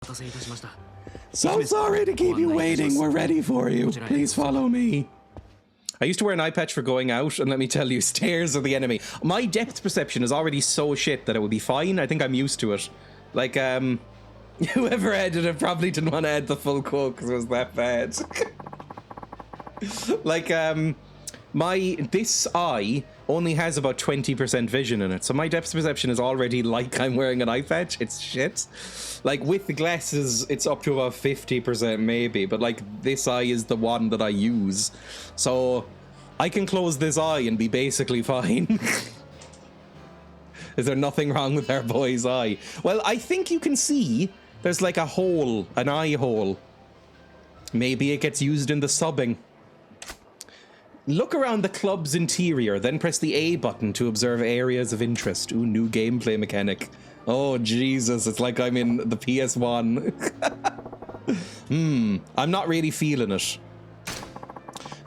So sorry to keep you waiting. We're ready for you. Please follow me. I used to wear an eye patch for going out, and let me tell you, stairs are the enemy. My depth perception is already so shit that it would be fine. I think I'm used to it. Like, whoever added it probably didn't want to add the full quote because it was that bad. Like, this eye only has about 20% vision in it, so my depth perception is already like I'm wearing an eye patch. It's shit. Like, with the glasses, it's up to about 50% maybe, but like, this eye is the one that I use. So, I can close this eye and be basically fine. Is there nothing wrong with our boy's eye? Well, I think you can see there's like a hole, an eye hole. Maybe it gets used in the subbing. Look around the club's interior, then press the A button to observe areas of interest. Ooh, new gameplay mechanic. Oh, Jesus, it's like I'm in the PS1. I'm not really feeling it.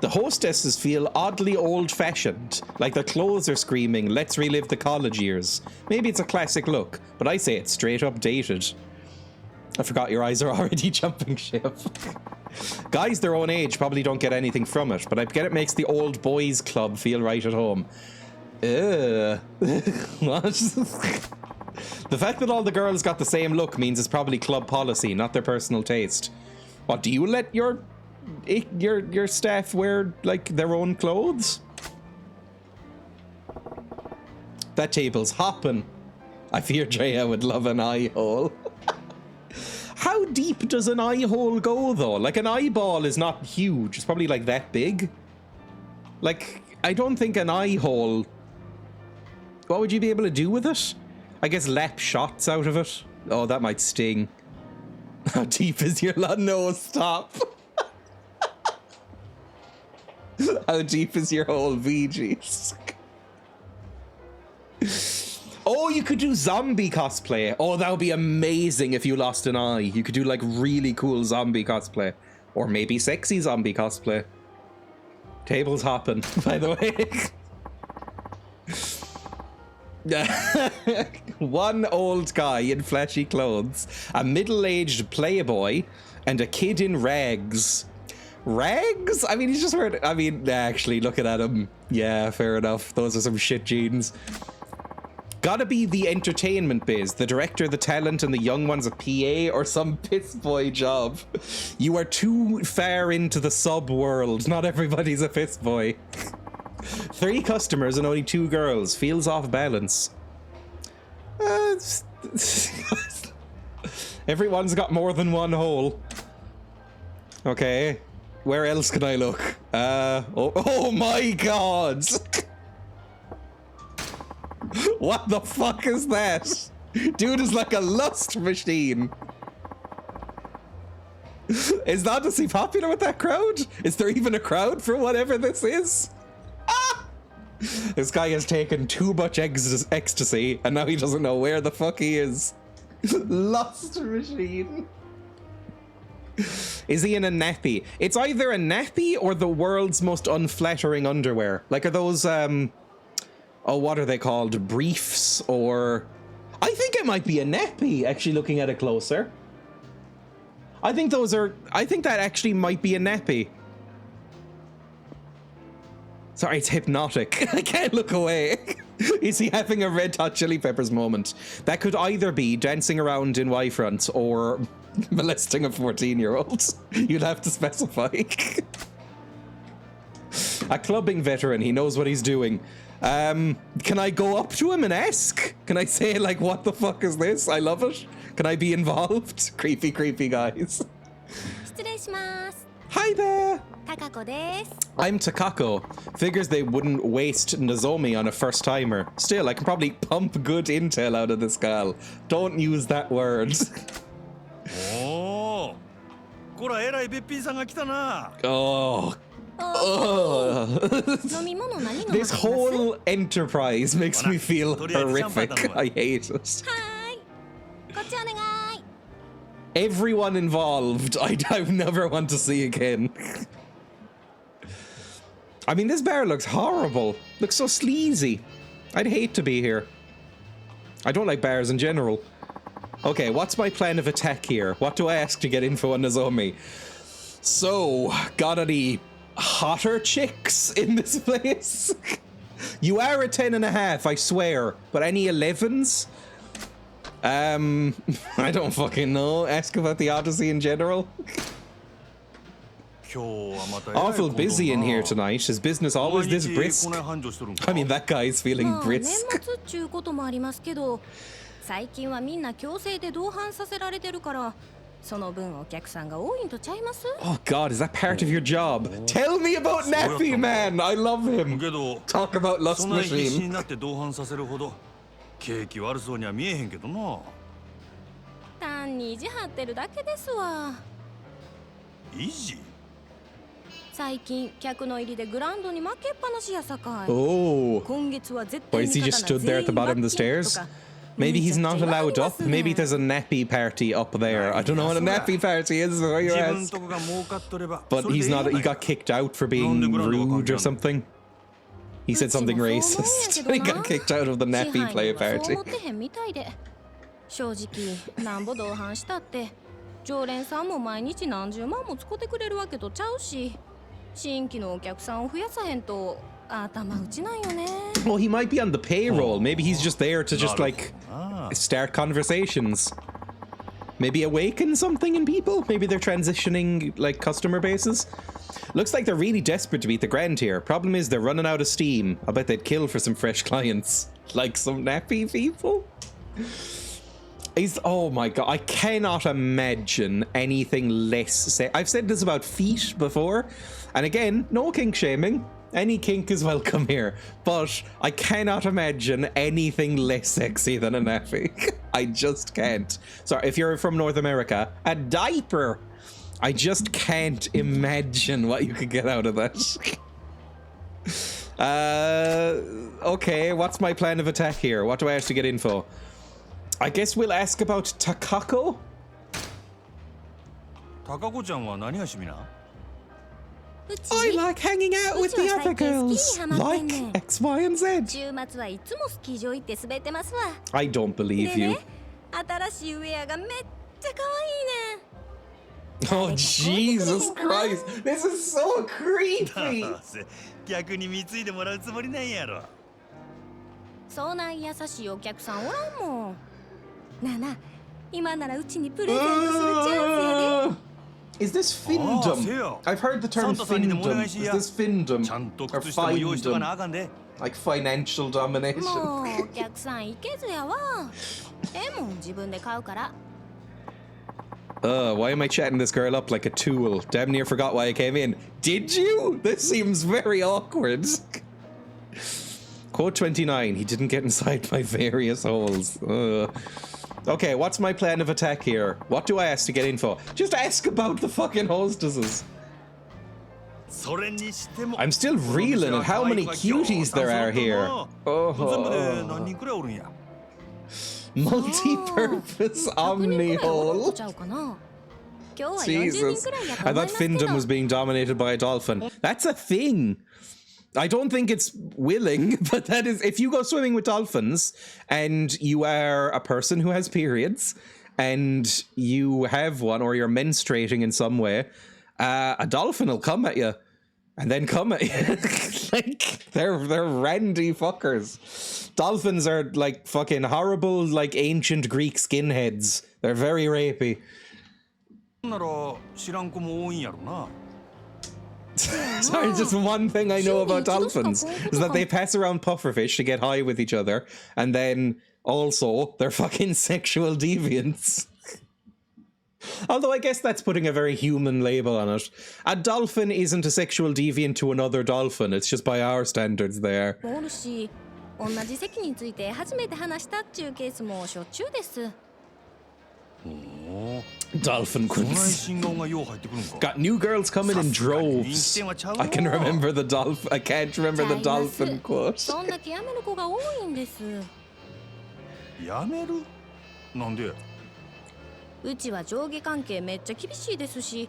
The hostesses feel oddly old-fashioned, like their clothes are screaming, let's relive the college years. Maybe it's a classic look, but I say it's straight up dated. I forgot your eyes are already jumping ship. Guys their own age probably don't get anything from it, but I get it makes the old boys club feel right at home. What? The fact that all the girls got the same look means it's probably club policy, not their personal taste. What, do you let your staff wear, like, their own clothes? That table's hopping. I fear Dreya would love an eye hole. How deep does an eye hole go, though? Like, an eyeball is not huge. It's probably, like, that big. Like, I don't think an eye hole... What would you be able to do with it? I guess lap shots out of it. Oh, that might sting. How deep is your... No, stop. How deep is your hole, VGs? Oh, you could do zombie cosplay. Oh, that would be amazing if you lost an eye. You could do, like, really cool zombie cosplay. Or maybe sexy zombie cosplay. Table's hopping, by the way. One old guy in flashy clothes, a middle-aged playboy, and a kid in rags. Rags? I mean, he's just wearing... I mean, actually, looking at him. Yeah, fair enough. Those are some shit jeans. Gotta be the entertainment biz, the director, the talent, and the young one's a PA or some piss boy job. You are too far into the sub world. Not everybody's a piss boy. 3 customers and only 2 girls. Feels off balance. Everyone's got more than one hole. Okay. Where else can I look? Oh my god! What the fuck is that? Dude is like a lust machine. Is Odyssey popular with that crowd? Is there even a crowd for whatever this is? Ah! This guy has taken too much ecstasy and now he doesn't know where the fuck he is. Lust machine. Is he in a nappy? It's either a nappy or the world's most unflattering underwear. Like, are those, oh, what are they called? Briefs, or... I think it might be a nappy, actually, looking at it closer. I think those are... I think that actually might be a nappy. Sorry, it's hypnotic. I can't look away. Is he having a Red Hot Chili Peppers moment? That could either be dancing around in Y-front or molesting a 14-year-old. You'd have to specify. A clubbing veteran, he knows what he's doing. Can I go up to him and ask? Can I say, like, what the fuck is this? I love it. Can I be involved? Creepy, creepy guys. Hi there. I'm Takako. Figures they wouldn't waste Nozomi on a first timer. Still, I can probably pump good intel out of this gal. Don't use that word. Oh. This whole enterprise makes me feel horrific. I hate it. Everyone involved, I never want to see again. I mean, this bar looks horrible. Looks so sleazy. I'd hate to be here. I don't like bars in general. Okay, what's my plan of attack here? What do I ask to get info on Nozomi? So, got any hotter chicks in this place? You are a 10.5, I swear. But any 11s? I don't fucking know. Ask about the Odyssey in general. Awful busy in here tonight. Is business always this brisk? I mean, that guy's feeling brisk. 最近はみんな強制で同伴させられてるからその分お客さんが多いんとちゃいます Oh god, is that part of your job? Tell me about Nappy Man! I love him! Talk about Lust Machine. 同伴させるほど景気悪そうには見えへんけどな単に意地張ってるだけですわ意地最近客の入りでグラウンドに負けっぱなしやさかい Oh. 今月は絶 Why 対 is he に just 勝た stood there at the bottom of the stairs? Maybe he's not allowed up. Maybe there's a nappy party up there. I don't know what a nappy party is. Where you ask. But he's not. He got kicked out for being rude or something. He said something racist. He got kicked out of the nappy play party. 正直なんぼ同伴したって常連さんも毎日何十万も使ってくれるわけとちゃうし新規のお客さんを増やさへんと Well, he might be on the payroll. Maybe he's just there to just like start conversations. Maybe awaken something in people. Maybe they're transitioning like customer bases. Looks like they're really desperate to beat the grand here. Problem is they're running out of steam. I bet they'd kill for some fresh clients. Like some nappy people. Oh my god, I cannot imagine anything less. I've said this about feet before. And again, no kink shaming. Any kink is welcome here, but I cannot imagine anything less sexy than a nappy. I just can't. Sorry, if you're from North America, a diaper. I just can't imagine what you could get out of that. Okay, what's my plan of attack here? What do I have to get info? I guess we'll ask about Takako? Takako-chan wa nani ga shimi na? I like hanging out with the other girls, like X, Y, and Z. I don't believe you. Oh, Jesus Christ. This is so creepy. 逆に貢いでもらうつもりなんやろそんな優しいお客さんおらんもんなあなあ今ならうちにプレゼントするチャンスやで Is this findom? I've heard the term findom. Is this findom? Or findom? Like financial domination? もうお客さんいけずやわも自分で買うから Why am I chatting this girl up like a tool? Damn near forgot why I came in. Did you? This seems very awkward. Quote 29. He didn't get inside my various holes. Okay, what's my plan of attack here? What do I ask to get info? Just ask about the fucking hostesses. I'm still reeling at how many cuties there are here. Oh. Multi-purpose omni-hole. Jesus. I thought Findom was being dominated by a dolphin. That's a thing. I don't think it's willing, but that is, if you go swimming with dolphins and you are a person who has periods and you have one or you're menstruating in some way, a dolphin will come at you and then come at you. Like, they're randy fuckers. Dolphins are like fucking horrible, like ancient Greek skinheads. They're very rapey. Sorry, just one thing I know about dolphins is that they pass around pufferfish to get high with each other, and then also they're fucking sexual deviants. Although I guess that's putting a very human label on it. A dolphin isn't a sexual deviant to another dolphin, it's just by our standards there. Dolphin quotes. Got new girls coming in droves. I can remember the dolphin. I can't remember the dolphin quote. うちは上下関係めっちゃ厳しいですし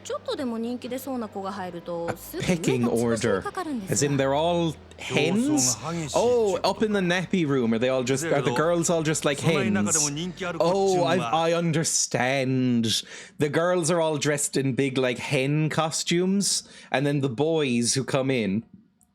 ちょっとでも人気出そうな子が入るとすぐ Pecking 目が潰しに order. かかるんです As よ in they're all hens? Oh, up in the nappy room. Are the girls all just like hens? Oh, I understand. The girls are all dressed in big like hen costumes, and then the boys who come in,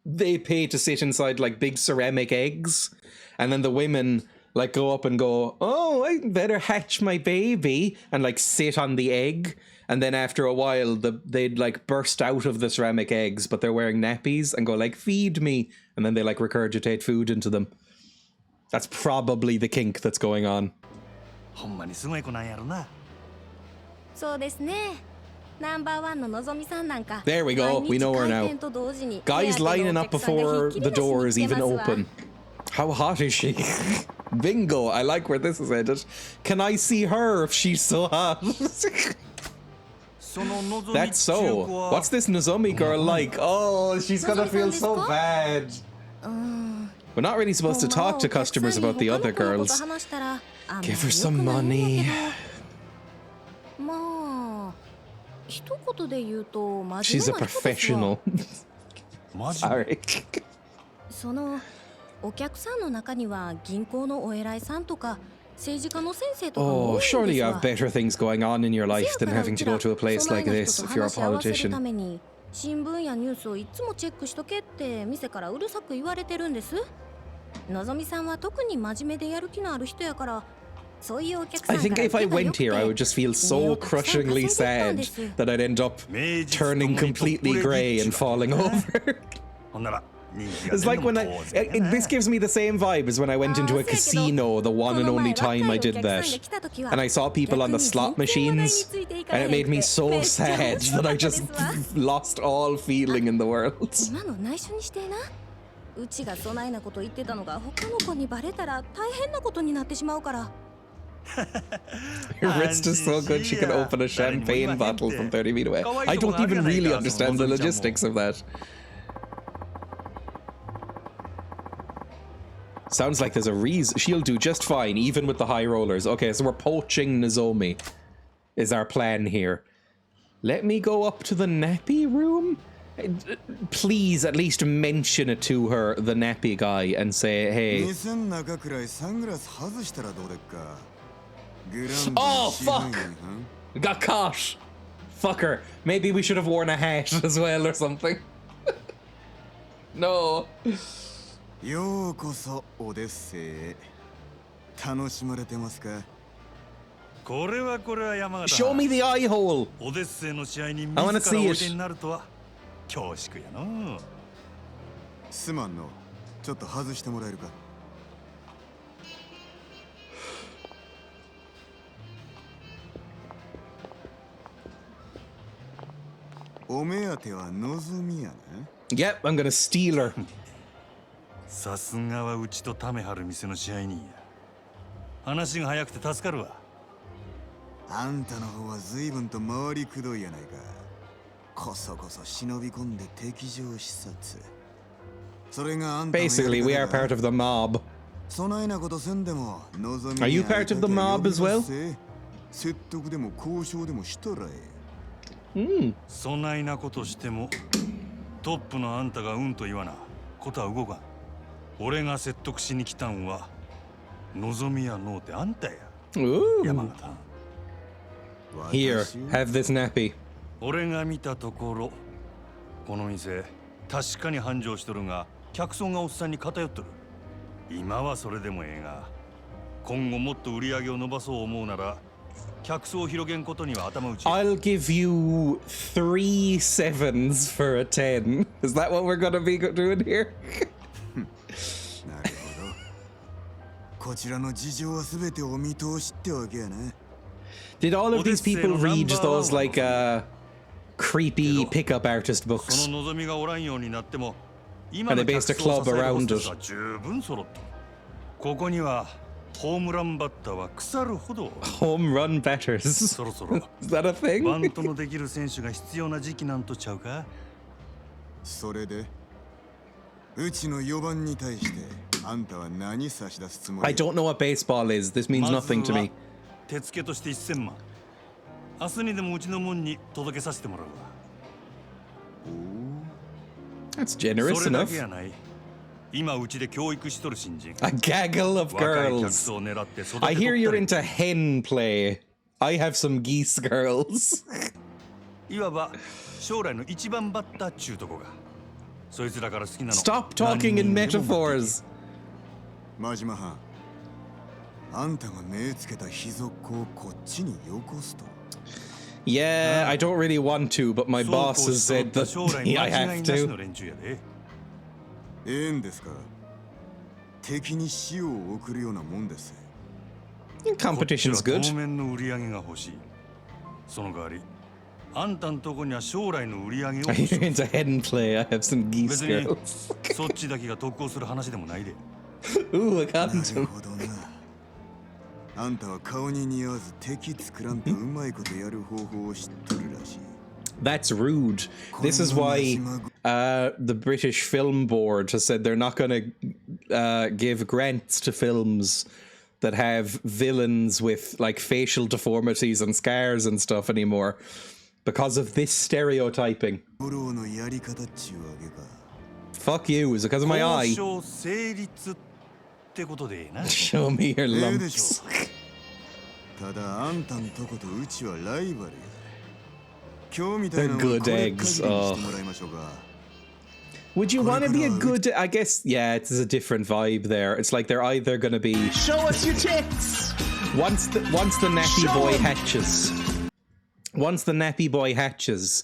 they pay to sit inside like big ceramic eggs, and then the women like go up and go, oh, I better hatch my baby, and like sit on the egg. And then after a while, they'd like burst out of the ceramic eggs, but they're wearing nappies and go like, feed me. And then they like regurgitate food into them. That's probably the kink that's going on. ほんまにすごい子なんやろな。そうですね。ナンバーワンののぞみさんなんか There we go. We know her now. Guys lining up before the doors even open. How hot is she? Bingo. I like where this is headed. Can I see her if she's so hot? That's so. What's this Nozomi girl like? Oh, she's gonna feel so bad. We're not really supposed to talk to customers about the other girls. Give her some money. She's a professional. Sorry. そのお客さんの中には銀行のお偉いさんとか政治家の先生とかも多いんですわ。 surely you have better things going on in your life than having to go to a place like this if you're a politician. 新聞やニュースをいつもチェックしとけって店からうるさく言われてるんです。のぞみさんは特に真面目でやる気のある人やから。 I think if I went here, I would just feel so crushingly sad that I'd end up turning completely grey and falling over. It's like when this gives me the same vibe as when I went into a casino the one and only time I did that. And I saw people on the slot machines, and it made me so sad that I just lost all feeling in the world. うちがそないなこと言ってたのが他の子にバレたら大変なことになってしまうから。 Your wrist is so good she can open a champagne bottle from 30 feet away. I don't even really understand the logistics of that. Sounds like there's a reason. She'll do just fine, even with the high rollers. Okay, so we're poaching Nozomi, is our plan here. Let me go up to the nappy room? Please at least mention it to her, the nappy guy, and say, hey. Oh, fuck! Got caught! Fucker. Maybe we should have worn a hat as well or something. No. Show me the eye hole. I want to see it. 恐縮やの。すまんの。ちょっと外してもらえるか。お目当てはのぞみやな。Yep, I'm gonna steal her. さすがはうちとためはる店の支配人や。話が早くて助かるわ。あんたの方は随分と回りくどいやないか。 Basically, we are part of the mob. Are you part of the mob as well? Ooh. Here, have this nappy. 俺が見たところこの店確かに繁盛しとるが客層がおっさんに偏っとる今はそれでもええが今後もっと売り上げを伸ばそう思うなら客層を広げんことには頭打ち I'll give you 3 sevens for a 10. Is that what we're gonna be doing here? なるほどこちらの事情は全てお見通しってわけやな Did all of these people read those like creepy pickup artist books? And they based a club around it. Home run batters. Is that a thing? I don't know what baseball is. This means nothing to me. 明日にでもうちの門に届けさせてもらうわ。 That's generous それだ enough. けやない。今うちで教育しとる新人。 A gaggle of 若い客 girls. 層を狙って育てとった I ら hear you're into hen play. I have some geese girls. いわば将来の一番バッターっちゅうとこが。そいつらから好きなの。 Stop talking in 何人でも持ってけ。 metaphors. マジマハン、あんたが目つけた秘蔵庫をこっちによこすと。 Yeah, I don't really want to, but my そうこう boss has しとっ said た that 将来 I 間違 have いなしの to. 連中やで。ええんですか。敵に死を送るようなもんです。 Competition's こっちは good. 当面の売り上げが欲しい。その代わり、あんたんとこには将来の売り上げを I hear you're into hen play. I have some geese 別に girls. そっちだけが得をする話でもないで。 Ooh, a なる condom. ほどな。あんたは顔に似合わず敵作らんとうまいことやる方法を知っとるらしい。 That's rude. This is why the British Film Board has said they're not going to give grants to films that have villains with like facial deformities and scars and stuff anymore because of this stereotyping. フォローのやり方っちゅうわけか。 Fuck you, is it because of my 交 eye? 渉成立ってことでええな。 Show me your ええでし lumps. ょう。ただあんたんとことうちはライバルや。今日みたいなのは They're good これ限りに eggs. してもらいましょうか。 Would you want to be a good... I guess, yeah, it's a different vibe there. It's like they're either going to be... Show us your tits! Once the nappy boy hatches. Once the nappy boy hatches,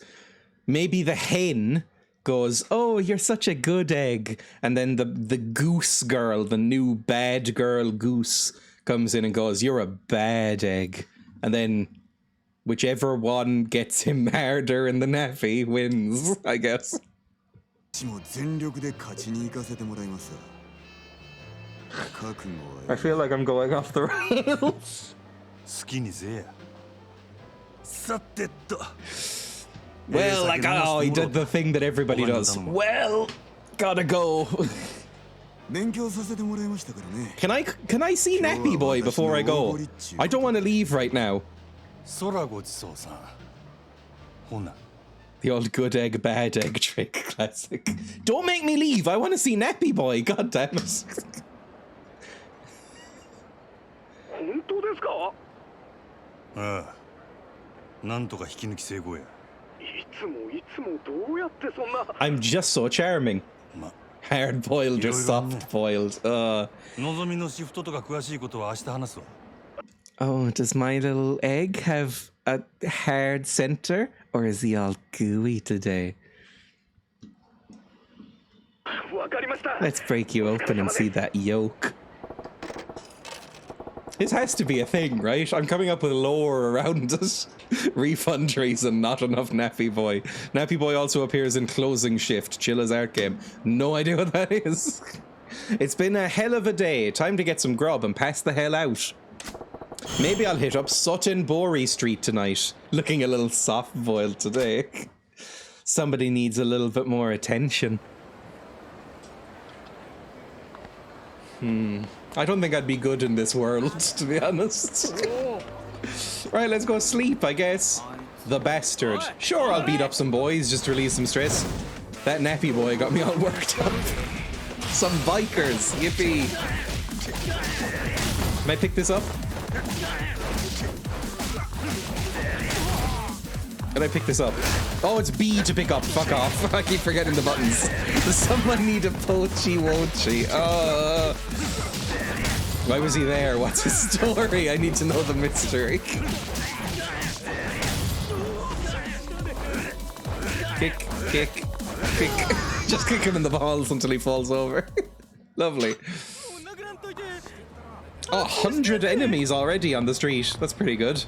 maybe the hen goes, oh, you're such a good egg. And then the goose girl, the new bad girl goose, comes in and goes, you're a bad egg. And then whichever one gets him harder in the nappy wins, I guess. 私も全力で勝ちに行かせてもらいます。覚悟 I は feel like I'm going off the rails. 好きにせえや。さてと。 Well, like, oh, he did the thing that everybody does. Well, gotta go. 勉強させてもらいましたからね。 Can I see Nappy Boy before I go? I don't want to leave right now. 空ごちそうさん。ほな。 The old good egg, bad egg trick classic. Don't make me leave. I want to see Nappy Boy. God damn it. 本当ですか？ああ。なんとか引き抜き成功や。いつもどうやってそんな。 I'm just so charming. ま、 Hard boiled or soft boiled. のぞみのシフトとか詳しいことは明日話すわ。 Oh, does my little egg have a hard center? Or is he all gooey today? わかりました。 Let's break you open and see that yolk. This has to be a thing, right? I'm coming up with lore around it. Refund reason, not enough Nappy Boy. Nappy Boy also appears in Closing Shift, Chilla's art game. No idea what that is. It's been a hell of a day. Time to get some grub and pass the hell out. Maybe I'll hit up Sutton Borey Street tonight. Looking a little soft-boiled today. Somebody needs a little bit more attention. I don't think I'd be good in this world, to be honest. Right, let's go sleep, I guess. The bastard. Sure, I'll beat up some boys just to release some stress. That nappy boy got me all worked up. Some bikers, yippee. Can I pick this up? Can I pick this up? Oh, it's B to pick up. Fuck off. I keep forgetting the buttons. Does someone need a poachy won'tchy? Why was he there? What's his story? I need to know the mystery. Kick, kick, kick. Just kick him in the balls until he falls over. Lovely. Oh, 100 enemies already on the street. That's pretty good.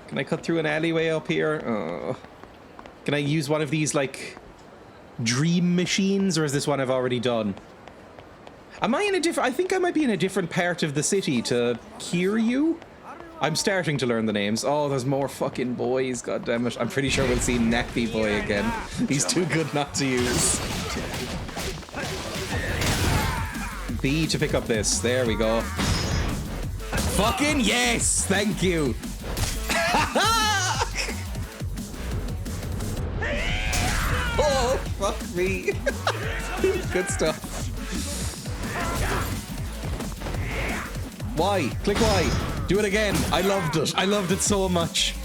Can I cut through an alleyway up here? Oh. Can I use one of these, like, dream machines, or is this one I've already done? Am I in a different... I think I might be in a different part of the city to Kiryu? I'm starting to learn the names. Oh, there's more fucking boys, God damn it. I'm pretty sure we'll see Nappy Boy again. He's too good not to use. B to pick up this. There we go. Fucking yes! Thank you! Oh, fuck me. Good stuff. Y. Click Y. Do it again. I loved it. I loved it so much.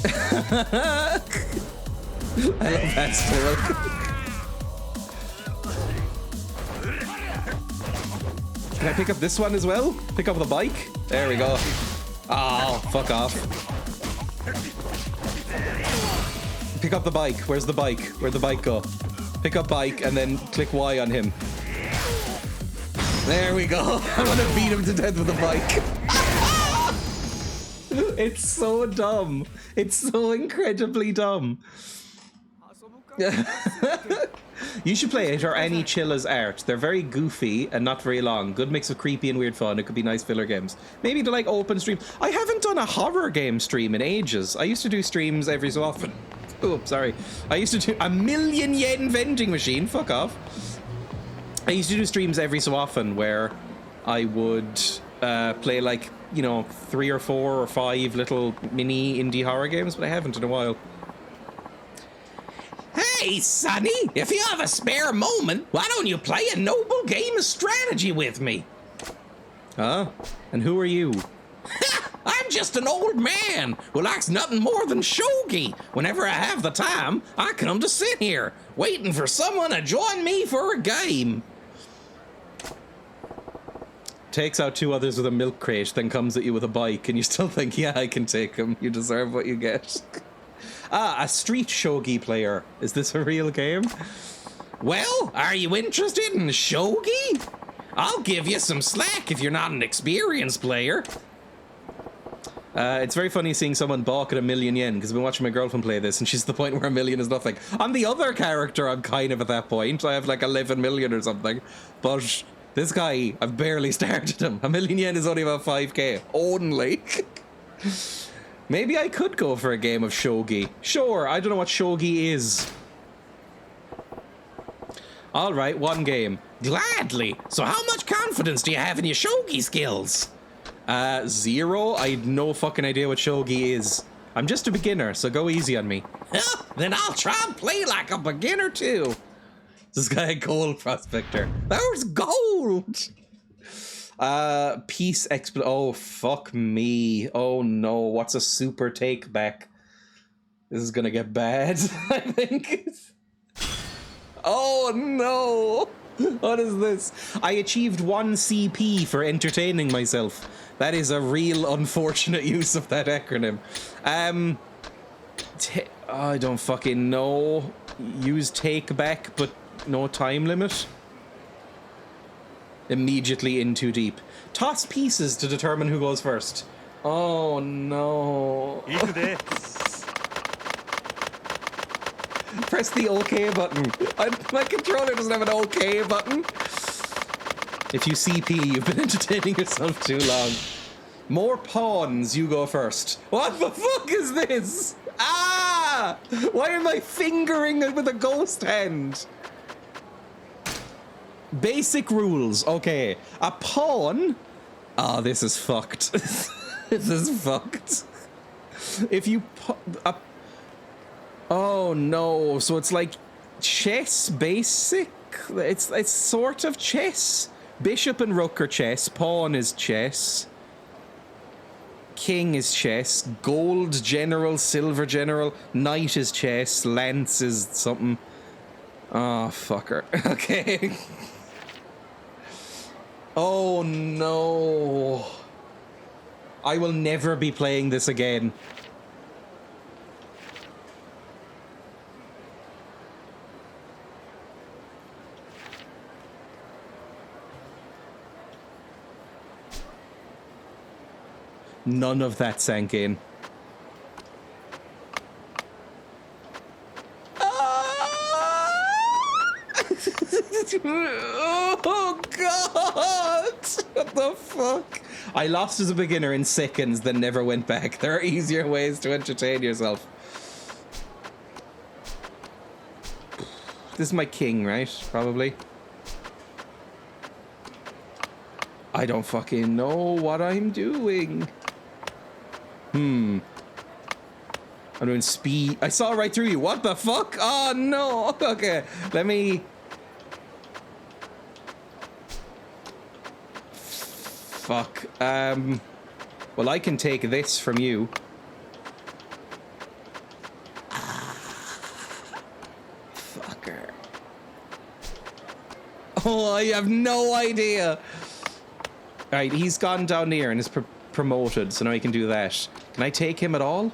I love that still. Can I pick up this one as well? Pick up the bike? There we go. Oh, fuck off. Pick up the bike. Where's the bike? Where'd the bike go? Pick up bike and then click Y on him. There we go. I want to beat him to death with a bike. It's so dumb. It's so incredibly dumb. You should play it or any Chilla's art. They're very goofy and not very long. Good mix of creepy and weird fun. It could be nice filler games. Maybe to like open stream. I haven't done a horror game stream in ages. I used to do streams every so often. Oh, sorry. I used to do a $1,000,000 vending machine. Fuck off. I used to do streams every so often where I would play like, you know, 3 or 4 or 5 little mini indie horror games, but I haven't in a while. Hey, Sonny, if you have a spare moment, why don't you play a noble game of strategy with me? Huh? And who are you? I'm just an old man who likes nothing more than shogi. Whenever I have the time, I come to sit here, waiting for someone to join me for a game. Takes out 2 others with a milk crate, then comes at you with a bike, and you still think, yeah, I can take him. You deserve what you get. Ah, a street shogi player. Is this a real game? Well, are you interested in shogi? I'll give you some slack if you're not an experienced player. It's very funny seeing someone balk at $1,000,000 because I've been watching my girlfriend play this and she's at the point where $1,000,000 is nothing. On the other character, I'm kind of at that point. I have like 11 million or something. But this guy, I've barely started him. $1,000,000 is only about 5k. Only. Maybe I could go for a game of shogi. Sure, I don't know what shogi is. Alright, 1 game. Gladly. So how much confidence do you have in your shogi skills? 0. I had no fucking idea what shogi is. I'm just a beginner, so go easy on me. Then I'll try and play like a beginner too. This guy a gold prospector. There's gold! Peace oh, fuck me. Oh no, what's a super take back? This is gonna get bad, I think. Oh no! What is this? I achieved 1 CP for entertaining myself. That is a real unfortunate use of that acronym. I don't fucking know. Use take back, but no time limit. Immediately in too deep. Toss pieces to determine who goes first. Oh no. Press the OK button. My controller doesn't have an OK button. If you CP, you've been entertaining yourself too long. More pawns, you go first. What the fuck is this? Ah! Why am I fingering it with a ghost hand? Basic rules. Okay. A pawn. Oh, this is fucked. This is fucked. If you oh no, so it's like chess basic? It's sort of chess. Bishop and rook are chess, pawn is chess. King is chess, gold general, silver general, knight is chess, lance is something. Oh, fucker. Okay. Oh no. I will never be playing this again. None of that sank in. Oh god! What the fuck? I lost as a beginner in seconds, then never went back. There are easier ways to entertain yourself. This is my king, right? Probably. I don't fucking know what I'm doing. I'm doing speed. I saw right through you. What the fuck? Oh no. Okay, let me. Fuck. Well, I can take this from you. Fucker. Oh, I have no idea. Alright, he's gone down here and is promoted, so now he can do that. Can I take him at all?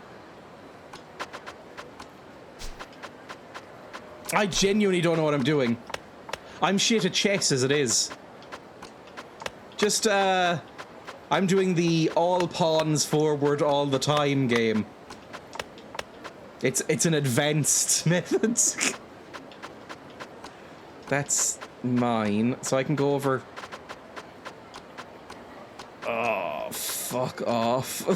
I genuinely don't know what I'm doing. I'm shit at chess as it is. Just, I'm doing the all pawns forward all the time game. It's an advanced method. That's mine, so I can go over. Oh, fuck off.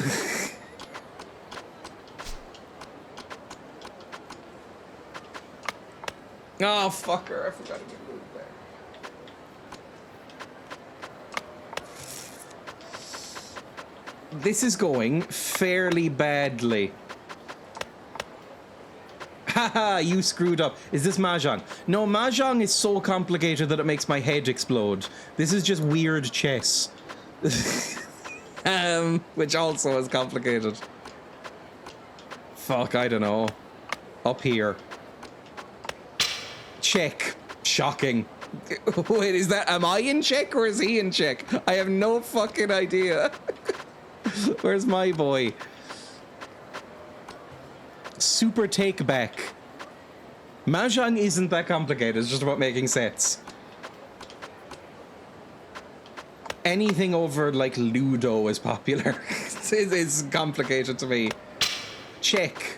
Oh, fucker, I forgot to get moved there. This is going fairly badly. Haha, you screwed up. Is this Mahjong? No, Mahjong is so complicated that it makes my head explode. This is just weird chess. Which also is complicated. Fuck, I don't know. Up here. Check. Shocking. Wait, is that... Am I in check or is he in check? I have no fucking idea. Where's my boy? Super take back. Mahjong isn't that complicated. It's just about making sets. Anything over, like, Ludo is popular. It's complicated to me. Check.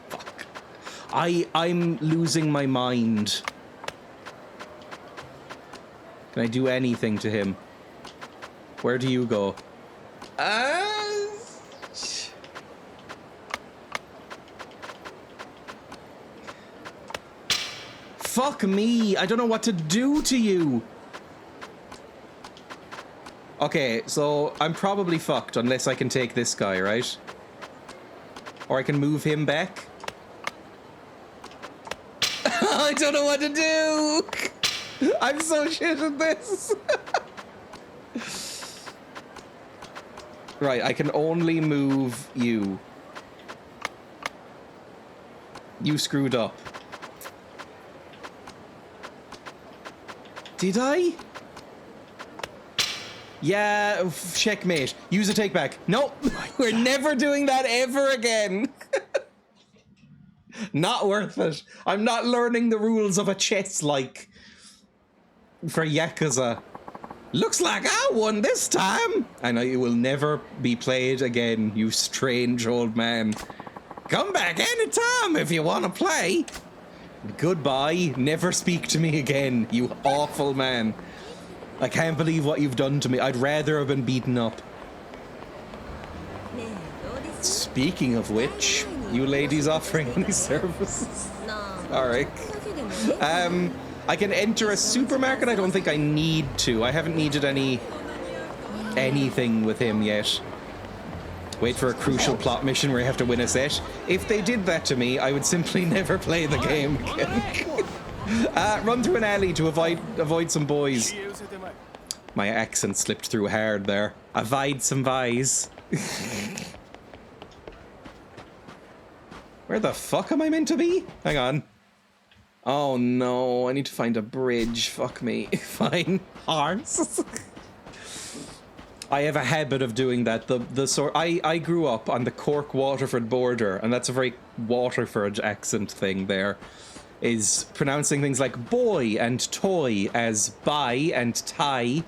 Fuck. I'm losing my mind. Can I do anything to him? Where do you go? Fuck me, I don't know what to do to you. Okay, so I'm probably fucked unless I can take this guy, right? Or I can move him back. I don't know what to do. I'm so shit at this. Right, I can only move you. You screwed up. Did I? Yeah, checkmate. Use a take back. No, we're never doing that ever again. Not worth it. I'm not learning the rules of a chess like for Yakuza. Looks like I won this time. I know you will never be played again, you strange old man. Come back anytime if you want to play. Goodbye. Never speak to me again, you awful man. I can't believe what you've done to me. I'd rather have been beaten up. Speaking of which, you ladies offering any services? Alright. I can enter a supermarket. I don't think I need to. I haven't needed anything with him yet. Wait for a crucial plot mission where you have to win a set. If they did that to me, I would simply never play the game again. Run through an alley to avoid some boys. My accent slipped through hard there. Avoid some boys. Where the fuck am I meant to be? Hang on. Oh no, I need to find a bridge. Fuck me. Fine. Horse. I have a habit of doing that. I grew up on the Cork-Waterford border, and that's a very Waterford accent thing there. Is pronouncing things like boy and toy as buy and tie.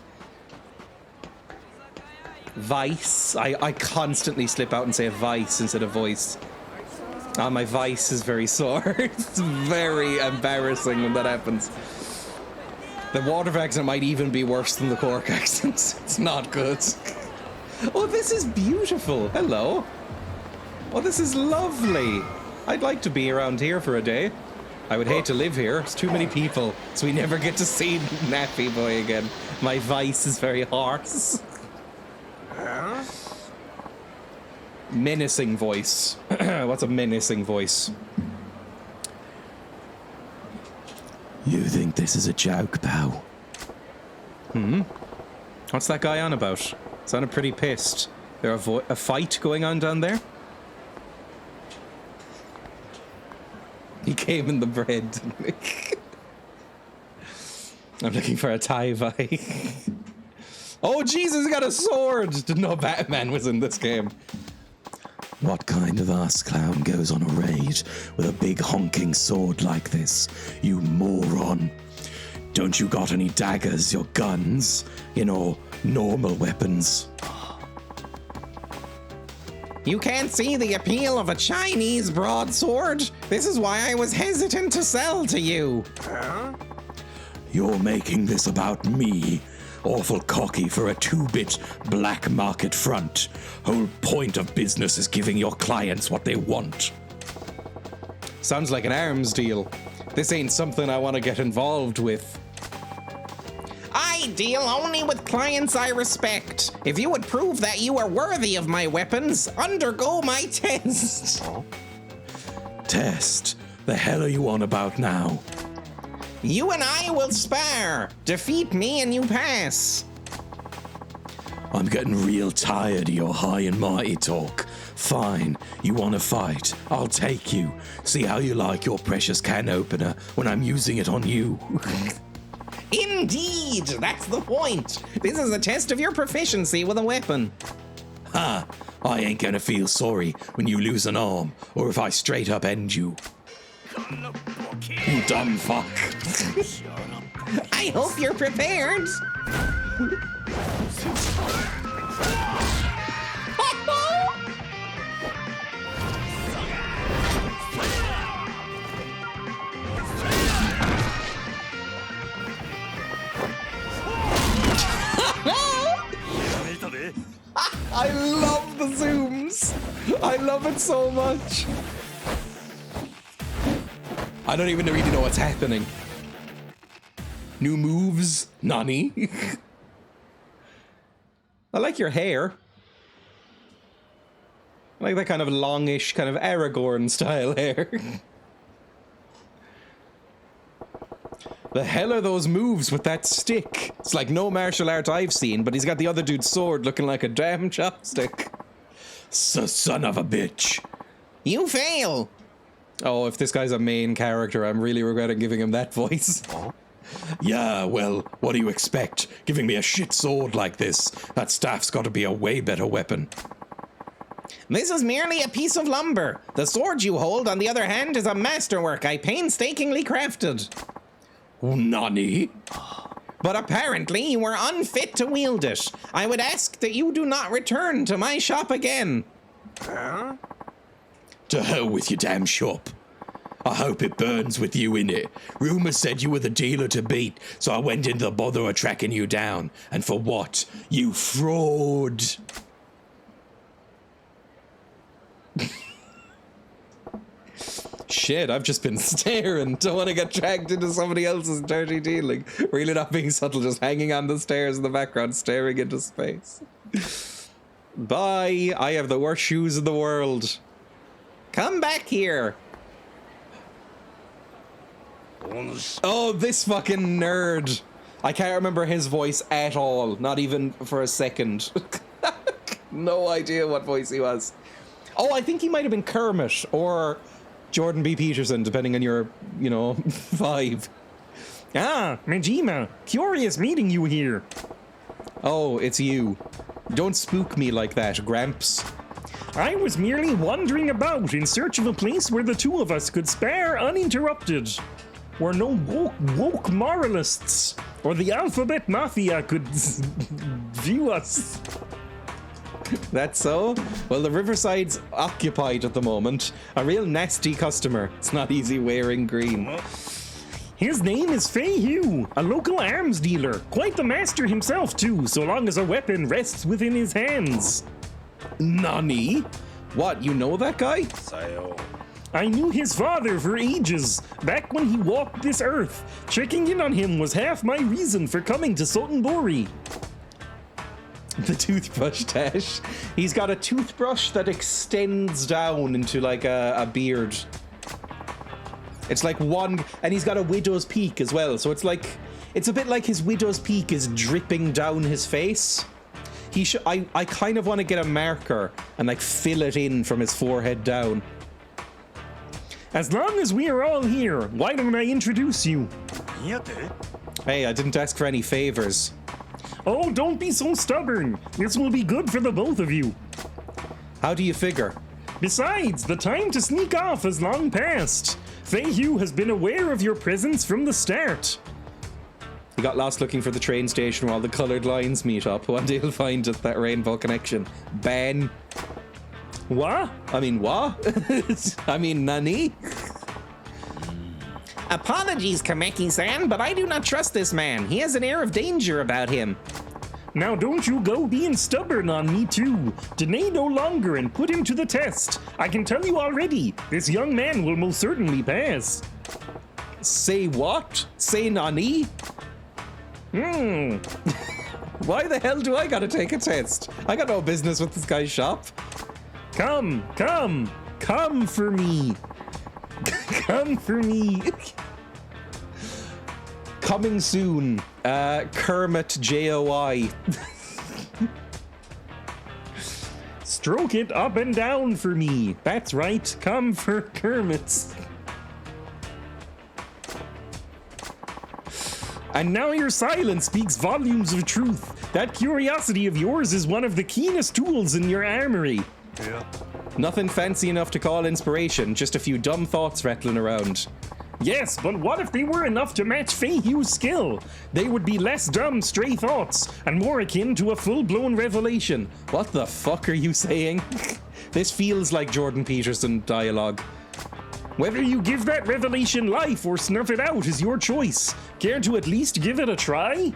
Vice. I constantly slip out and say vice instead of voice. My vice is very sore. It's very embarrassing when that happens. The Waterford accent might even be worse than the Cork accent. It's not good. Oh, this is beautiful. Hello. Oh, this is lovely. I'd like to be around here for a day. I would hate to live here. It's too many people, so we never get to see Nappy Boy again. My voice is very hoarse. Menacing voice. What's a menacing voice? You think this is a joke, pal? What's that guy on about? Sounded pretty pissed. There a fight going on down there? He came in the bread, didn't he? I'm looking for a tie-vie. Oh, Jesus, he got a sword! Didn't know Batman was in this game. What kind of ass clown goes on a raid with a big honking sword like this, you moron? Don't you got any daggers or guns? You know, normal weapons. You can't see the appeal of a Chinese broadsword? This is why I was hesitant to sell to you. You're making this about me. Awful cocky for a 2-bit black market front. Whole point of business is giving your clients what they want. Sounds like an arms deal. This ain't something I want to get involved with. I deal only with clients I respect. If you would prove that you are worthy of my weapons, undergo my test. Test? The hell are you on about now? You and I will spar. Defeat me and you pass. I'm getting real tired of your high and mighty talk. Fine, you want to fight? I'll take you. See how you like your precious can opener when I'm using it on you. Indeed, that's the point. This is a test of your proficiency with a weapon. Ha! I ain't gonna feel sorry when you lose an arm, or if I straight up end you. You dumb fuck. I hope you're prepared. I love the zooms. I love it so much. I don't even really know what's happening. New moves, Nani. I like your hair. I like that kind of longish, kind of Aragorn style hair. The hell are those moves with that stick? It's like no martial art I've seen, but he's got the other dude's sword looking like a damn chopstick. Son of a bitch. You fail. Oh, if this guy's a main character, I'm really regretting giving him that voice. Yeah, well, what do you expect? Giving me a shit sword like this? That staff's got to be a way better weapon. This is merely a piece of lumber. The sword you hold, on the other hand, is a masterwork I painstakingly crafted. Nani? But apparently you were unfit to wield it. I would ask that you do not return to my shop again. To hell with your damn shop. I hope it burns with you in it. Rumors said you were the dealer to beat, so I went into the bother of tracking you down. And for what? You fraud. Shit, I've just been staring. Don't want to get dragged into somebody else's dirty dealing. Really not being subtle, just hanging on the stairs in the background, staring into space. Bye. I have the worst shoes in the world. Come back here. Oh, this fucking nerd. I can't remember his voice at all. Not even for a second. No idea what voice he was. Oh, I think he might have been Kermit or Jordan B. Peterson, depending on your, vibe. Ah, Majima, curious meeting you here. Oh, it's you. Don't spook me like that, Gramps. I was merely wandering about in search of a place where the two of us could spare uninterrupted. Where no woke moralists or the alphabet mafia could view us. That's so? Well, the Riverside's occupied at the moment. A real nasty customer. It's not easy wearing green. His name is Fei Hu, a local arms dealer. Quite the master himself, too, so long as a weapon rests within his hands. Nani? What, you know that guy? I knew his father for ages, back when he walked this earth. Checking in on him was half my reason for coming to Sotenbori. The toothbrush Tash. He's got a toothbrush that extends down into like a beard. It's like one, and he's got a widow's peak as well. So it's like, it's a bit like his widow's peak is dripping down his face. He should. I kind of want to get a marker and like fill it in from his forehead down. As long as we are all here, why don't I introduce you? Hey, I didn't ask for any favors. Oh, don't be so stubborn. This will be good for the both of you. How do you figure? Besides, the time to sneak off has long passed. Feihu has been aware of your presence from the start. He got lost looking for the train station where all the coloured lines meet up. One day he'll find it, that rainbow connection. Ben. What? I mean, what? I mean, nani? Apologies, Kameki-san, but I do not trust this man. He has an air of danger about him. Now don't you go being stubborn on me too. Deny no longer and put him to the test. I can tell you already, this young man will most certainly pass. Say what? Say nani? Why the hell do I gotta take a test? I got no business with this guy's shop. Come for me. Come for me. Coming soon, Kermit JOI. Stroke it up and down for me. That's right, come for Kermit's. And now your silence speaks volumes of truth. That curiosity of yours is one of the keenest tools in your armory. Yeah. Nothing fancy enough to call inspiration, just a few dumb thoughts rattling around. Yes, but what if they were enough to match Feihu's skill? They would be less dumb, stray thoughts, and more akin to a full-blown revelation. What the fuck are you saying? This feels like Jordan Peterson dialogue. Whether you give that revelation life or snuff it out is your choice. Care to at least give it a try?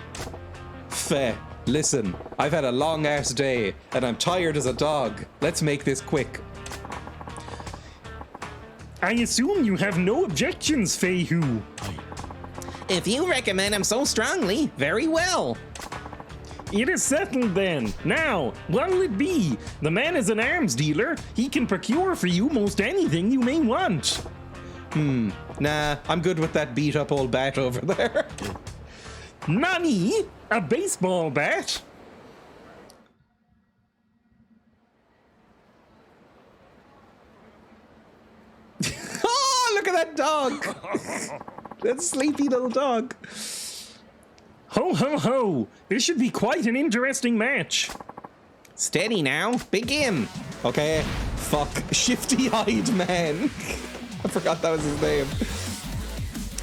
Feh. Listen, I've had a long ass day, and I'm tired as a dog. Let's make this quick. I assume you have no objections, Feihu. If you recommend him so strongly, very well. It is settled then. Now, what'll it be? The man is an arms dealer. He can procure for you most anything you may want. Nah, I'm good with that beat up old bat over there. Nani? A baseball bat? Oh, look at that dog. That sleepy little dog. Ho ho ho! This should be quite an interesting match. Steady now, begin. Okay, fuck. Shifty-eyed man. I forgot that was his name.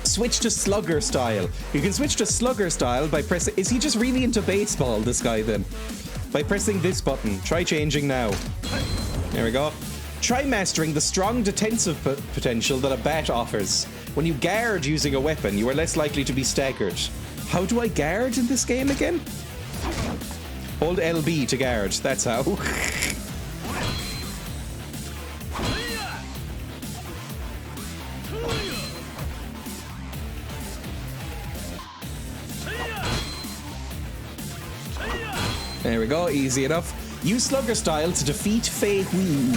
Switch to slugger style. You can switch to slugger style by pressing... Is he just really into baseball, this guy, then? By pressing this button. Try changing now. There we go. Try mastering the strong defensive potential that a bat offers. When you guard using a weapon, you are less likely to be staggered. How do I guard in this game again? Hold LB to guard. That's how. There we go, easy enough. Use slugger style to defeat Fei Hu.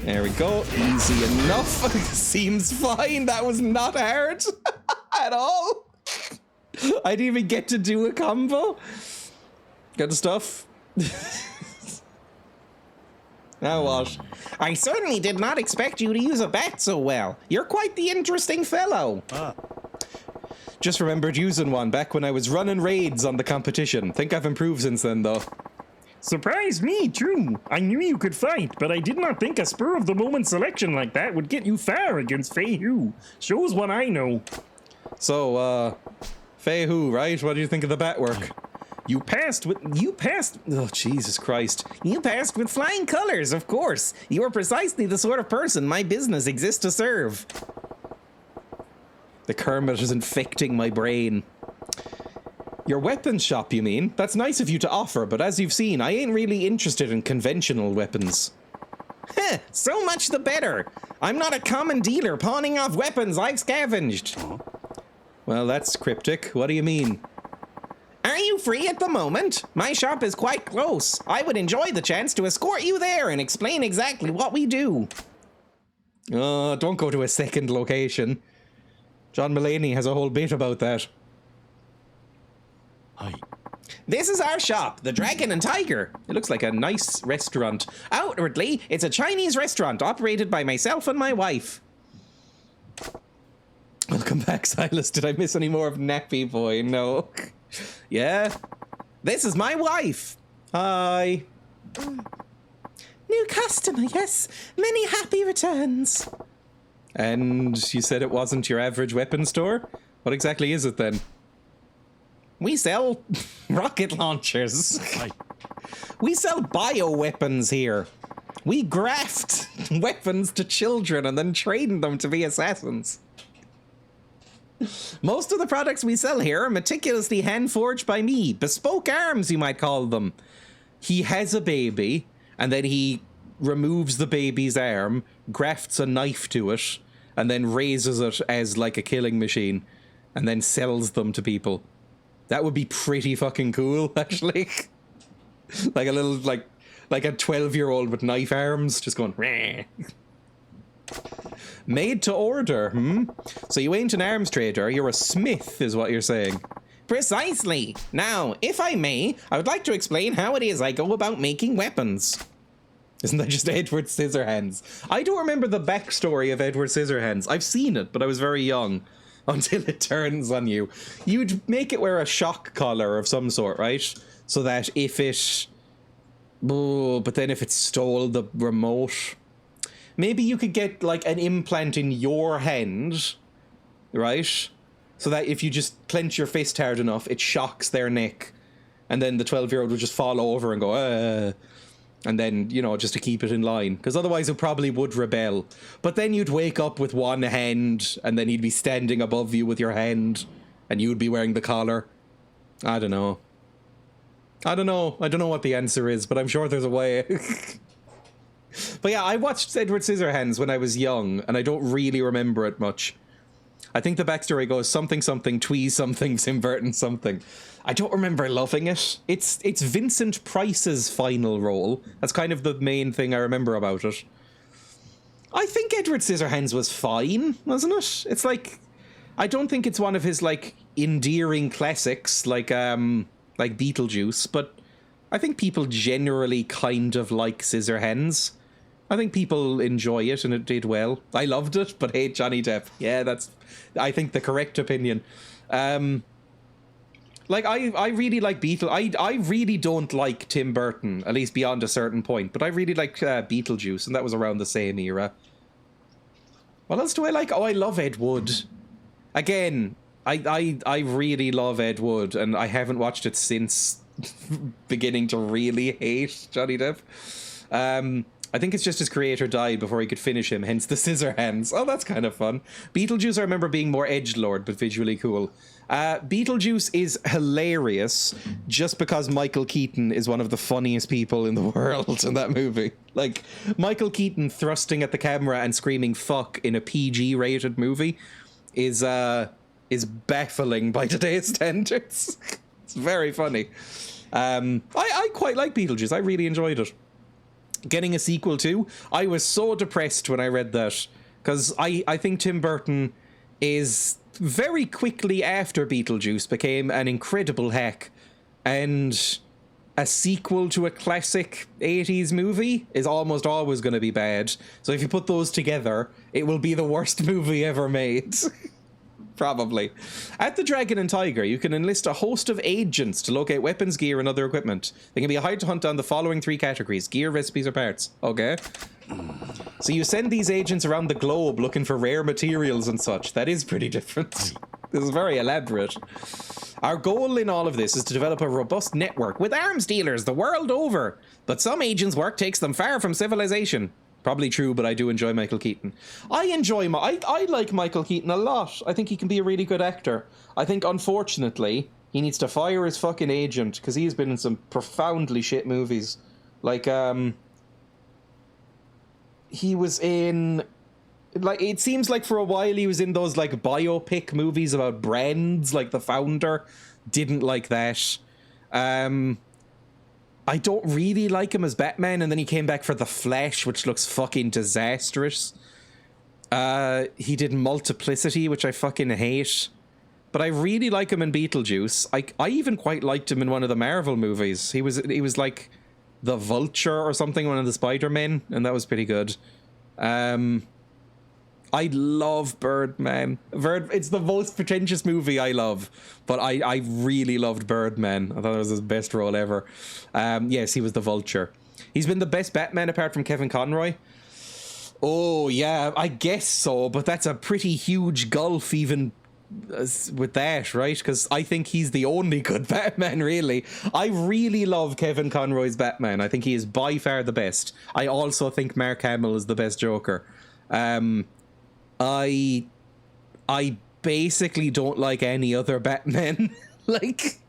There we go, easy enough. Seems fine, that was not hard at all. I didn't even get to do a combo. Good stuff. Now what? I certainly did not expect you to use a bat so well. You're quite the interesting fellow. Just remembered using one back when I was running raids on the competition. Think I've improved since then, though. Surprised me, true. I knew you could fight, but I did not think a spur-of-the-moment selection like that would get you far against Feihu. Shows what I know. So, Feihu, right? What do you think of the bat work? You passed. Oh, Jesus Christ. You passed with flying colors, of course. You are precisely the sort of person my business exists to serve. The Kermit is infecting my brain. Your weapons shop, you mean? That's nice of you to offer, but as you've seen, I ain't really interested in conventional weapons. Heh, so much the better. I'm not a common dealer pawning off weapons I've scavenged. Well, that's cryptic. What do you mean? Are you free at the moment? My shop is quite close. I would enjoy the chance to escort you there and explain exactly what we do. Don't go to a second location. John Mulaney has a whole bit about that. Hi. This is our shop, the Dragon and Tiger. It looks like a nice restaurant. Outwardly, it's a Chinese restaurant operated by myself and my wife. Welcome back, Silas. Did I miss any more of Nappy Boy? No. Yeah? This is my wife. Hi. New customer, yes. Many happy returns. And you said it wasn't your average weapon store? What exactly is it then? We sell rocket launchers. Hi. We sell bioweapons here. We graft weapons to children and then train them to be assassins. Most of the products we sell here are meticulously hand-forged by me. Bespoke arms, you might call them. He has a baby, and then he removes the baby's arm, grafts a knife to it, and then raises it as like a killing machine, and then sells them to people. That would be pretty fucking cool, actually. Like a little, like a 12-year-old with knife arms, just going, Rah. Made to order, So you ain't an arms trader, you're a smith, is what you're saying. Precisely. Now, if I may, I would like to explain how it is I go about making weapons. Isn't that just Edward Scissorhands? I don't remember the backstory of Edward Scissorhands. I've seen it, but I was very young. Until it turns on you. You'd make it wear a shock collar of some sort, right? So that if it... Oh, but then if it stole the remote... Maybe you could get, like, an implant in your hand, right? So that if you just clench your fist hard enough, it shocks their neck. And then the 12-year-old would just fall over and go, and then, you know, just to keep it in line. Because otherwise it probably would rebel. But then you'd wake up with one hand, and then he'd be standing above you with your hand, and you'd be wearing the collar. I don't know. I don't know what the answer is, but I'm sure there's a way. But yeah, I watched Edward Scissorhands when I was young, and I don't really remember it much. I think the backstory goes something something, twee something, Tim Burton something. I don't remember loving it. It's Vincent Price's final role. That's kind of the main thing I remember about it. I think Edward Scissorhands was fine, wasn't it? It's like, I don't think it's one of his like endearing classics like Beetlejuice, but I think people generally kind of like Scissorhands. I think people enjoy it, and it did well. I loved it, but hate Johnny Depp. Yeah, that's, I think, the correct opinion. Like, I really like I really don't like Tim Burton, at least beyond a certain point, but I really like Beetlejuice, and that was around the same era. What else do I like? Oh, I love Ed Wood. Again, I really love Ed Wood, and I haven't watched it since beginning to really hate Johnny Depp. I think it's just his creator died before he could finish him, hence the Scissorhands. Oh, that's kind of fun. Beetlejuice, I remember being more edgelord, but visually cool. Beetlejuice is hilarious just because Michael Keaton is one of the funniest people in the world in that movie. Like, Michael Keaton thrusting at the camera and screaming fuck in a PG-rated movie is baffling by today's standards. It's very funny. I quite like Beetlejuice. I really enjoyed it. Getting a sequel to, I was so depressed when I read that, because I think Tim Burton is very quickly after Beetlejuice became an incredible hack, and a sequel to a classic 80s movie is almost always going to be bad. So if you put those together, it will be the worst movie ever made. Probably. At the Dragon and Tiger, you can enlist a host of agents to locate weapons, gear, and other equipment. They can be hired to hunt down the following 3 categories: gear, recipes, or parts. Okay. So you send these agents around the globe looking for rare materials and such. That is pretty different. This is very elaborate. Our goal in all of this is to develop a robust network with arms dealers the world over. But some agents' work takes them far from civilization. Probably true, but I do enjoy Michael Keaton. I like Michael Keaton a lot. I think he can be a really good actor. I think, unfortunately, He needs to fire his fucking agent, because he's been in some profoundly shit movies. Like, he was in... Like, it seems like for a while he was in those, like, biopic movies about brands, like The Founder. Didn't like that. I don't really like him as Batman, and then he came back for The Flash, which looks fucking disastrous. He did Multiplicity, which I fucking hate. But I really like him in Beetlejuice. I even quite liked him in one of the Marvel movies. He was like the Vulture or something, one of the Spider-Men, and that was pretty good. I love Birdman. It's the most pretentious movie I love, but I really loved Birdman. I thought it was his best role ever. Yes, he was the Vulture. He's been the best Batman apart from Kevin Conroy. Oh, yeah, I guess so, but that's a pretty huge gulf even with that, right? Because I think he's the only good Batman, really. I really love Kevin Conroy's Batman. I think he is by far the best. I also think Mark Hamill is the best Joker. I basically don't like any other Batman. Like,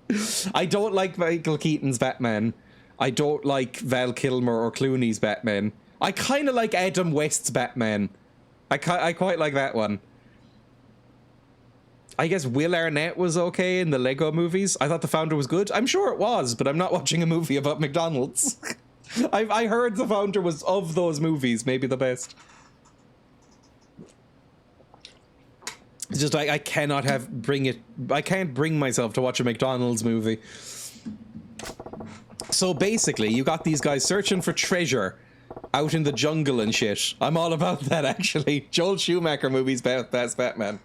I don't like Michael Keaton's Batman. I don't like Val Kilmer or Clooney's Batman. I kind of like Adam West's Batman. I quite like that one. I guess Will Arnett was okay in the Lego movies. I thought The Founder was good. I'm sure it was, but I'm not watching a movie about McDonald's. I heard The Founder was, of those movies, maybe the best. It's just I can't bring myself to watch a McDonald's movie. So basically, you got these guys searching for treasure out in the jungle and shit. I'm all about that, actually. Joel Schumacher movies, that's Batman.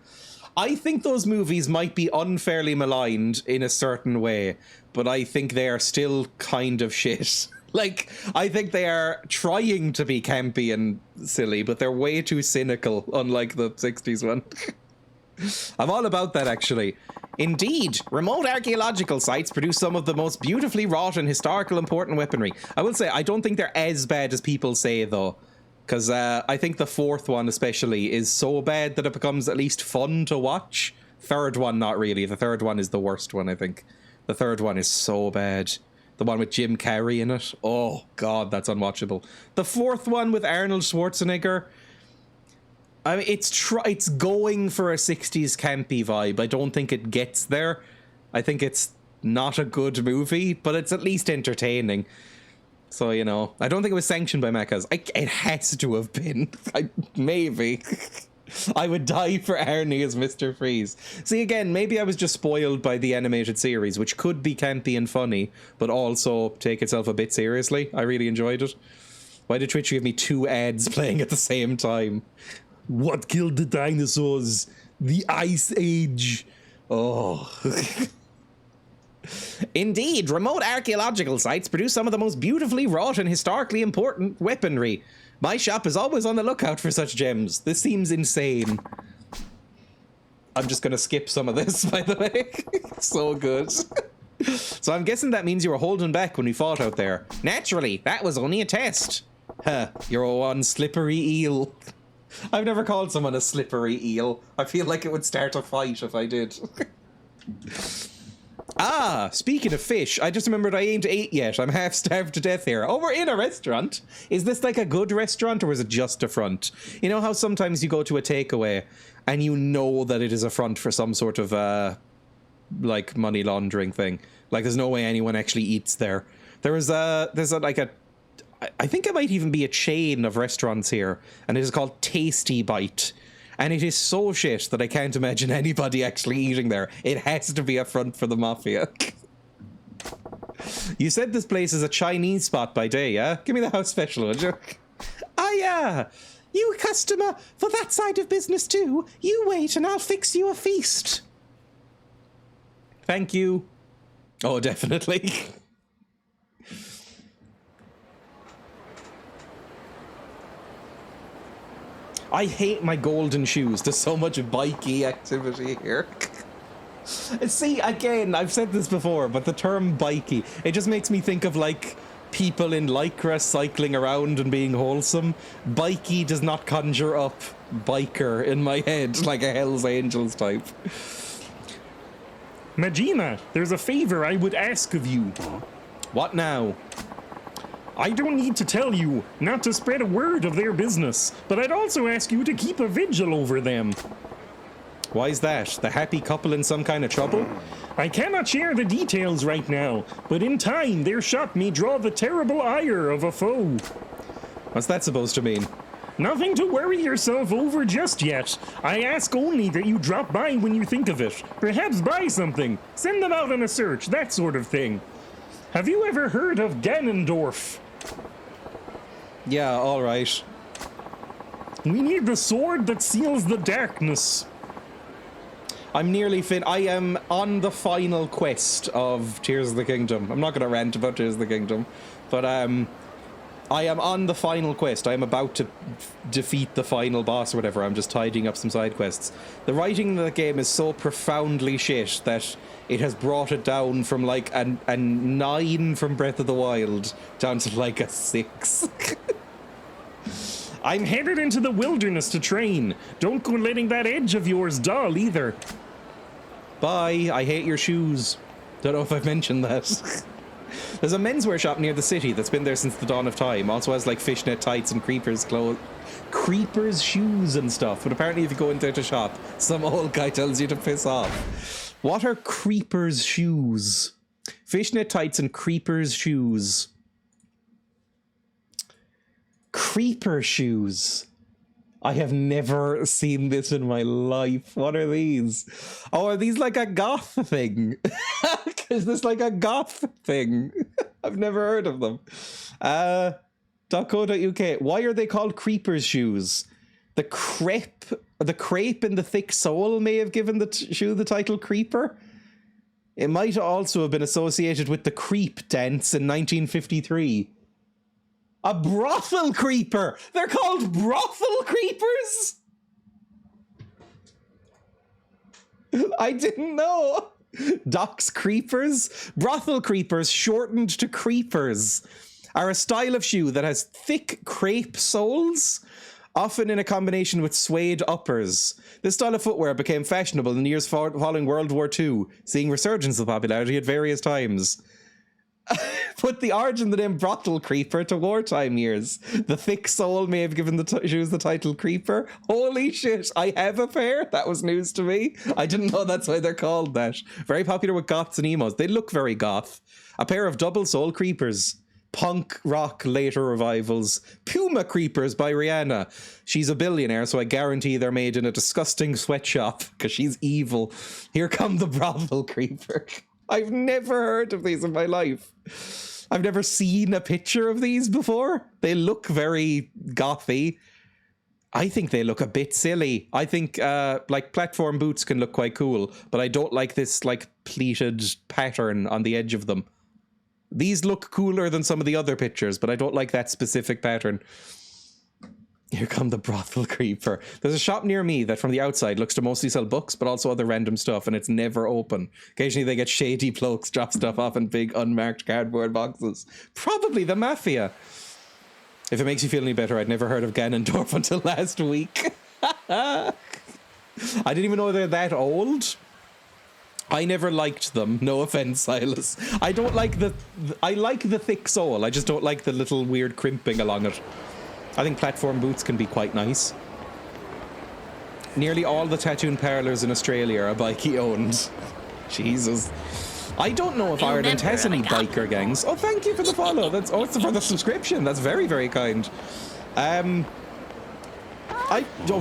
I think those movies might be unfairly maligned in a certain way, but I think they are still kind of shit. Like, I think they are trying to be campy and silly, but they're way too cynical, unlike the 60s one. I'm all about that, actually. Indeed, remote archaeological sites produce some of the most beautifully wrought and historical important weaponry. I will say, I don't think they're as bad as people say, though. Because I think the fourth one, especially, is so bad that it becomes at least fun to watch. Third one, not really. The third one is the worst one, I think. The third one is so bad. The one with Jim Carrey in it. Oh, God, that's unwatchable. The fourth one with Arnold Schwarzenegger... I mean, it's going for a 60s campy vibe. I don't think it gets there. I think it's not a good movie, but it's at least entertaining. So, you know, I don't think it was sanctioned by Macca's. It has to have been. Maybe. I would die for Arnie as Mr. Freeze. See, again, maybe I was just spoiled by the animated series, which could be campy and funny, but also take itself a bit seriously. I really enjoyed it. Why did Twitch give me 2 ads playing at the same time? What killed the dinosaurs? The Ice Age. Oh. Indeed, remote archaeological sites produce some of the most beautifully wrought and historically important weaponry. My shop is always on the lookout for such gems. This seems insane. I'm just gonna skip some of this, by the way. So good. So I'm guessing that means you were holding back when we fought out there. Naturally, that was only a test. Huh, you're one slippery eel. I've never called someone a slippery eel. I feel like it would start a fight if I did. Ah, speaking of fish, I just remembered I ain't ate yet. I'm half starved to death here. Oh, we're in a restaurant. Is this like a good restaurant or is it just a front? You know how sometimes you go to a takeaway and you know that it is a front for some sort of, like, money laundering thing. Like, there's no way anyone actually eats there. There's like a I think it might even be a chain of restaurants here, and it is called Tasty Bite. And it is so shit that I can't imagine anybody actually eating there. It has to be a front for the mafia. You said this place is a Chinese spot by day, yeah? Give me the house special, would you? Ah, yeah. You a customer for that side of business too? You wait and I'll fix you a feast. Thank you. Oh, definitely. I hate my golden shoes. There's so much bikey activity here. See, again, I've said this before, but the term bikey, it just makes me think of, like, people in Lycra cycling around and being wholesome. Bikey does not conjure up biker in my head, like a Hell's Angels type. Majima, there's a favor I would ask of you. What now? I don't need to tell you not to spread a word of their business, but I'd also ask you to keep a vigil over them. Why's that? The happy couple in some kind of trouble? I cannot share the details right now, but in time their shop may draw the terrible ire of a foe. What's that supposed to mean? Nothing to worry yourself over just yet. I ask only that you drop by when you think of it. Perhaps buy something, send them out on a search, that sort of thing. Have you ever heard of Ganondorf? Yeah, alright. We need the sword that seals the darkness. I'm nearly I am on the final quest of Tears of the Kingdom. I'm not going to rant about Tears of the Kingdom, but I am on the final quest. I am about to defeat the final boss or whatever. I'm just tidying up some side quests. The writing in the game is so profoundly shit that it has brought it down from like a 9 from Breath of the Wild down to like a 6. I'm headed into the wilderness to train. Don't go letting that edge of yours dull either. Bye. I hate your shoes. Don't know if I've mentioned that. There's a menswear shop near the city that's been there since the dawn of time. Also has like fishnet tights and creepers shoes and stuff. But apparently if you go in there to shop, some old guy tells you to piss off. What are creepers shoes? Fishnet tights and creepers shoes. Creeper shoes. I have never seen this in my life. What are these? Oh, are these like a goth thing? Is this like a goth thing? I've never heard of them. .co.uk. Why are they called creepers shoes? The crepe in the thick sole may have given the shoe the title creeper. It might also have been associated with the creep dance in 1953. A brothel creeper! They're called brothel creepers? I didn't know. Docks creepers? Brothel creepers, shortened to creepers, are a style of shoe that has thick crepe soles, often in a combination with suede uppers. This style of footwear became fashionable in the years following World War II, seeing resurgence of popularity at various times. Put the origin of the name brothel creeper to wartime years. The thick sole may have given the shoes the title creeper. Holy shit, I have a pair. That was news to me. I didn't know that's why they're called that. Very popular with goths and emos. They look very goth. A pair of double sole creepers. Punk rock later revivals. Puma creepers by Rihanna. She's a billionaire, so I guarantee they're made in a disgusting sweatshop because she's evil. Here come the brothel creeper. I've never heard of these in my life. I've never seen a picture of these before. They look very gothy. I think they look a bit silly. I think like platform boots can look quite cool, but I don't like this like pleated pattern on the edge of them. These look cooler than some of the other pictures, but I don't like that specific pattern. Here come the brothel creeper. There's a shop near me that from the outside looks to mostly sell books, but also other random stuff, and it's never open. Occasionally they get shady blokes drop stuff off in big unmarked cardboard boxes. Probably the mafia. If it makes you feel any better, I'd never heard of Ganondorf until last week. I didn't even know they're that old. I never liked them. No offense, Silas. I don't like I like the thick sole. I just don't like the little weird crimping along it. I think platform boots can be quite nice. Nearly all the tattoo parlours in Australia are bikie owned. Jesus. I don't know if Ireland has any biker gangs. Oh, thank you for the follow. It's for the subscription. That's very, very kind. Oh,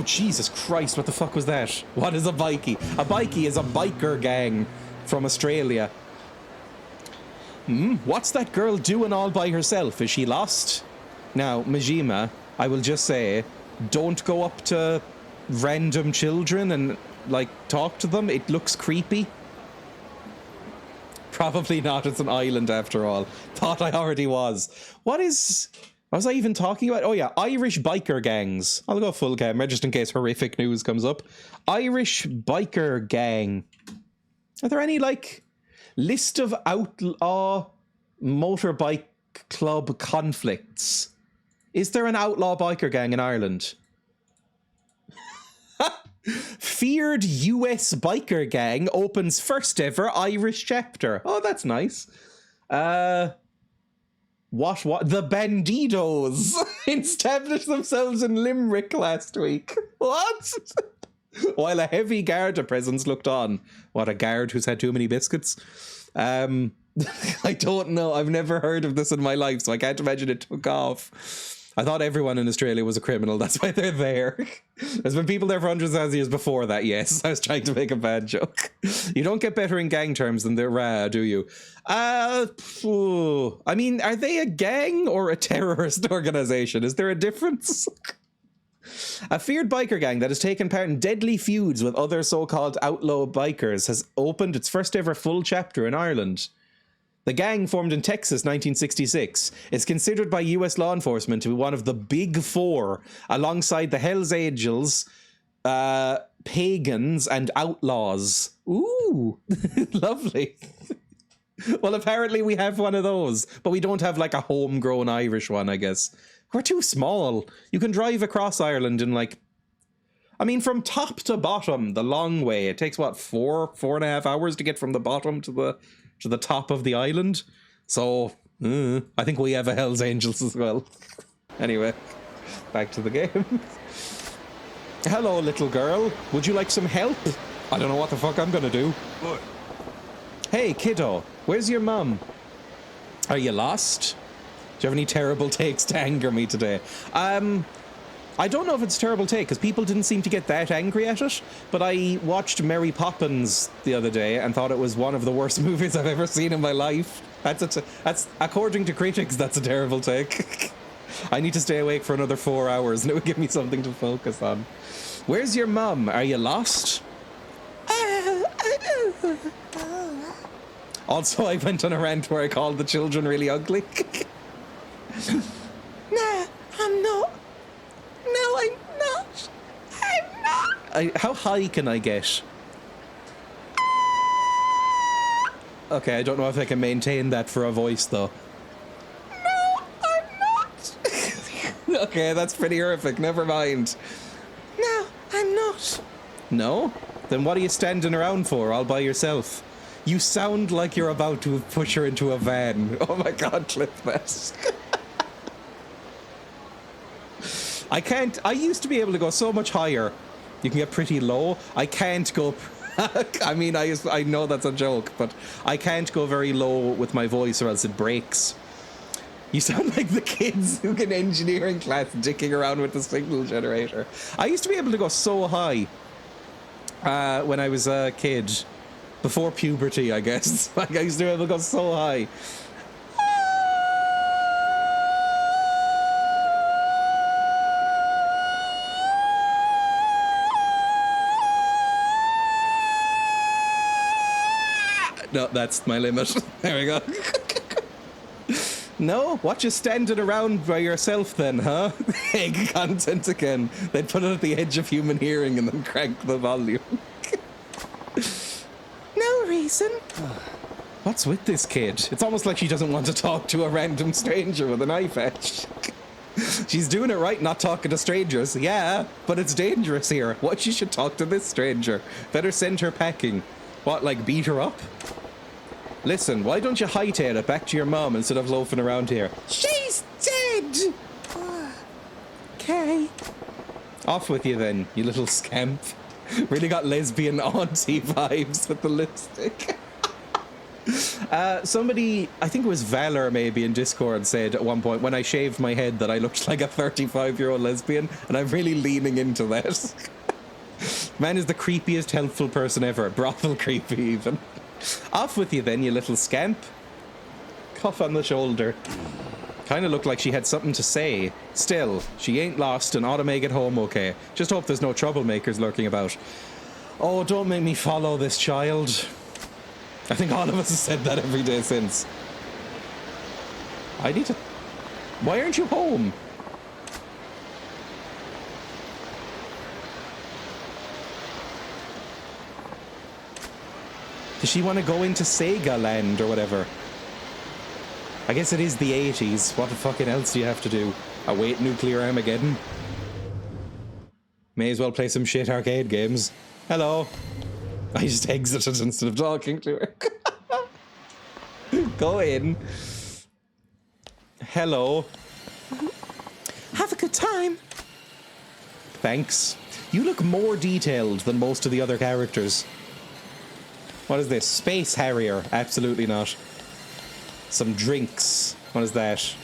Jesus Christ, what the fuck was that? What is a bikie? A bikie is a biker gang from Australia. What's that girl doing all by herself? Is she lost? Now, Majima, I will just say, don't go up to random children and, like, talk to them. It looks creepy. Probably not. It's an island after all. Thought I already was. What was I even talking about? Oh yeah, Irish biker gangs. I'll go full camera just in case horrific news comes up. Irish biker gang. Are there any, like, list of outlaw motorbike club conflicts? Is there an outlaw biker gang in Ireland? Feared US biker gang opens first ever Irish chapter. Oh, that's nice. What? The Bandidos established themselves in Limerick last week. What? While a heavy Garda presence looked on. What, a guard who's had too many biscuits? I don't know. I've never heard of this in my life, so I can't imagine it took off. I thought everyone in Australia was a criminal. That's why they're there. There's been people there for hundreds of years before that, yes. I was trying to make a bad joke. You don't get better in gang terms than the Ra, do you? I mean, are they a gang or a terrorist organization? Is there a difference? A feared biker gang that has taken part in deadly feuds with other so-called outlaw bikers has opened its first ever full chapter in Ireland. The gang, formed in Texas 1966, is considered by US law enforcement to be one of the big four, alongside the Hells Angels, pagans, and outlaws. Ooh, lovely. Well, apparently we have one of those, but we don't have like a homegrown Irish one, I guess. We're too small. You can drive across Ireland in like, I mean, from top to bottom, the long way. It takes, what, 4.5 hours to get from the bottom to the top of the island. So, I think we have a Hells Angels as well. Anyway, back to the game. Hello, little girl. Would you like some help? I don't know what the fuck I'm gonna do. What? Hey, kiddo. Where's your mum? Are you lost? Do you have any terrible takes to anger me today? I don't know if it's a terrible take, because people didn't seem to get that angry at it, but I watched Mary Poppins the other day and thought it was one of the worst movies I've ever seen in my life. That's according to critics, that's a terrible take. I need to stay awake for another 4 hours and it would give me something to focus on. Where's your mum? Are you lost? Also, I went on a rant where I called the children really ugly. Nah, I'm not. No, I'm not. I'm not. How high can I get? Okay, I don't know if I can maintain that for a voice, though. No, I'm not. Okay, that's pretty horrific. Never mind. No, I'm not. No? Then what are you standing around for, all by yourself? You sound like you're about to push her into a van. Oh my god, clip that. I used to be able to go so much higher. You can get pretty low. I can't go, I mean, I know that's a joke, but I can't go very low with my voice or else it breaks. You sound like the kids who in engineering class dicking around with the signal generator. I used to be able to go so high when I was a kid. Before puberty, I guess. Like, I used to be able to go so high. No, that's my limit. There we go. No? What, you standing around by yourself then, huh? Egg content again. They'd put it at the edge of human hearing and then crank the volume. No reason. What's with this kid? It's almost like she doesn't want to talk to a random stranger with a knife edge. She's doing it right, not talking to strangers. Yeah, but it's dangerous here. What, she should talk to this stranger. Better send her packing. What, like beat her up? Listen, why don't you hightail it back to your mom instead of loafing around here? She's dead! Okay. Off with you then, you little scamp. Really got lesbian auntie vibes with the lipstick. Somebody, I think it was Valor maybe in Discord, said at one point when I shaved my head that I looked like a 35-year-old lesbian, and I'm really leaning into that. Man is the creepiest helpful person ever. Brothel creepy even. Off with you then, you little scamp. Cuff on the shoulder. Kinda looked like she had something to say. Still, she ain't lost and ought to make it home okay. Just hope there's no troublemakers lurking about. Oh, don't make me follow this child. I think all of us have said that every day since. I need to... Why aren't you home? Does she want to go into Sega Land or whatever? I guess it is the 80s. What the fucking else do you have to do? Await nuclear Armageddon? May as well play some shit arcade games. Hello. I just exited instead of talking to her. Go in. Hello. Have a good time. Thanks. You look more detailed than most of the other characters. What is this? Space Harrier? Absolutely not. Some drinks. What is that?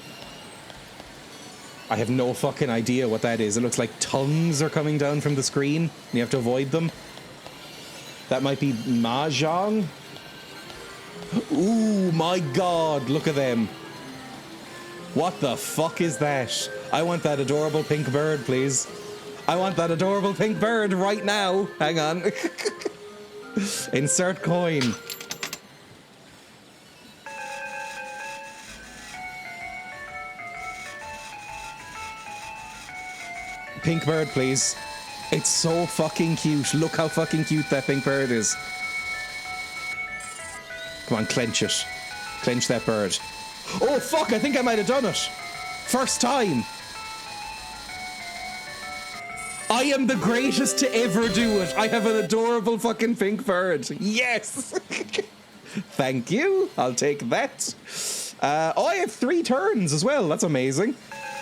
I have no fucking idea what that is. It looks like tongues are coming down from the screen, and you have to avoid them. That might be Mahjong. Ooh, my god, look at them. What the fuck is that? I want that adorable pink bird, please. I want that adorable pink bird right now. Hang on. Insert coin. Pink bird, please. It's so fucking cute. Look how fucking cute that pink bird is. Come on, clench it. Clench that bird. Oh, fuck, I think I might have done it. First time. I am the greatest to ever do it. I have an adorable fucking pink bird. Yes. Thank you. I'll take that. Oh, I have 3 turns as well. That's amazing.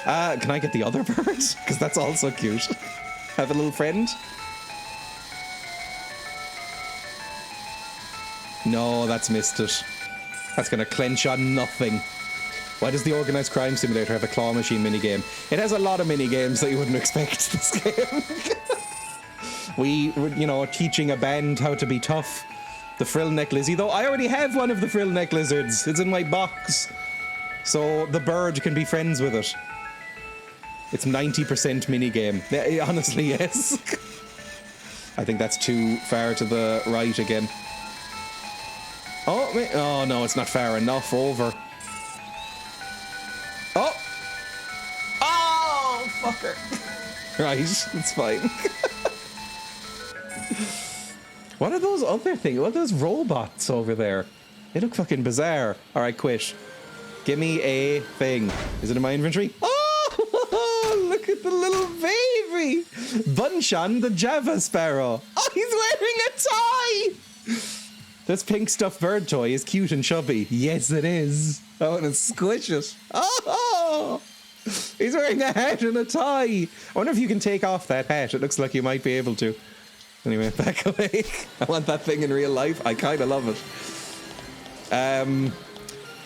Can I get the other bird? Because that's also cute. Have a little friend. No, that's missed it. That's going to clench on nothing. Why does the Organised Crime Simulator have a claw machine minigame? It has a lot of minigames that you wouldn't expect this game. We were, you know, teaching a band how to be tough. The frill neck lizzie, though I already have one of the frill neck lizards. It's in my box. So the bird can be friends with it. It's 90% minigame. Yeah, honestly, yes. I think that's too far to the right again. Oh no, it's not far enough over. Oh! Oh, fucker. Right, it's fine. What are those other things? What are those robots over there? They look fucking bizarre. Alright, quit. Give me a thing. Is it in my inventory? Oh! Look at the little baby! Bunshan the Java Sparrow. Oh, he's wearing a tie! This pink stuffed bird toy is cute and chubby. Yes, it is. I want to squish it. Oh! He's wearing a hat and a tie. I wonder if you can take off that hat. It looks like you might be able to. Anyway, back away. I want that thing in real life. I kind of love it.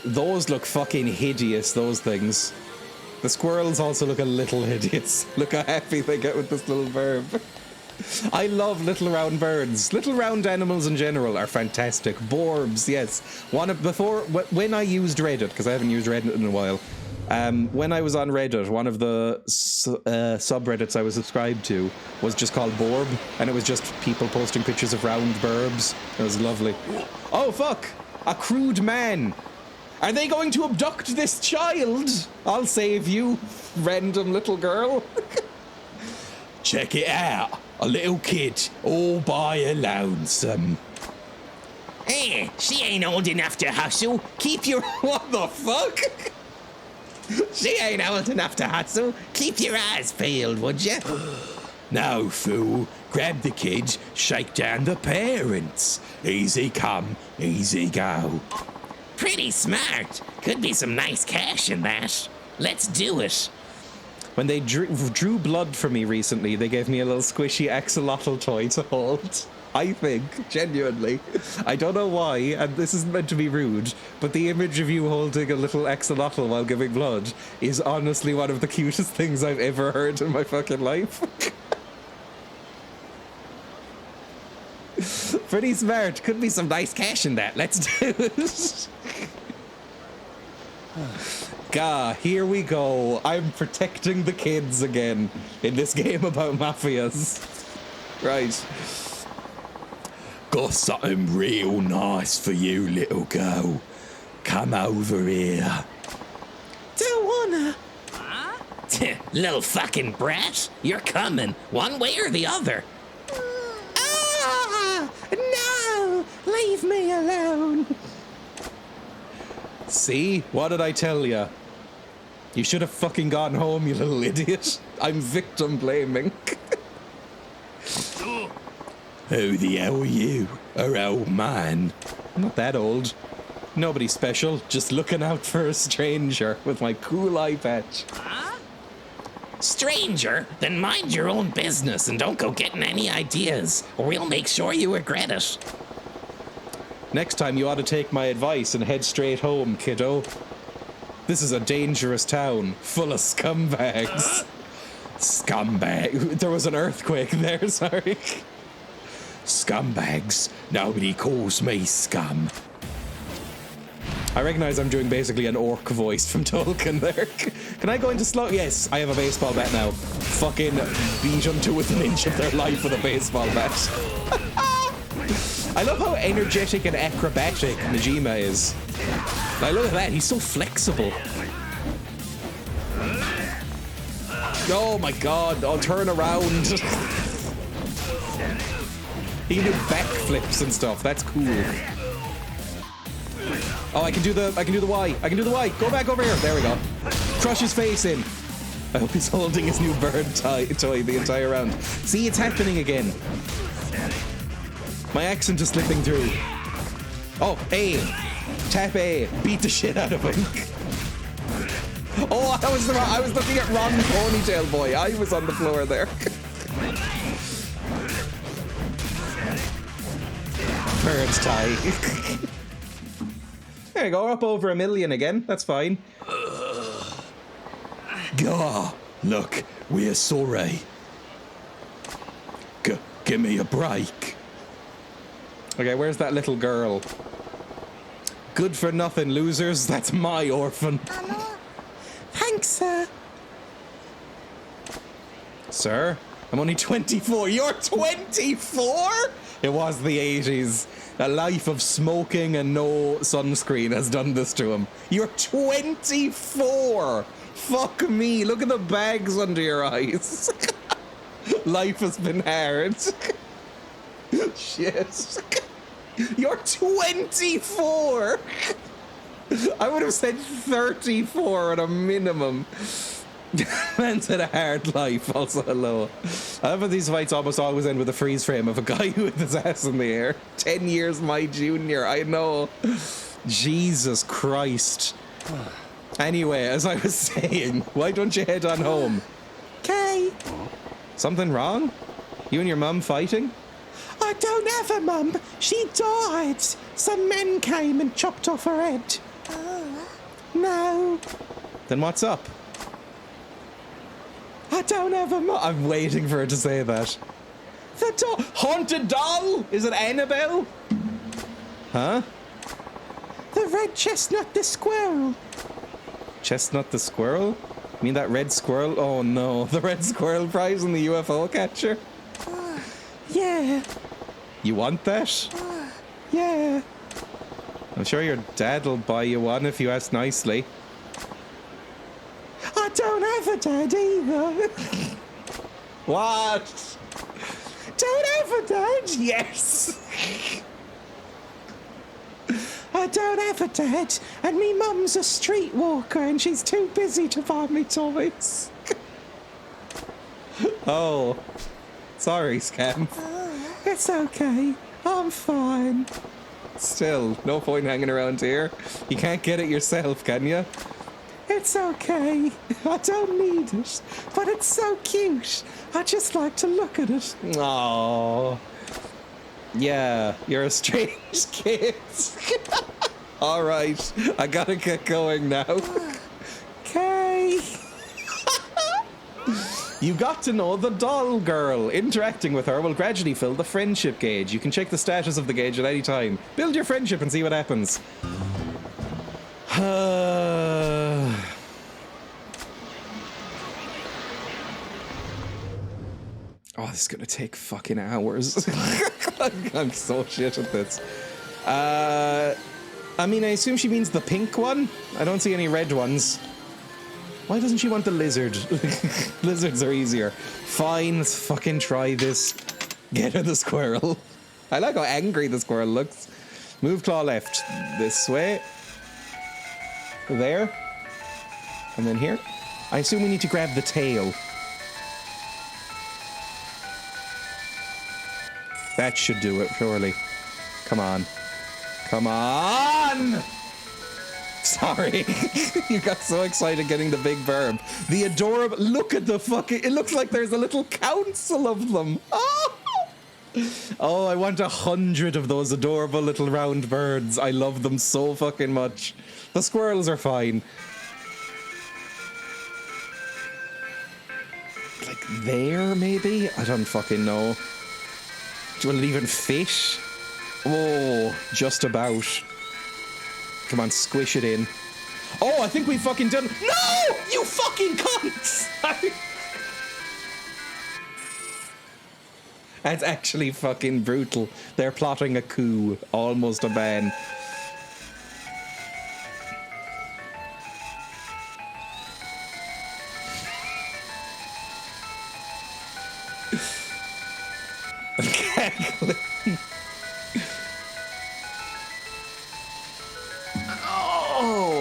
Those look fucking hideous, those things. The squirrels also look a little hideous. Look how happy they get with this little bird. I love little round birds. Little round animals in general are fantastic. Borbs, yes. When I used Reddit, because I haven't used Reddit in a while, when I was on Reddit, one of the subreddits I was subscribed to was just called Borb, and it was just people posting pictures of round burbs. It was lovely. Oh, fuck! A crude man! Are they going to abduct this child? I'll save you, random little girl. Check it out. A little kid all by her lonesome. Hey, she ain't old enough to hustle. Keep your... What the fuck? She ain't old enough to hustle. Keep your eyes peeled, would you? No, fool. Grab the kids, shake down the parents. Easy come, easy go. Pretty smart. Could be some nice cash in that. Let's do it. When they drew blood for me recently, they gave me a little squishy axolotl toy to hold. I think, genuinely. I don't know why, and this isn't meant to be rude, but the image of you holding a little axolotl while giving blood is honestly one of the cutest things I've ever heard in my fucking life. Pretty smart. Could be some nice cash in that. Let's do it. Gah, here we go. I'm protecting the kids again in this game about mafias. Right. Got something real nice for you, little girl. Come over here. Don't wanna. Huh? Little fucking brat. You're coming, one way or the other. Ah! No! Leave me alone. See? What did I tell ya? You should have fucking gone home, you little idiot. I'm victim blaming. Who the hell are you? An old man? I'm not that old. Nobody special, just looking out for a stranger with my cool eye patch. Stranger? Then mind your own business and don't go getting any ideas, or we'll make sure you regret it. Next time you ought to take my advice and head straight home, kiddo. This is a dangerous town, full of scumbags. Scumbag. There was an earthquake there, sorry. Scumbags. Nobody calls me scum. I recognize I'm doing basically an orc voice from Tolkien there. Can I go into slow? Yes, I have a baseball bat now. Fucking beat them to within an inch of their life with a baseball bat. I love how energetic and acrobatic Najima is. Like, look at that, he's so flexible. Oh my god, I'll turn around. He can do backflips and stuff, that's cool. Oh, I can do the Y. I can do the Y. Go back over here. There we go. Crush his face in. I hope he's holding his new bird toy the entire round. See, it's happening again. My accent is slipping through. Oh, A. Tap A. Beat the shit out of him. Oh, I was looking at Ron Ponytail Boy. I was on the floor there. Bird's tie. There you go, up over 1 million again. That's fine. Gah, look, we're sorry. Give me a break. Okay, where's that little girl? Good for nothing, losers. That's my orphan. Thanks, sir. Sir? I'm only 24. You're 24? It was the 80s. A life of smoking and no sunscreen has done this to him. You're 24! Fuck me, look at the bags under your eyes. Life has been hard. Shit. You're 24! I would have said 34 at a minimum. Man said a hard life, also hello. I love how these fights almost always end with a freeze frame of a guy with his ass in the air. 10 years my junior, I know. Jesus Christ. Anyway, as I was saying, why don't you head on home? Kay. Something wrong? You and your mum fighting? I don't have a mum. She died. Some men came and chopped off her head. No. Then what's up? I don't have a mum. I'm waiting for her to say that. The doll. Haunted doll? Is it Annabelle? Huh? The red chestnut the squirrel. Chestnut the squirrel? You mean that red squirrel? Oh no, the red squirrel prize in the UFO catcher? Yeah. You want that? Yeah. I'm sure your dad'll buy you one if you ask nicely. I don't have a dad either. What? Don't have a dad? Yes. I don't have a dad, and me mum's a streetwalker, and she's too busy to buy me toys. Oh, sorry, Scamp. It's okay. I'm fine. Still, no point hanging around here. You can't get it yourself, can you? It's okay. I don't need it, but it's so cute. I just like to look at it. Aww. Yeah, you're a strange kid. All right, I gotta get going now. Okay. You got to know the doll girl. Interacting with her will gradually fill the friendship gauge. You can check the status of the gauge at any time. Build your friendship and see what happens. Oh, this is gonna take fucking hours. I'm so shit at this. I mean, I assume she means the pink one? I don't see any red ones. Why doesn't she want the lizard? Lizards are easier. Fine, let's fucking try this. Get her the squirrel. I like how angry the squirrel looks. Move claw left. This way. There. And then here. I assume we need to grab the tail. That should do it, surely. Come on. Come on! Sorry. You got so excited getting the big verb. The adorable... Look at the fucking... It looks like there's a little council of them. Oh! Oh, I want 100 of those adorable little round birds. I love them so fucking much. The squirrels are fine. Like there, maybe? I don't fucking know. Will it even fit? Oh, just about. Come on, squish it in. Oh, I think we've fucking done... No! You fucking cunts! That's actually fucking brutal. They're plotting a coup. Almost a ban.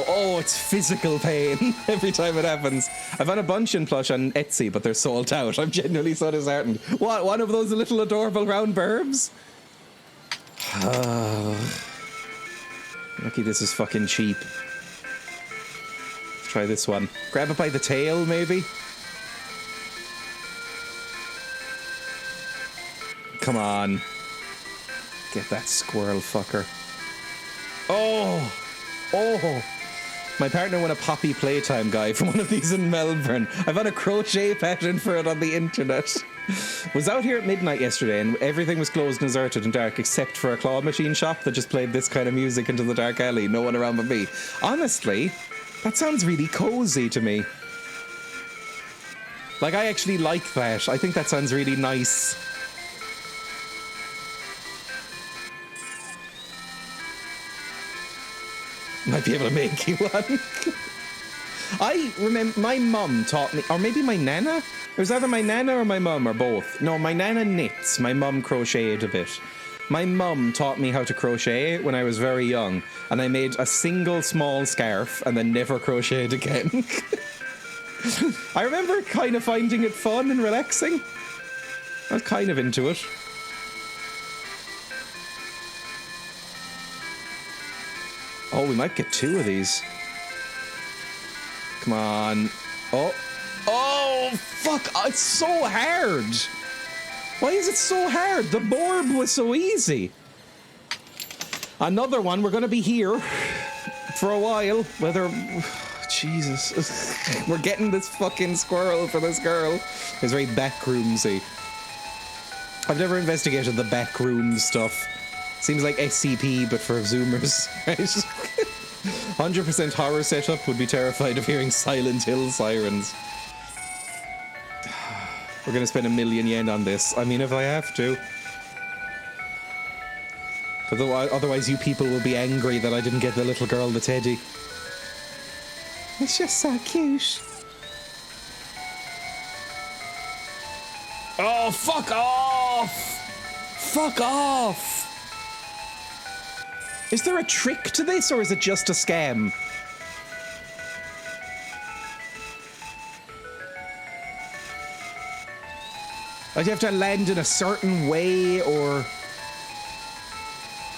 Oh, it's physical pain every time it happens. I've had a bunch in plush on Etsy, but they're sold out. I'm genuinely so disheartened. What, one of those little adorable round burbs? Lucky this is fucking cheap. Let's try this one. Grab it by the tail, maybe? Come on. Get that squirrel fucker. Oh! Oh! My partner won a Poppy Playtime guide from one of these in Melbourne. I've had a crochet pattern for it on the internet. Was out here at midnight yesterday and everything was closed and deserted and dark except for a claw machine shop that just played this kind of music into the dark alley. No one around but me. Honestly, that sounds really cozy to me. Like, I actually like that. I think that sounds really nice. Might be able to make you one. I remember my mum taught me, or maybe my nana? It was either my nana or my mum or both. No, my nana knits, my mum crocheted a bit. My mum taught me how to crochet when I was very young, and I made a single small scarf and then never crocheted again. I remember kind of finding it fun and relaxing. I was kind of into it. Oh, we might get 2 of these. Come on. Oh. Oh, fuck. It's so hard. Why is it so hard? The board was so easy. Another one. We're going to be here for a while. Whether... Jesus. We're getting this fucking squirrel for this girl. It's very backroomsy. I've never investigated the backroom stuff. Seems like SCP, but for Zoomers, right? 100% horror setup, would be terrified of hearing Silent Hill sirens. We're gonna spend $1 million yen on this. I mean, if I have to. Otherwise you people will be angry that I didn't get the little girl the teddy. It's just so cute. Oh, fuck off! Fuck off! Is there a trick to this, or is it just a scam? Like, you have to land in a certain way, or...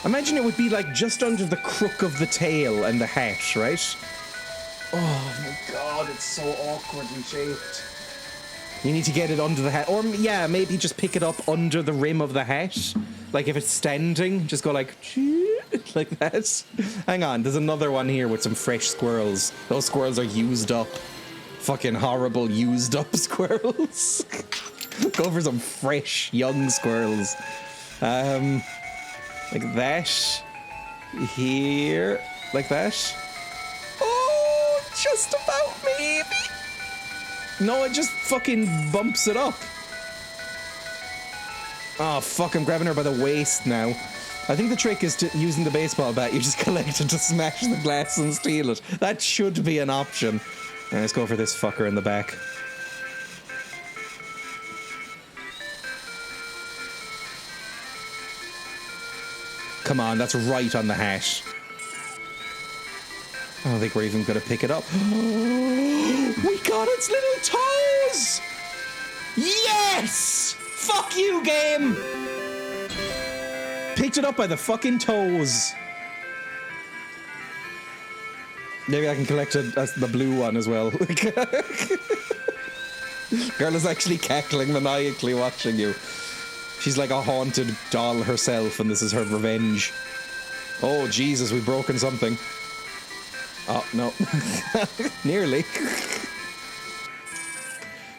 Imagine it would be, like, just under the crook of the tail and the hat, right? Oh, my God, it's so awkwardly shaped. You need to get it under the hat. Or, yeah, maybe just pick it up under the rim of the hat. Like, if it's standing, just go like... like that. Hang on, there's another one here with some fresh squirrels. Those squirrels are used up. Fucking horrible used up squirrels. Go for some fresh young squirrels. Like that. Here. Like that. Oh, just about maybe. No, it just fucking bumps it up. Oh, fuck, I'm grabbing her by the waist now. I think the trick is to using the baseball bat. You just collect it to smash the glass and steal it. That should be an option. And let's go for this fucker in the back. Come on, that's right on the hat. I don't think we're even gonna pick it up. We got its little toes! Yes! Fuck you, game! picked it up by the fucking toes. Maybe I can collect the blue one as well. Girl is actually cackling maniacally watching you. She's like a haunted doll herself, and this is her revenge. Oh, Jesus, we've broken something. Oh, no. Nearly.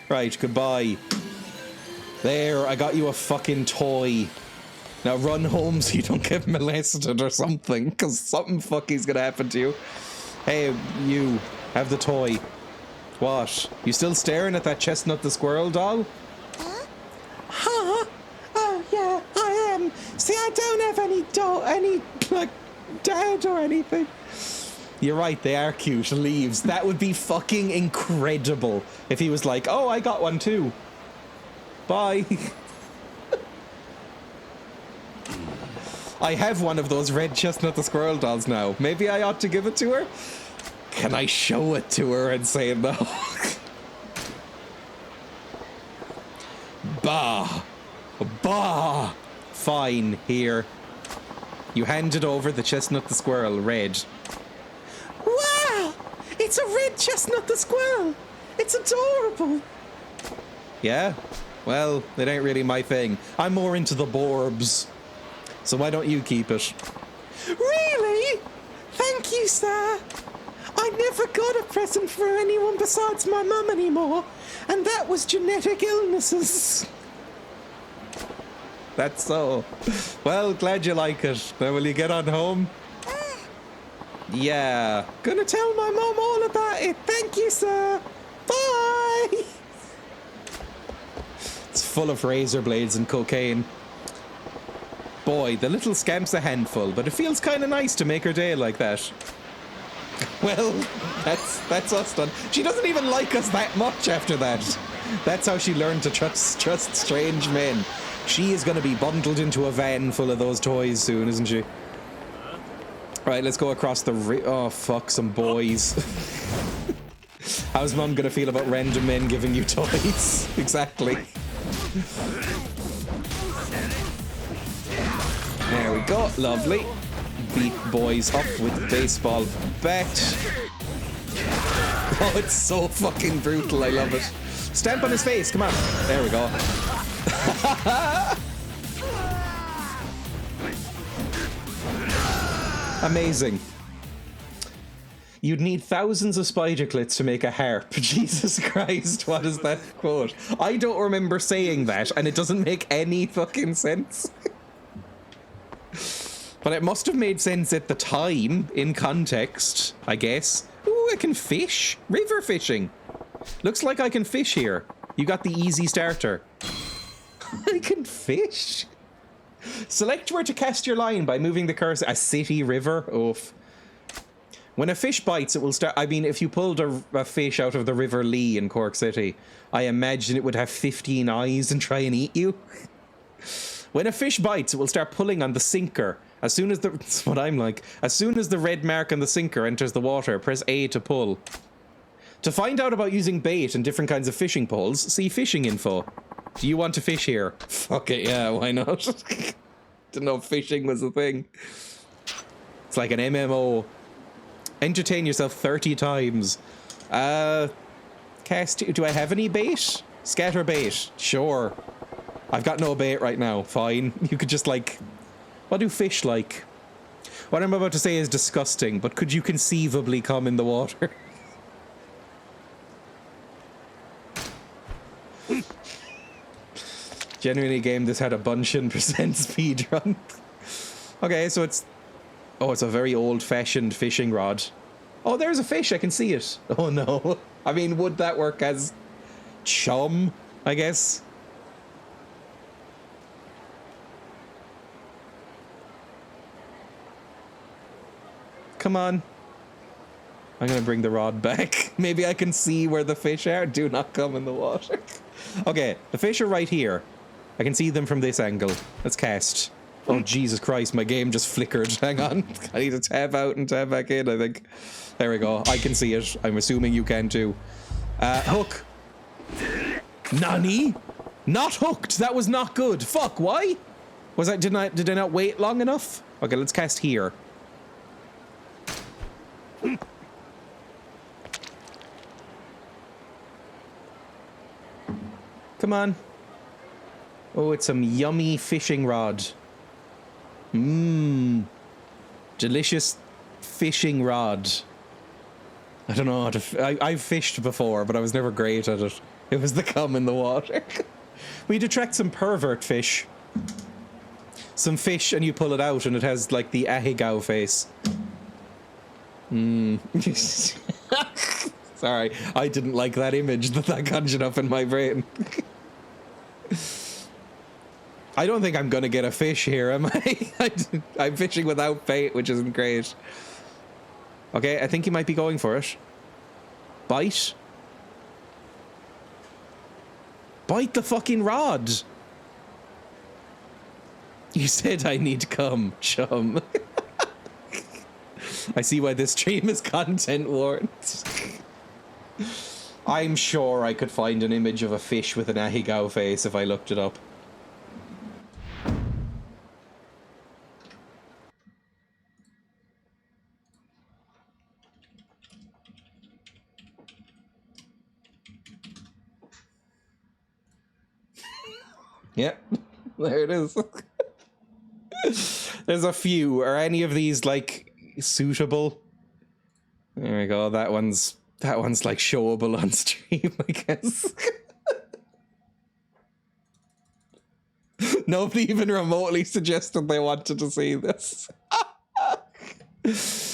Right, goodbye. There, I got you a fucking toy. Now run home so you don't get molested or something, because something fucky's gonna happen to you. Hey, you, have the toy. What? You still staring at that Chestnut the Squirrel doll? Huh? Oh, yeah, I am. See, I don't have any, like, dad or anything. You're right, they are cute. Leaves. That would be fucking incredible if he was like, oh, I got one too. Bye. I have one of those red Chestnut the Squirrel dolls now. Maybe I ought to give it to her? Can I show it to her and say no? Bah. Bah. Fine, here. You handed over the Chestnut the Squirrel, red. Wow! It's a red Chestnut the Squirrel! It's adorable! Yeah? Well, it ain't really my thing. I'm more into the Borbs. So why don't you keep it? Really? Thank you, sir. I never got a present for anyone besides my mum anymore, and that was genetic illnesses. That's so. Well, glad you like it. Now, will you get on home? Yeah. Gonna tell my mum all about it. Thank you, sir. Bye. It's full of razor blades and cocaine. Boy, the little scamp's a handful, but it feels kind of nice to make her day like that. Well, that's us done. She doesn't even like us that much after that. That's how she learned to trust strange men. She is going to be bundled into a van full of those toys soon, isn't she? Right, let's go across the oh, fuck, some boys. How's Mum going to feel about random men giving you toys? Exactly. There we go, lovely. Beat boys up with the baseball bat. Oh, it's so fucking brutal, I love it. Stamp on his face, come on. There we go. Amazing. You'd need thousands of spider clits to make a harp. Jesus Christ, what is that quote? I don't remember saying that, and it doesn't make any fucking sense. But it must have made sense at the time, in context, I guess. Ooh, I can fish. River fishing. Looks like I can fish here. You got the easy starter. I can fish? Select where to cast your line by moving the cursor. A city river? Oof. When a fish bites, it will start... I mean, if you pulled a fish out of the River Lee in Cork City, I imagine it would have 15 eyes and try and eat you. When a fish bites, it will start pulling on the sinker. As soon as the... That's what I'm like. As soon as the red mark on the sinker enters the water, press A to pull. To find out about using bait and different kinds of fishing poles, see fishing info. Do you want to fish here? Fuck it, yeah, why not? Didn't know fishing was a thing. It's like an MMO. Entertain yourself 30 times. Cast... Do I have any bait? Scatter bait. Sure. I've got no bait right now. Fine. You could just, like... What do fish like? What I'm about to say is disgusting, but could you conceivably come in the water? Genuinely, game this had a bunch-in percent speedrun. Okay, so it's... Oh, it's a very old-fashioned fishing rod. Oh, there's a fish, I can see it. Oh no. I mean, would that work as chum, I guess? Come on. I'm gonna bring the rod back. Maybe I can see where the fish are. Do not come in the water. Okay, the fish are right here. I can see them from this angle. Let's cast. Oh, Jesus Christ, my game just flickered. Hang on. I need to tab out and tab back in, I think. There we go. I can see it. I'm assuming you can too. Hook. Nani? Not hooked. That was not good. Fuck, why? Was I, did I not wait long enough? Okay, let's cast here. Come on. Oh, it's some yummy fishing rod. Mmm. Delicious fishing rod. I don't know how to... I've fished before, but I was never great at it. It was the cum in the water. We'd attract some pervert fish. Some fish and you pull it out and it has like the ahegao face. Mmm. Sorry, I didn't like that image that conjured up in my brain. I don't think I'm gonna get a fish here, am I? I'm fishing without bait, which isn't great. Okay, I think he might be going for it. Bite. Bite the fucking rod. You said I need cum, chum. I see why this stream is content warned. I'm sure I could find an image of a fish with an ahegao face if I looked it up. Yep, there it is. There's a few. Are any of these like suitable? There we go. That one's like showable on stream, I guess. Nobody even remotely suggested they wanted to see this.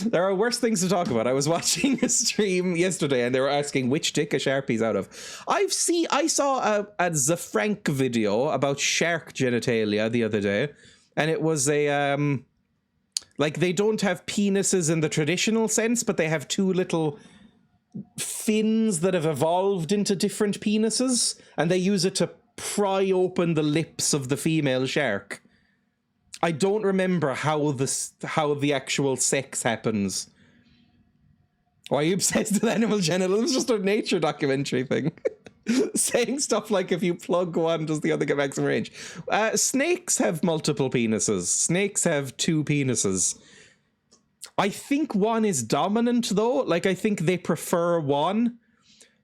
There are worse things to talk about. I was watching a stream yesterday and they were asking which dick a Sharpie's out of. I saw a Zafrank video about shark genitalia the other day, and it was a like they don't have penises in the traditional sense, but they have two little fins that have evolved into different penises, and they use it to pry open the lips of the female shark. I don't remember how the actual sex happens. Why are you obsessed with animal genitals? It's just a nature documentary thing. Saying stuff like if you plug one, does the other get maximum range? Snakes have multiple penises. Snakes have two penises. I think one is dominant though. Like I think they prefer one.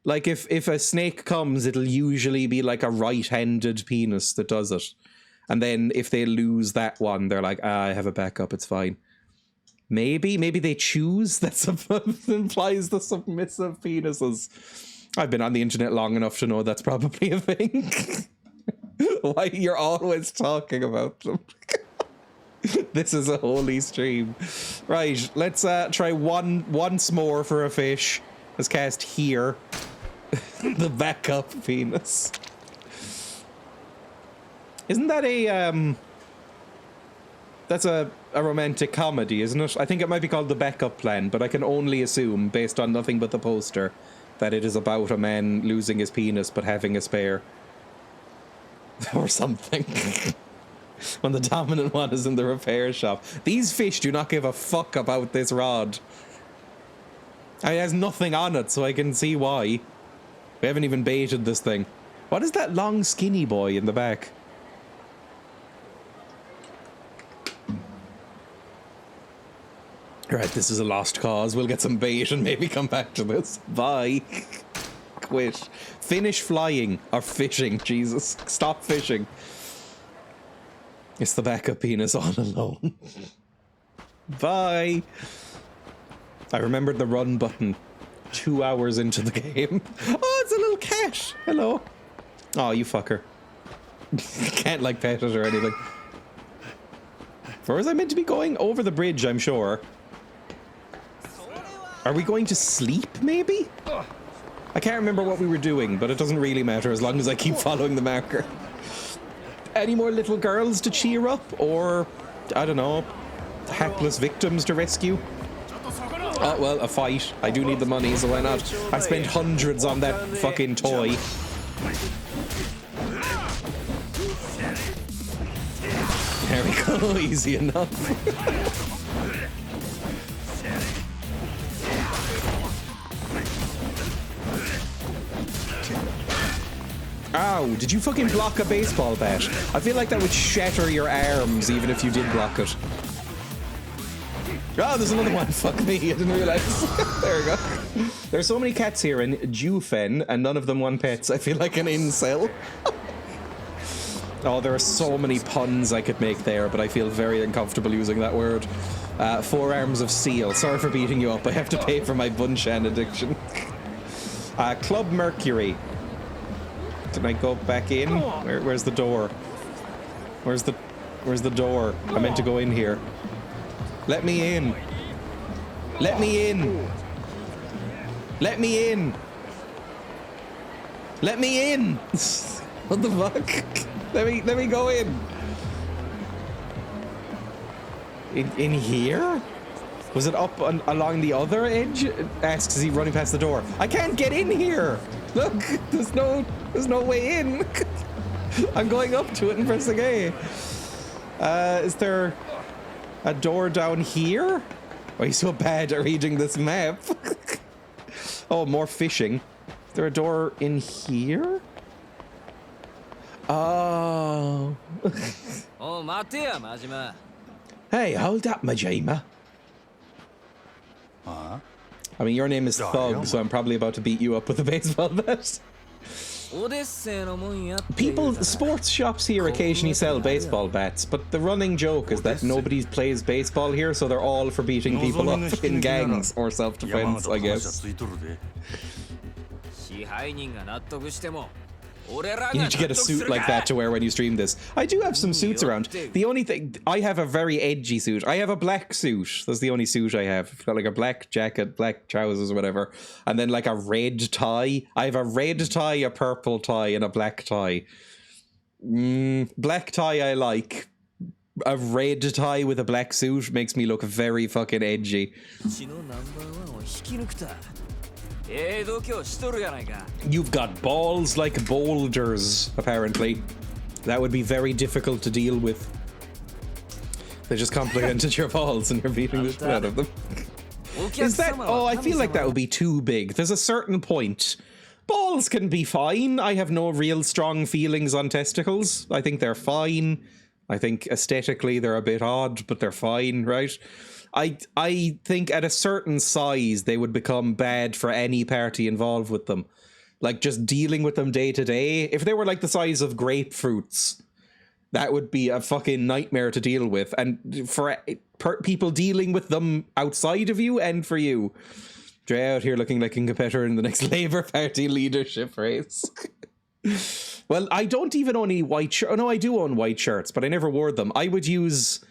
Like if a snake comes, it'll usually be like a right-handed penis that does it. And then if they lose that one, they're like, I have a backup, it's fine. Maybe they choose. That implies the submissive penises. I've been on the internet long enough to know that's probably a thing. Why you're always talking about them. This is a holy stream. Right, let's try once more for a fish. Let's cast here. The backup penis. Isn't that a, that's a romantic comedy, isn't it? I think it might be called The Backup Plan, but I can only assume, based on nothing but the poster, that it is about a man losing his penis but having a spare. Or something. When the dominant one is in the repair shop. These fish do not give a fuck about this rod. It has nothing on it, so I can see why. We haven't even baited this thing. What is that long skinny boy in the back? Right, this is a lost cause. We'll get some bait and maybe come back to this. Bye. Quit. Finish flying. Or fishing. Jesus. Stop fishing. It's the backup penis all alone. Bye. I remembered the run button 2 hours into the game. Oh, it's a little cat. Hello. Oh, you fucker. Can't like pet it or anything. Where was I meant to be going? Over the bridge, I'm sure. Are we going to sleep, maybe? I can't remember what we were doing, but it doesn't really matter as long as I keep following the marker. Any more little girls to cheer up? Or, I don't know, hapless victims to rescue? Oh, well, a fight. I do need the money, so why not? I spent hundreds on that fucking toy. There we go, easy enough. Ow, did you fucking block a baseball bat? I feel like that would shatter your arms even if you did block it. Oh, there's another one. Fuck me, I didn't realize. There we go. There's so many cats here in Jufen, and none of them want pets. I feel like an incel. Oh, there are so many puns I could make there, but I feel very uncomfortable using that word. 4 arms of steel. Sorry for beating you up. I have to pay for my Bunshan addiction. Club Mercury. Can I go back in? Where's the door? Where's the door? I meant to go in here. Let me in. Let me in. Let me in. Let me in. What the fuck? Let me go in. In here? Was it up along the other edge? Asks as he running past the door. I can't get in here. Look, there's no way in. I'm going up to it and pressing A. Is there a door down here? Why are you so bad at reading this map? Oh, more fishing. Is there a door in here? Oh. Hey, hold up, Majima. I mean, your name is Thug, so I'm probably about to beat you up with a baseball bat. Sports shops here occasionally sell baseball bats, but the running joke is that nobody plays baseball here, so they're all for beating people up in gangs or self-defense, I guess. You need to get a suit like that to wear when you stream this. I do have some suits around. The only thing, I have a very edgy suit. I have a black suit. That's the only suit I have. I've got like a black jacket, black trousers, whatever. And then like a red tie. I have a red tie, a purple tie, and a black tie. Black tie I like. A red tie with a black suit makes me look very fucking edgy. You've got balls like boulders, apparently. That would be very difficult to deal with. They just complimented your balls and you're beating the shit out of them. Is that... Oh, I feel like that would be too big. There's a certain point. Balls can be fine. I have no real strong feelings on testicles. I think they're fine. I think aesthetically they're a bit odd, but they're fine, right? I think at a certain size they would become bad for any party involved with them. Like just dealing with them day to day. If they were like the size of grapefruits, that would be a fucking nightmare to deal with. And for people dealing with them outside of you and for you. Dreya out here looking like a competitor in the next Labour Party leadership race. Well, I don't even own any white shirts. Oh no, I do own white shirts, but I never wore them. I would use...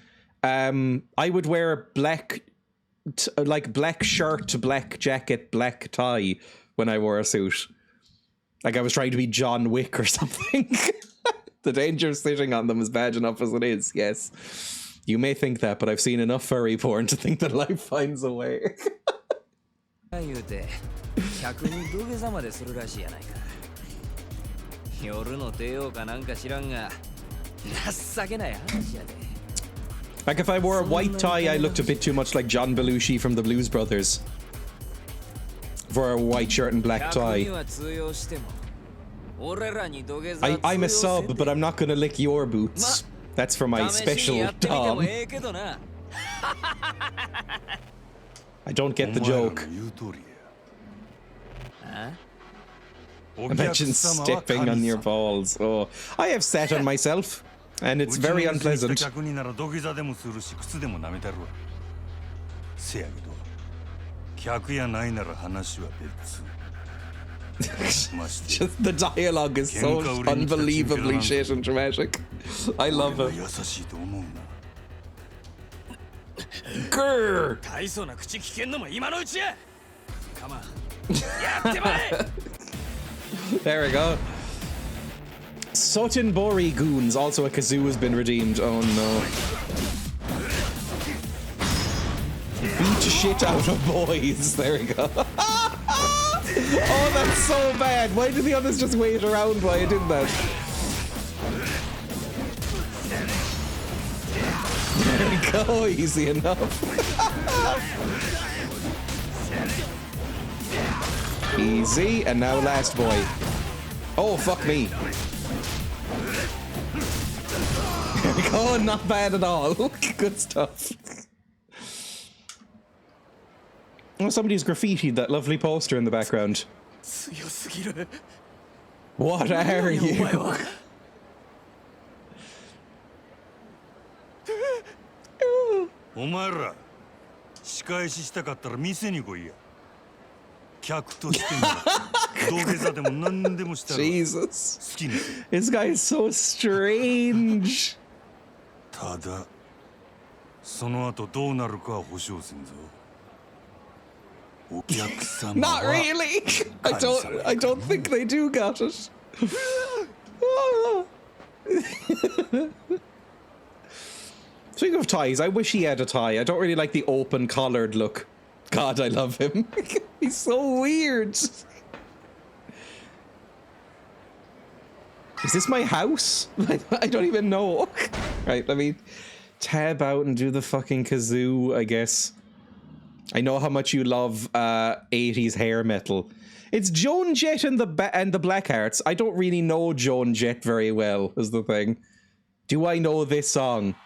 I would wear black shirt, black jacket, black tie when I wore a suit. Like I was trying to be John Wick or something. The danger of sitting on them is bad enough as it is, yes. You may think that, but I've seen enough furry porn to think that life finds a way. Like if I wore a white tie, I looked a bit too much like John Belushi from the Blues Brothers. For a white shirt and black tie. I'm a sub, but I'm not gonna lick your boots. That's for my special dom. I don't get the joke. Imagine stepping on your balls. Oh, I have sat on myself. And it's very unpleasant. Just the dialogue is so unbelievably shit and dramatic. I love it. Grr! There we go. Sotenbori Goons, also a kazoo, has been redeemed. Oh no. Beat shit out of boys. There we go. Oh, that's so bad. Why did the others just wait around while I did that? There we go. Easy enough. Easy. And now last boy. Oh, fuck me. There we go, not bad at all. Good stuff. Oh, somebody's graffitied that lovely poster in the background. What are you? お前ら仕返ししたかったら店に来いや。客としても土下座でも何でもしたら Jesus. 好きにせ。 This guy is so strange. ただその後どうなるかは保証せんぞ。お客様 Not は really. I don't think they do got it. Speaking of ties, I wish he had a tie. I don't really like the open collared look. God, I love him. He's so weird. Is this my house? I don't even know. Right, let me tab out and do the fucking kazoo, I guess. I know how much you love 80s hair metal. It's Joan Jett and the Blackhearts. I don't really know Joan Jett very well, is the thing. Do I know this song?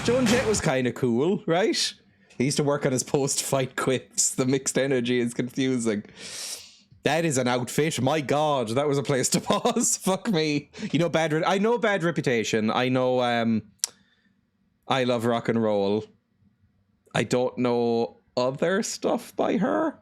Joan Jett was kind of cool, right? He used to work on his post-fight quips. The mixed energy is confusing. That is an outfit. My God, that was a place to pause. Fuck me. You know, I know Bad Reputation. I know I Love Rock and Roll. I don't know other stuff by her.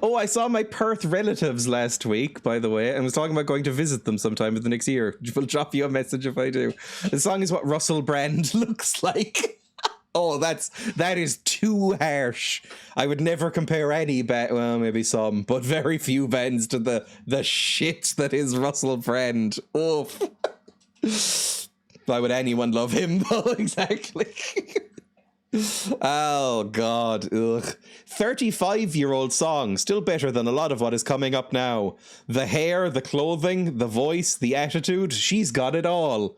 Oh, I saw my Perth relatives last week, by the way, and was talking about going to visit them sometime in the next year. We'll drop you a message if I do. The song is what Russell Brand looks like. Oh, that is too harsh. I would never compare any band, well, maybe some, but very few bands to the shit that is Russell Brand. Oof. Why would anyone love him, though? Exactly. Oh, God. Ugh. 35-year-old song, still better than a lot of what is coming up now. The hair, the clothing, the voice, the attitude, she's got it all.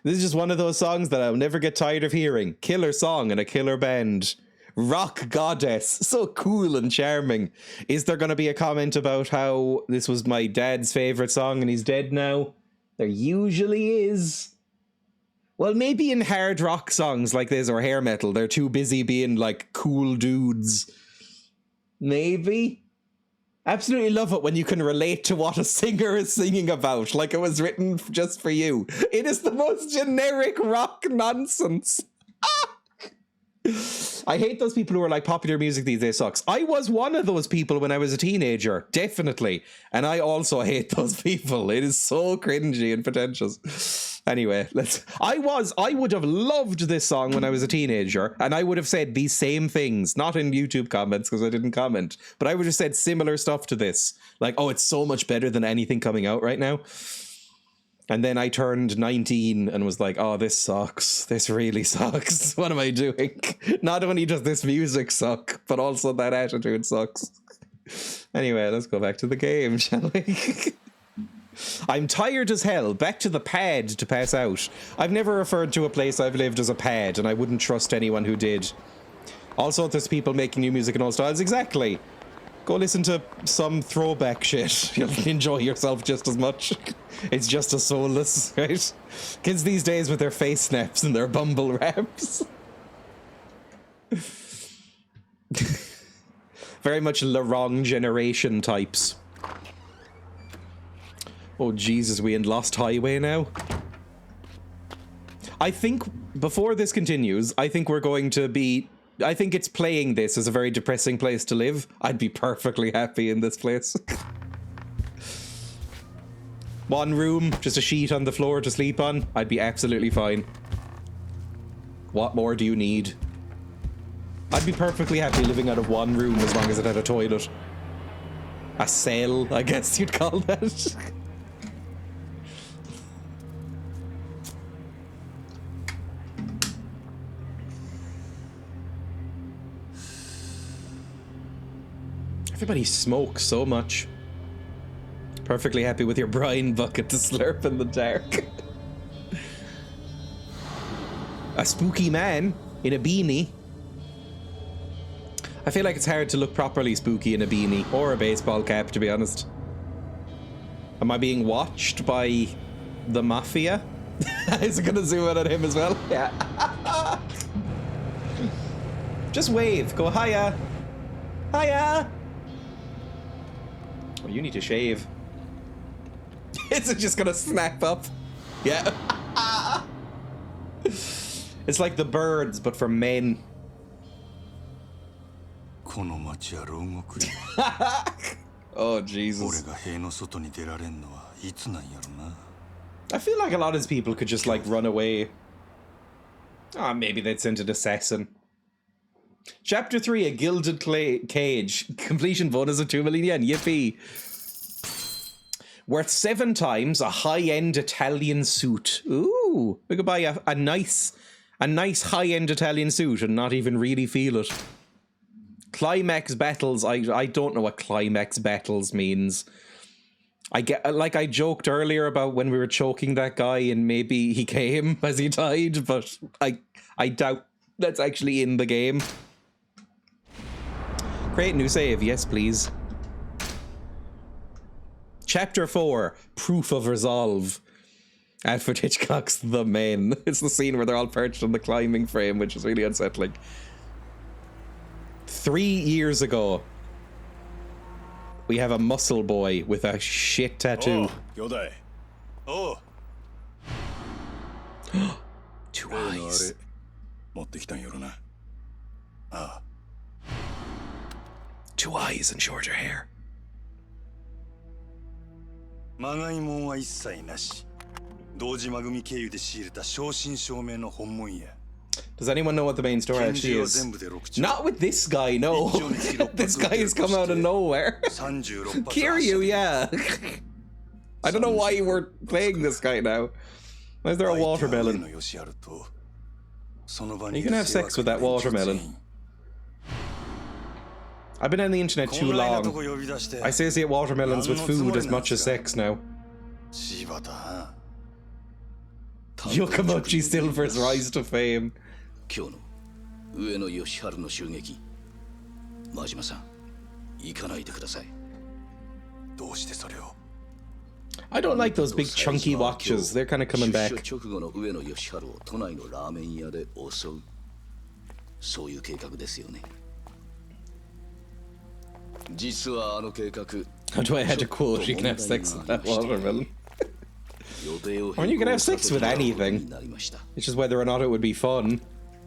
This is just one of those songs that I'll never get tired of hearing. Killer song and a killer band. Rock goddess. So cool and charming. Is there going to be a comment about how this was my dad's favourite song and he's dead now? There usually is. Well, maybe in hard rock songs like this or hair metal, they're too busy being like cool dudes. Maybe. Absolutely love it when you can relate to what a singer is singing about, like it was written just for you. It is the most generic rock nonsense. I hate those people who are like, popular music these days sucks. I was one of those people when I was a teenager, definitely. And I also hate those people. It is so cringy and pretentious. Anyway, I would have loved this song when I was a teenager, and I would have said these same things, not in YouTube comments because I didn't comment, but I would have said similar stuff to this. Like, oh, it's so much better than anything coming out right now. And then I turned 19 and was like, oh, this sucks. This really sucks. What am I doing? Not only does this music suck, but also that attitude sucks. Anyway, let's go back to the game, shall we? I'm tired as hell. Back to the pad to pass out. I've never referred to a place I've lived as a pad, and I wouldn't trust anyone who did. Also, there's people making new music in all styles. Exactly. Go listen to some throwback shit. You'll enjoy yourself just as much. It's just as soulless, right? Kids these days with their face snaps and their bumble raps. Very much the wrong generation types. Oh, Jesus, we in Lost Highway now? I think, before this continues, I think we're going to be... I think it's playing this as a very depressing place to live. I'd be perfectly happy in this place. One room, just a sheet on the floor to sleep on. I'd be absolutely fine. What more do you need? I'd be perfectly happy living out of one room as long as it had a toilet. A cell, I guess you'd call that. Everybody smokes so much. Perfectly happy with your brine bucket to slurp in the dark. A spooky man in a beanie. I feel like it's hard to look properly spooky in a beanie or a baseball cap, to be honest. Am I being watched by the mafia? Is it gonna zoom in on him as well? Yeah. Just wave. Go hiya. Hiya. Oh, you need to shave. Is it just gonna snap up? Yeah. It's like the birds, but for men. Oh, Jesus. I feel like a lot of these people could just, like, run away. Oh, maybe they'd send an assassin. Chapter 3, A Gilded Cage. Completion bonus of 2 million yen. Yippee. Worth 7 times a high-end Italian suit. Ooh, we could buy a nice high-end Italian suit and not even really feel it. Climax battles. I don't know what climax battles means. I get, like I joked earlier about when we were choking that guy and maybe he came as he died, but I doubt that's actually in the game. Create new save, yes please. Chapter 4, Proof of Resolve. Alfred Hitchcock's The Men. It's the scene where they're all perched on the climbing frame, which is really unsettling. 3 years ago, we have a muscle boy with a shit tattoo. Oh. 2 eyes. 2 eyes and shorter hair. まがいもんは一切なし。堂島組経由で仕入れた正真正銘の本物や。 Does anyone know what the main story actually is? Not with this guy, no. This guy has come out of nowhere. Kiryu, yeah. I don't know why we're playing this guy now. Why is there a watermelon? You can have sex with that watermelon. I've been on the internet too long. I associate watermelons with food as much as sex now. Yokomochi Silver's rise to fame. 今日の上野義晴の襲撃、真島さん、行かないでください。どうしてそれを I don't like those big chunky watches. They're kind of coming back. 直後の上野義晴を都内のラーメン屋で襲う。そういう計画ですよね。実はあの計画。How do I have to quote? You can have sex with that watermelon. Or you can have sex with anything. It's just whether or not it would be fun.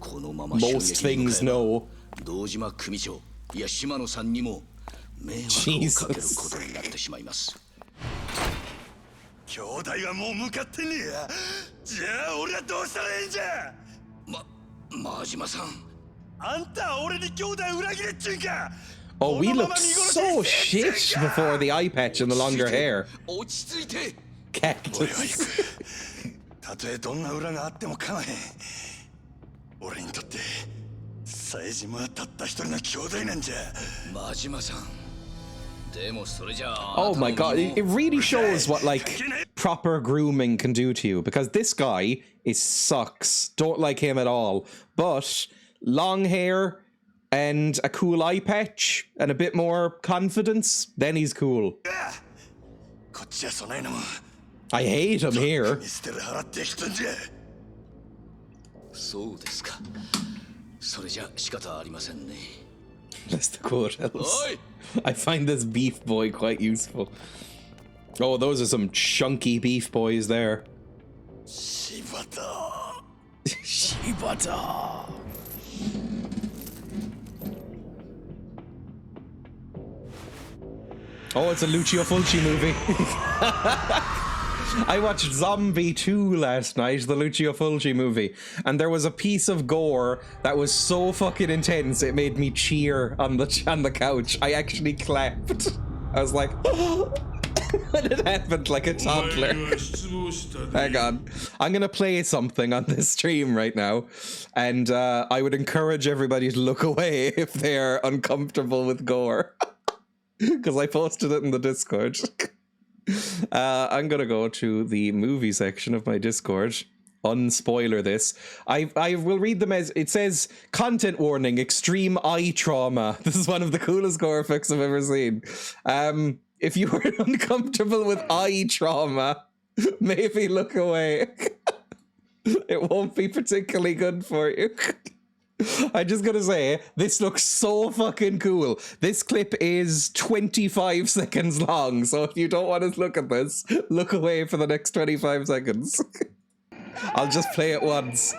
Most things, no. Jesus. 兄弟はもう向かってねえや。じゃあ俺はどうしたらいいんじゃ。真島さん。あんたは俺に兄弟裏切れっちゅうか。 Oh, we looked so shit before the eye patch and the longer hair. Cactus. たとえどんな裏があっても構わへん。俺にとって冴島はたった一人の兄弟なんじゃ。真島さん。 Oh my god, it really shows what like proper grooming can do to you, because this guy sucks. Don't like him at all. But long hair and a cool eye patch and a bit more confidence, then he's cool. I hate him here. That's the quote else. I find this beef boy quite useful. Oh, those are some chunky beef boys there. Shibata. Shibata. Oh, it's a Lucio Fulci movie. I watched Zombie 2 last night, the Lucio Fulci movie, and there was a piece of gore that was so fucking intense it made me cheer on the couch. I actually clapped. I was like, when it happened, like a toddler. Hang on. I'm gonna play something on this stream right now, and I would encourage everybody to look away if they're uncomfortable with gore. Because I posted it in the Discord. I'm gonna go to the movie section of my Discord. Unspoiler this. I will read them as it says. Content warning: extreme eye trauma. This is one of the coolest gore effects I've ever seen. If you are uncomfortable with eye trauma, maybe look away. It won't be particularly good for you. I'm just gonna say, this looks so fucking cool. This clip is 25 seconds long, so if you don't want to look at this, look away for the next 25 seconds. I'll just play it once.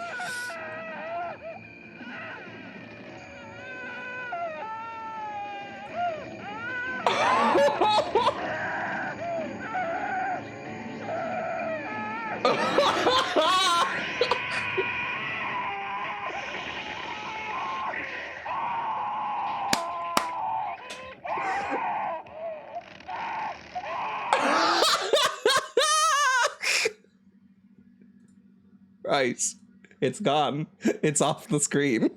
Right, it's gone. It's off the screen.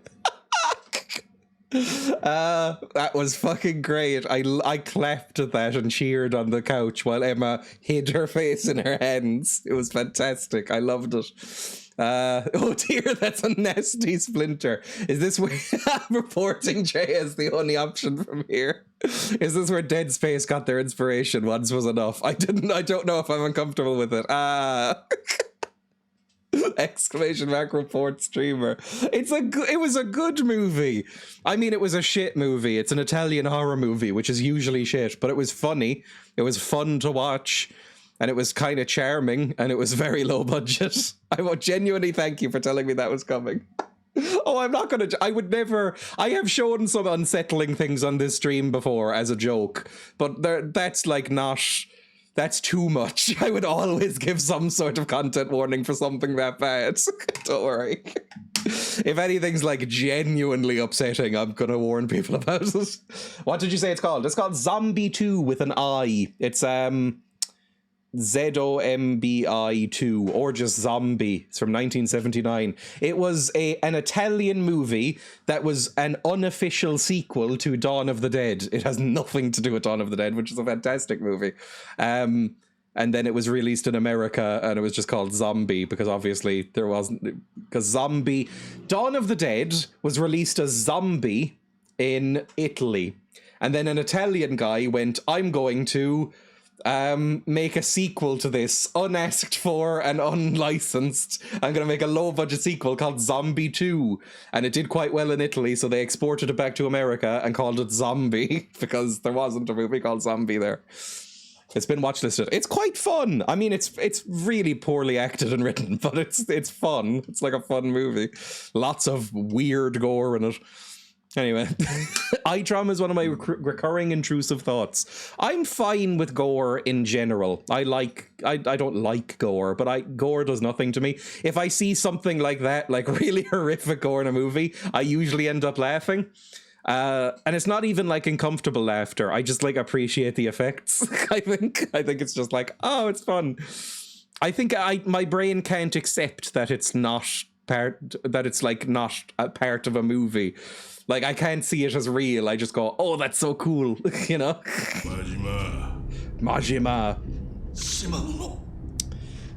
That was fucking great. I clapped at that and cheered on the couch while Emma hid her face in her hands. It was fantastic. I loved it. Oh dear, that's a nasty splinter. Is this where reporting Dreya is the only option from here? Is this where Dead Space got their inspiration? Once was enough. I don't know if I'm uncomfortable with it. Exclamation mark report streamer. It was a good movie. I mean, it was a shit movie. It's an Italian horror movie, which is usually shit, but it was funny. It was fun to watch, and it was kind of charming, and it was very low budget. I will genuinely thank you for telling me that was coming. Oh, I'm not gonna. I would never. I have shown some unsettling things on this stream before as a joke, but that's like not. That's too much. I would always give some sort of content warning for something that bad. Don't worry. If anything's like genuinely upsetting, I'm gonna warn people about it. What did you say it's called? It's called Zombie 2 with an I. It's ZOMBI 2, or just Zombie. It's from 1979. It was an Italian movie that was an unofficial sequel to Dawn of the Dead. It has nothing to do with Dawn of the Dead, which is a fantastic movie. And then it was released in America, and it was just called Zombie, because obviously there wasn't... Because Dawn of the Dead was released as Zombie in Italy. And then an Italian guy went, I'm going to make a sequel to this, unasked for and unlicensed. I'm going to make a low-budget sequel called Zombie 2. And it did quite well in Italy, so they exported it back to America and called it Zombie, because there wasn't a movie called Zombie there. It's been watchlisted. It's quite fun. I mean, it's really poorly acted and written, but it's fun. It's like a fun movie. Lots of weird gore in it. Anyway, eye trauma is one of my recurring intrusive thoughts. I'm fine with gore in general. I don't like gore, but gore does nothing to me. If I see something like that, like really horrific gore in a movie, I usually end up laughing. And it's not even like uncomfortable laughter. I just like appreciate the effects. I think it's just like, oh, it's fun. I think my brain can't accept that it's not not a part of a movie. Like, I can't see it as real. I just go, oh, that's so cool, you know? Majima.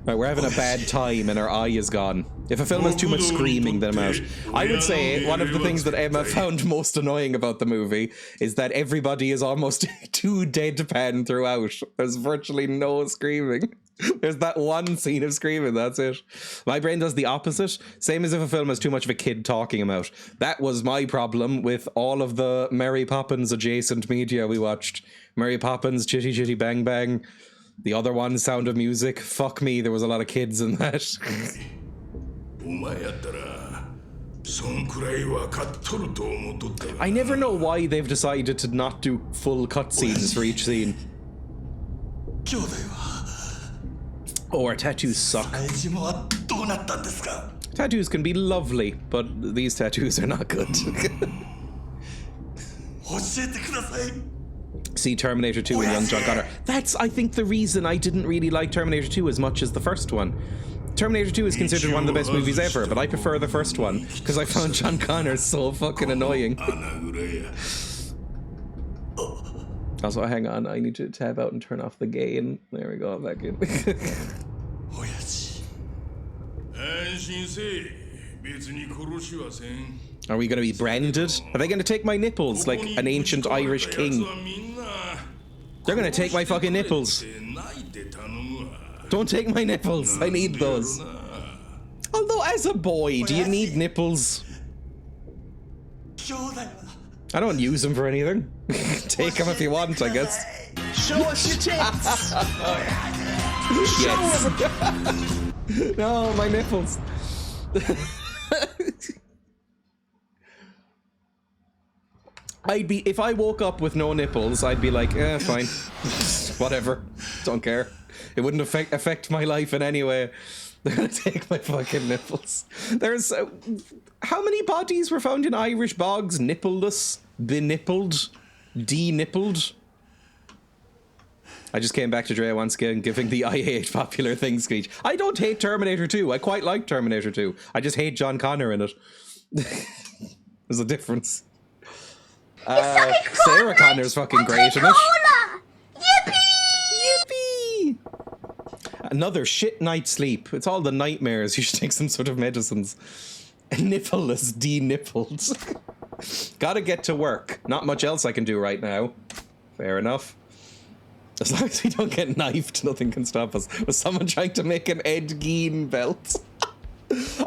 Right, we're having a bad time and our eye is gone. If a film has too much screaming, then I'm out. I would say one of the things that Emma found most annoying about the movie is that everybody is almost too deadpan throughout. There's virtually no screaming. There's that one scene of screaming, that's it. My brain does the opposite. Same as if a film has too much of a kid talking about. That was my problem with all of the Mary Poppins adjacent media we watched. Mary Poppins, Chitty Chitty Bang Bang. The other one, Sound of Music. Fuck me, there was a lot of kids in that. I never know why they've decided to not do full cutscenes for each scene. Oh, our tattoos suck. Tattoos can be lovely, but these tattoos are not good. See Terminator 2 and young John Connor. That's, I think, the reason I didn't really like Terminator 2 as much as the first one. Terminator 2 is considered one of the best movies ever, but I prefer the first one because I found John Connor so fucking annoying. Also, hang on, I need to tab out and turn off the gain. There we go, I'm back in. Are we going to be branded? Are they going to take my nipples like an ancient Irish king? They're going to take my fucking nipples. Don't take my nipples. I need those. Although, as a boy, do you need nipples? I don't use them for anything. Take them if you want, I guess. Show us your tits! Yes. No, my nipples. If I woke up with no nipples, I'd be like, fine. Whatever. Don't care. It wouldn't affect my life in any way. They're gonna take my fucking nipples. There's... how many bodies were found in Irish bogs? Nippleless? Benippled? De-nippled? I just came back to Dreya once again giving the I hate popular things speech. I don't hate Terminator 2. I quite like Terminator 2. I just hate John Connor in it. There's a difference. Sarah Connor's fucking great in it. Yippee! Yippee! Another shit night's sleep. It's all the nightmares. You should take some sort of medicines. Nippleless, de-nippled. Gotta get to work. Not much else I can do right now. Fair enough. As long as we don't get knifed, nothing can stop us. Was someone trying to make an Ed Gein belt?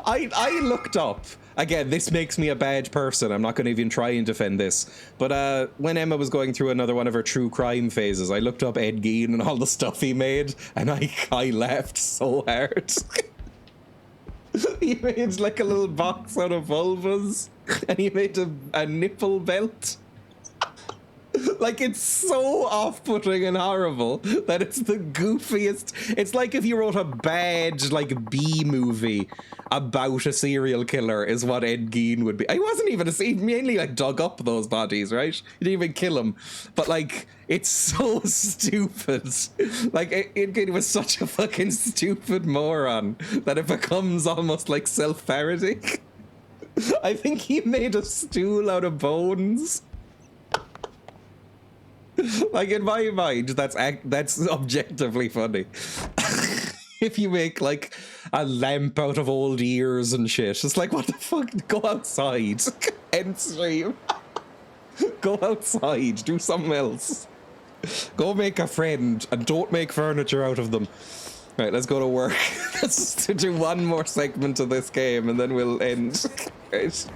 I looked up. Again, this makes me a bad person. I'm not going to even try and defend this. But when Emma was going through another one of her true crime phases, I looked up Ed Gein and all the stuff he made, and I laughed so hard. He made like a little box out of vulvas, and he made a nipple belt. Like, it's so off-putting and horrible that it's the goofiest. It's like if you wrote a bad, like, B movie about a serial killer is what Ed Gein would be. He wasn't even he mainly, like, dug up those bodies, right? He didn't even kill them. But, like, it's so stupid. Like, Ed Gein was such a fucking stupid moron that it becomes almost, like, self-parodying. I think he made a stool out of bones. Like, in my mind, that's objectively funny. If you make, like, a lamp out of old ears and shit, it's like, what the fuck? Go outside. End stream. Go outside. Do something else. Go make a friend, and don't make furniture out of them. Right, let's go to work. Let's do one more segment of this game, and then we'll end. Right.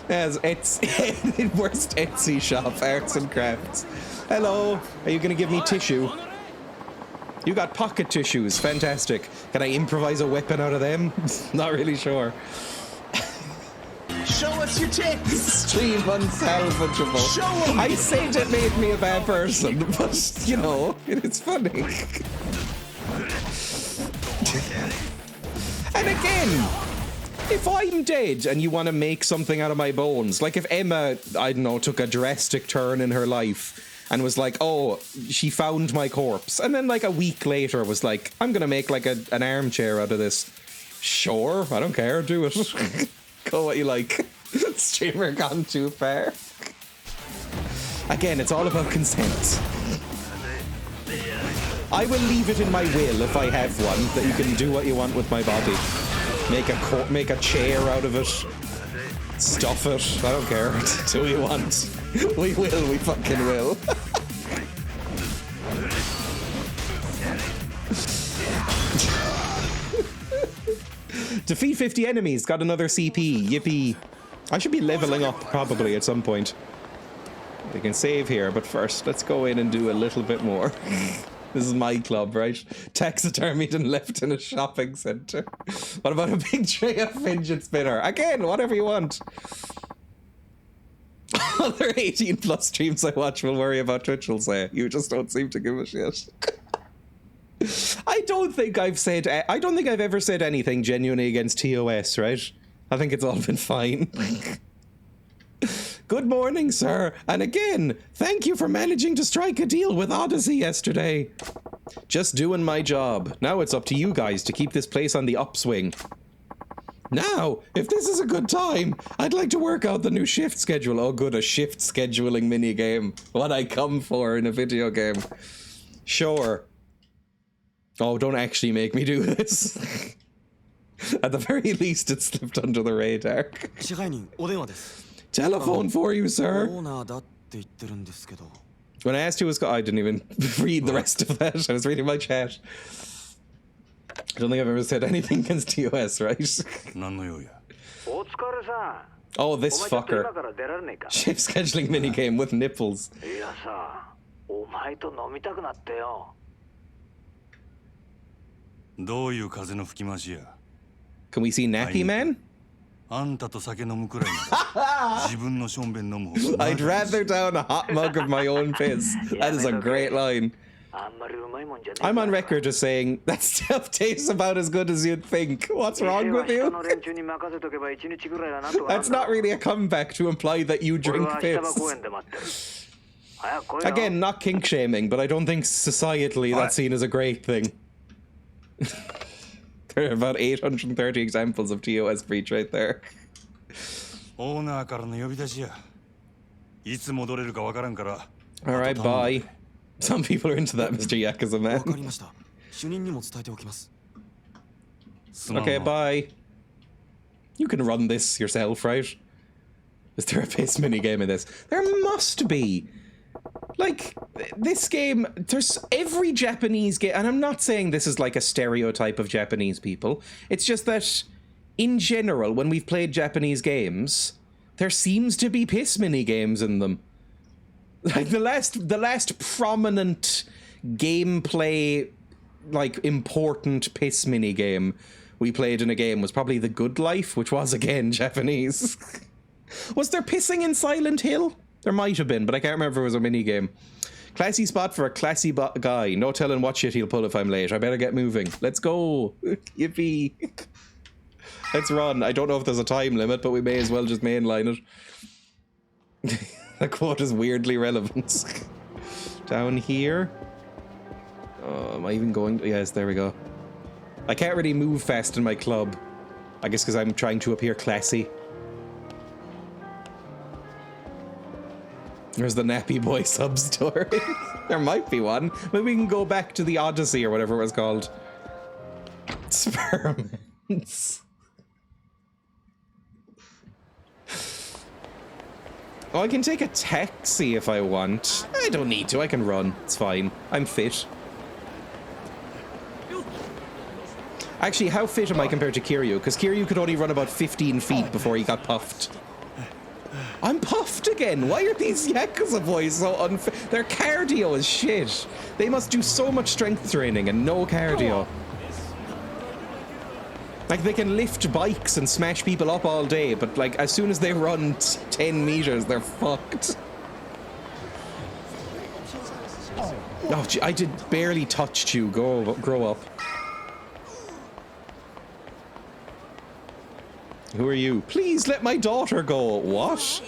As Etsy, worst Etsy shop, arts and crafts. Hello, are you gonna give me tissue? You got pocket tissues, fantastic. Can I improvise a weapon out of them? Not really sure. Show us your tits! Stream unsalvageable. Show 'em! I said it made me a bad person, but, you know, it's funny. And again, if I'm dead and you want to make something out of my bones, like if Emma, I don't know, took a drastic turn in her life and was like, oh, she found my corpse, and then like a week later was like, I'm gonna make like an armchair out of this. Sure, I don't care, do it. Go what you like. Streamer gone too far. Again, it's all about consent. I will leave it in my will, if I have one, that you can do what you want with my body. Make a chair out of it. Stuff it. I don't care. Do what you want. We will. We fucking will. Defeat 50 enemies. Got another CP. Yippee. I should be leveling up probably at some point. We can save here, but first let's go in and do a little bit more. This is my club, right? Taxidermied and left in a shopping centre. What about a big Dreya fidget spinner? Again, whatever you want. Other 18 plus streams I watch will worry about Twitch will say. You just don't seem to give a shit. I don't think I've ever said anything genuinely against TOS, right? I think it's all been fine. Good morning, sir. And again, thank you for managing to strike a deal with Odyssey yesterday. Just doing my job. Now it's up to you guys to keep this place on the upswing. Now, if this is a good time, I'd like to work out the new shift schedule. Oh, good, a shift scheduling minigame. What I come for in a video game. Sure. Oh, don't actually make me do this. At the very least, it slipped under the radar. Telephone for you, sir. When I asked who was I didn't even read the rest of that. I was reading my chat. I don't think I've ever said anything against TOS, right? Oh, this fucker. Shift scheduling minigame with nipples. Can we see Nappy Man? I'd rather down a hot mug of my own piss. That is a great line. I'm on record as saying that stuff tastes about as good as you'd think. What's wrong with you? That's not really a comeback to imply that you drink piss. Again, not kink shaming, but I don't think societally that's seen as a great thing. There are about 830 examples of TOS breach right there. Alright, bye. Some people are into that, Mr. Yakuza man. Okay, bye. You can run this yourself, right? Is there a piss minigame in this? There must be! Like, this game, there's every Japanese game, and I'm not saying this is like a stereotype of Japanese people, it's just that, in general, when we've played Japanese games, there seems to be piss minigames in them. Like, the last prominent gameplay, like, important piss minigame we played in a game was probably The Good Life, which was again Japanese. Was there pissing in Silent Hill? There might have been, but I can't remember if it was a mini game. Classy spot for a classy guy. No telling what shit he'll pull if I'm late. I better get moving. Let's go. Yippee. Let's run. I don't know if there's a time limit, but we may as well just mainline it. The quote is weirdly relevant. Down here. Oh, am I even going? Yes, there we go. I can't really move fast in my club. I guess because I'm trying to appear classy. There's the Nappy Boy sub-story. There might be one. Maybe we can go back to the Odyssey or whatever it was called. Experiments. Oh, I can take a taxi if I want. I don't need to. I can run. It's fine. I'm fit. Actually, how fit am I compared to Kiryu? Because Kiryu could only run about 15 feet before he got puffed. I'm puffed again. Why are these Yakuza boys so unfit? Their cardio is shit. They must do so much strength training and no cardio. Like, they can lift bikes and smash people up all day, but like, as soon as they run 10 meters, they're fucked. Oh, gee, I did barely touch you. Grow up. Who are you? Please let my daughter go. What?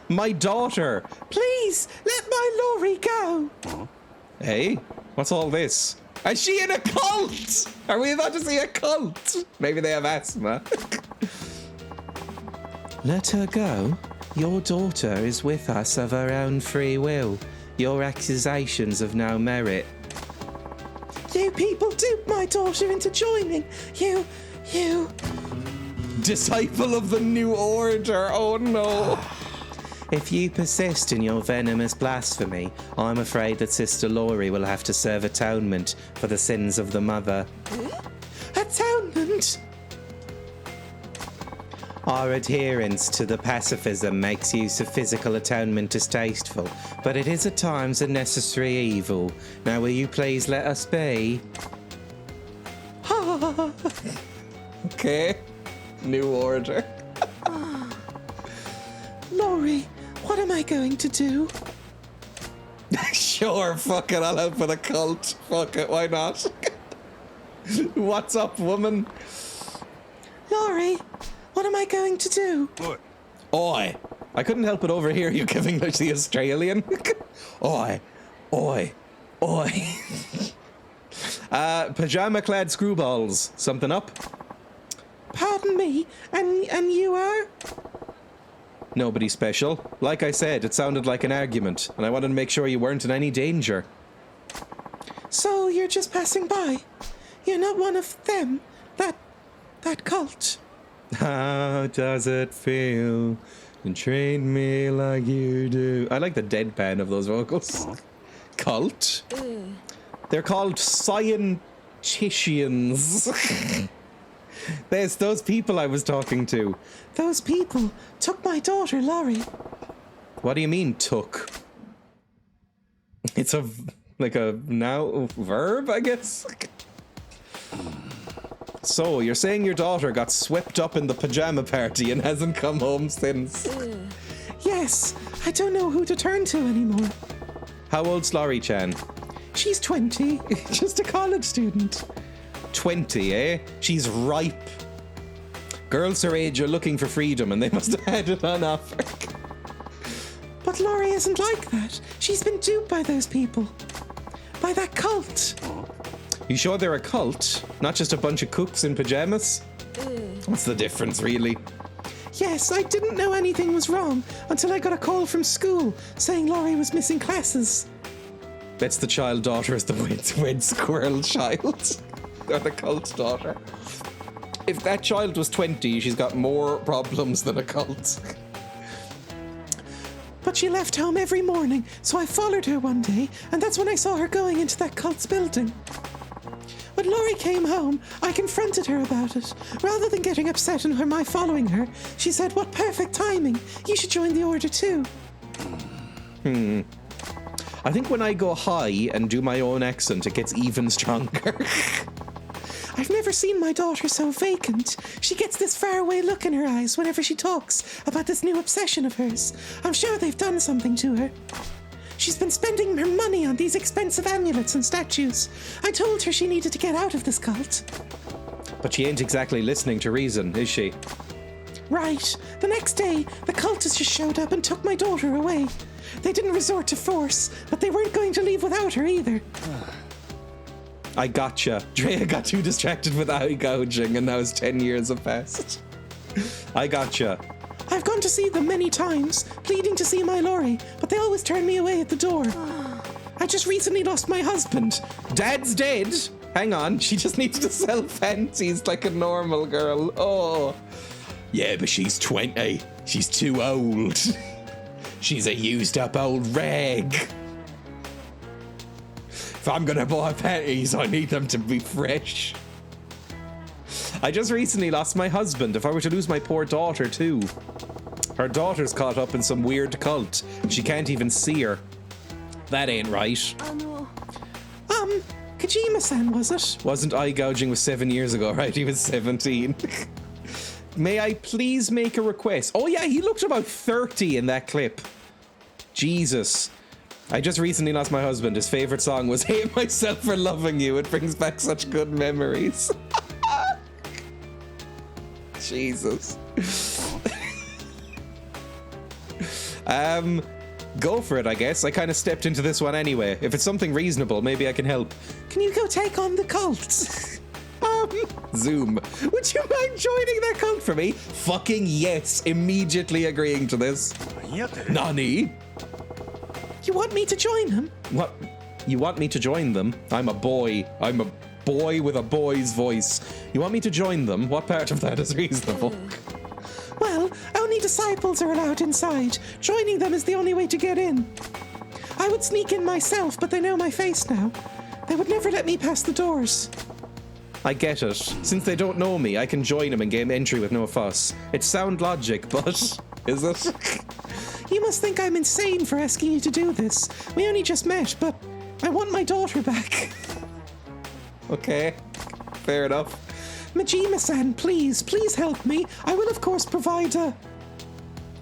My daughter. Please let my lorry go. Hey, what's all this? Is she in a cult? Are we about to see a cult? Maybe they have asthma. Let her go. Your daughter is with us of her own free will. Your accusations of no merit. You people duped my daughter into joining. You... Disciple of the New Order. Oh no. If you persist in your venomous blasphemy, I'm afraid that Sister Laurie will have to serve atonement for the sins of the mother. Atonement? Our adherence to the pacifism makes use of physical atonement distasteful, but it is at times a necessary evil. Now will you please let us be? Okay. New Order. Laurie, what am I going to do? Sure, fuck it, I'll help with a cult. Fuck it, why not? What's up, woman? Laurie, what am I going to do? What? Oi. I couldn't help but overhear you giving like the Australian. Oi. Oi. Oi. Pajama-clad screwballs. Something up? Pardon me, and you are? Nobody special. Like I said, it sounded like an argument, and I wanted to make sure you weren't in any danger. So you're just passing by? You're not one of them? That cult? How does it feel to treat me like you do? I like the deadpan of those vocals. Cult? They're called scienticians. There's those people I was talking to. Those people took my daughter, Laurie. What do you mean, took? It's a now verb, I guess? So, you're saying your daughter got swept up in the pajama party and hasn't come home since? Yes, I don't know who to turn to anymore. How old's Laurie-chan? She's 20, just a college student. 20, eh? She's ripe. Girls her age are looking for freedom and they must have had it on offer. But Laurie isn't like that. She's been duped by those people. By that cult. You sure they're a cult? Not just a bunch of cooks in pajamas? What's the difference, really? Yes, I didn't know anything was wrong until I got a call from school saying Laurie was missing classes. That's the child daughter is the wed squirrel child. Or the cult daughter. If that child was 20, she's got more problems than a cult. But she left home every morning, so I followed her one day, and that's when I saw her going into that cult's building. When Laurie came home, I confronted her about it. Rather than getting upset and my following her, she said, "What perfect timing! You should join the order too." I think when I go high and do my own accent, it gets even stronger. I've never seen my daughter so vacant. She gets this faraway look in her eyes whenever she talks about this new obsession of hers. I'm sure they've done something to her. She's been spending her money on these expensive amulets and statues. I told her she needed to get out of this cult. But she ain't exactly listening to reason, is she? Right. The next day, the cultists just showed up and took my daughter away. They didn't resort to force, but they weren't going to leave without her either. I gotcha. Dreya got too distracted with eye gouging and now his 10 years have passed. I gotcha. I've gone to see them many times, pleading to see my Laurie, but they always turn me away at the door. I just recently lost my husband. Dad's dead. Hang on, she just needs to sell fancies like a normal girl. Oh. Yeah, but she's 20. She's too old. She's a used up old rag. If I'm gonna buy panties, I need them to be fresh. I just recently lost my husband. If I were to lose my poor daughter too. Her daughter's caught up in some weird cult. She can't even see her. That ain't right. Kojima-san, was it? Wasn't eye gouging was 7 years ago, right? He was 17. May I please make a request? Oh yeah, he looked about 30 in that clip. Jesus. I just recently lost my husband. His favorite song was Hate Myself for Loving You. It brings back such good memories. Jesus. Go for it, I guess. I kind of stepped into this one anyway. If it's something reasonable, maybe I can help. Can you go take on the cult? Zoom. Would you mind joining that cult for me? Fucking yes. Immediately agreeing to this. Nani? You want me to join them? What? You want me to join them? I'm a boy. I'm a boy with a boy's voice. You want me to join them? What part of that is reasonable? Well, only disciples are allowed inside. Joining them is the only way to get in. I would sneak in myself, but they know my face now. They would never let me past the doors. I get it. Since they don't know me, I can join them and gain entry with no fuss. It's sound logic, but is it? You must think I'm insane for asking you to do this. We only just met, but I want my daughter back. Okay, fair enough. Majima-san, please help me. I will of course provide a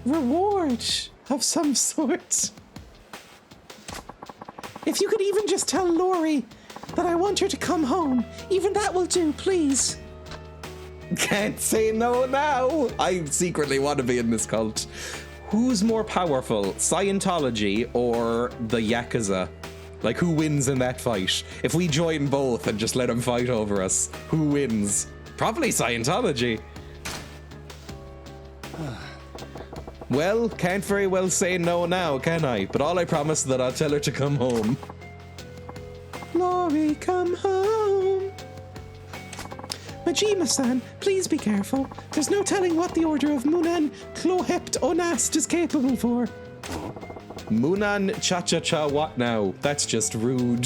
reward of some sort. If you could even just tell Laurie that I want her to come home, even that will do, please. Can't say no now. I secretly want to be in this cult. Who's more powerful, Scientology or the Yakuza? Like, who wins in that fight? If we join both and just let them fight over us, who wins? Probably Scientology. Well, can't very well say no now, can I? But all I promise is that I'll tell her to come home. Laurie, come home. Majima-san, please be careful. There's no telling what the Order of Munan Klohept Onast is capable for. Munan Cha-Cha-Cha what now? That's just rude.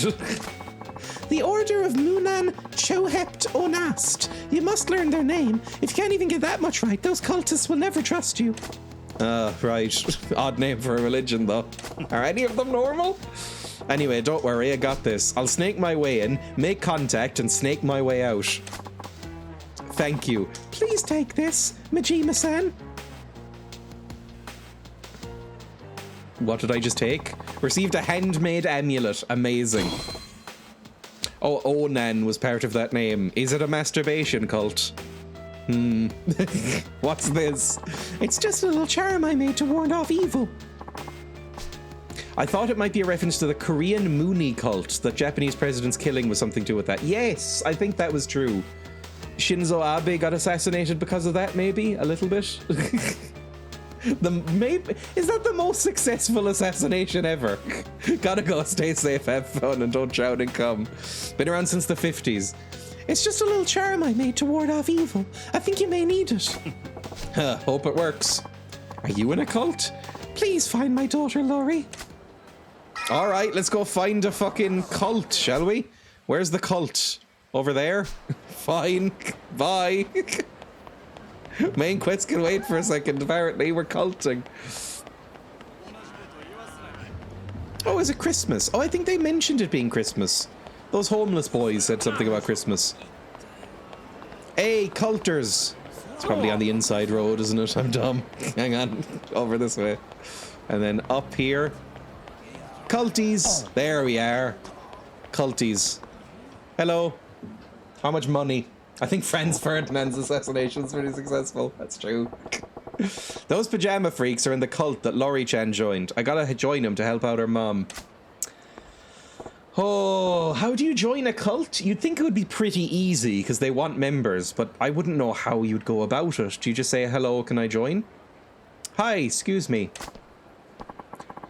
The Order of Munan Chohept Onast. You must learn their name. If you can't even get that much right, those cultists will never trust you. Right. Odd name for a religion, though. Are any of them normal? Anyway, don't worry, I got this. I'll snake my way in, make contact, and snake my way out. Thank you. Please take this, Majima-san. What did I just take? Received a handmade amulet. Amazing. Oh, Onan was part of that name. Is it a masturbation cult? What's this? It's just a little charm I made to ward off evil. I thought it might be a reference to the Korean Mooney cult. That Japanese president's killing was something to do with that. Yes, I think that was true. Shinzo Abe got assassinated because of that, maybe? A little bit? Is that the most successful assassination ever? Gotta go, stay safe, have fun, and don't shout and come. Been around since the 50s. It's just a little charm I made to ward off evil. I think you may need it. Hope it works. Are you in a cult? Please find my daughter, Laurie. Alright, let's go find a fucking cult, shall we? Where's the cult? Over there? Fine. Bye. Main quest can wait for a second. Apparently, we're culting. Oh, is it Christmas? Oh, I think they mentioned it being Christmas. Those homeless boys said something about Christmas. Hey, culters! It's probably on the inside road, isn't it? I'm dumb. Hang on. Over this way. And then up here. Culties! There we are. Culties. Hello. How much money? I think Franz Ferdinand's assassination is pretty successful. That's true. Those pajama freaks are in the cult that Lori-chan joined. I gotta join him to help out her mom. Oh, how do you join a cult? You'd think it would be pretty easy because they want members, but I wouldn't know how you'd go about it. Do you just say, hello, can I join? Hi, excuse me.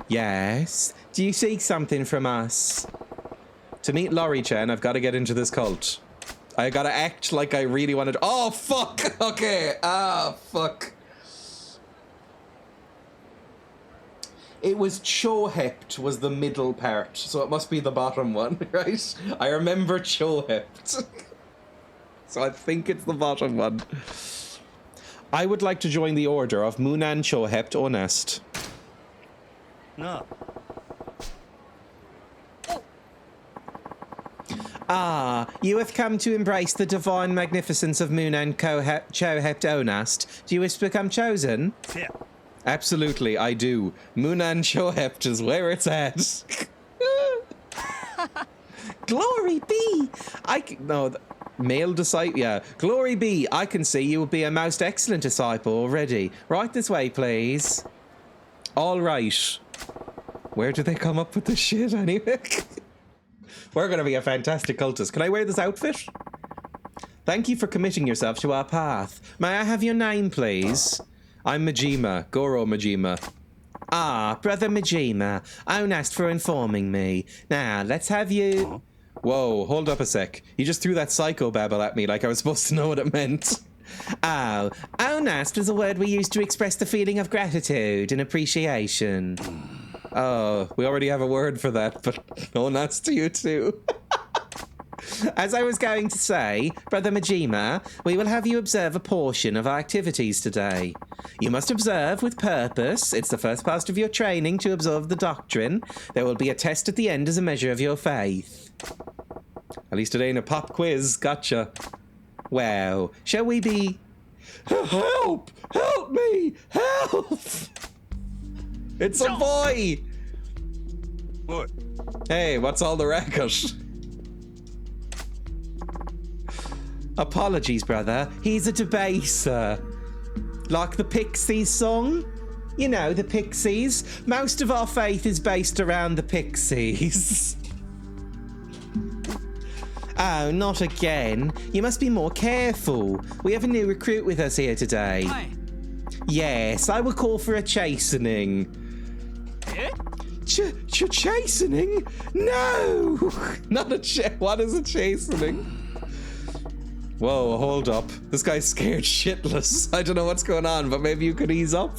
Yes? Do you seek something from us? To meet Lori-chan, I've got to get into this cult. I gotta act like I really wanted. Oh, fuck! Okay. Ah, fuck. It was Chohept was the middle part, so it must be the bottom one, right? I remember Chohept. So I think it's the bottom one. I would like to join the order of Munan Chohept Onest. No. Ah, you have come to embrace the divine magnificence of Munan Chohept Onast. Do you wish to become chosen? Yeah. Absolutely, I do. Munan Chohept is where it's at. Glory be! Male disciple, yeah. Glory be, I can see you will be a most excellent disciple already. Right this way, please. All right. Where do they come up with this shit anyway? We're going to be a fantastic cultist. Can I wear this outfit? Thank you for committing yourself to our path. May I have your name, please? I'm Majima, Goro Majima. Ah, Brother Majima. Onast for informing me. Now, let's have you... Whoa, hold up a sec. You just threw that psychobabble at me like I was supposed to know what it meant. Oh, Onast is a word we use to express the feeling of gratitude and appreciation. Oh, we already have a word for that, but Onast to you too. As I was going to say, Brother Majima, we will have you observe a portion of our activities today. You must observe with purpose. It's the first part of your training to absorb the doctrine. There will be a test at the end as a measure of your faith. At least it ain't a pop quiz. Gotcha. Well, shall we be... Help! Help me! Help! It's a boy! What? Hey, what's all the racket? Apologies, brother. He's a debaser. Like the Pixies song? You know, the Pixies. Most of our faith is based around the Pixies. Oh, not again. You must be more careful. We have a new recruit with us here today. Hi. Yes, I will call for a chastening. Chastening? No! Not a what is a chastening? Whoa, hold up. This guy's scared shitless. I don't know what's going on, but maybe you could ease up.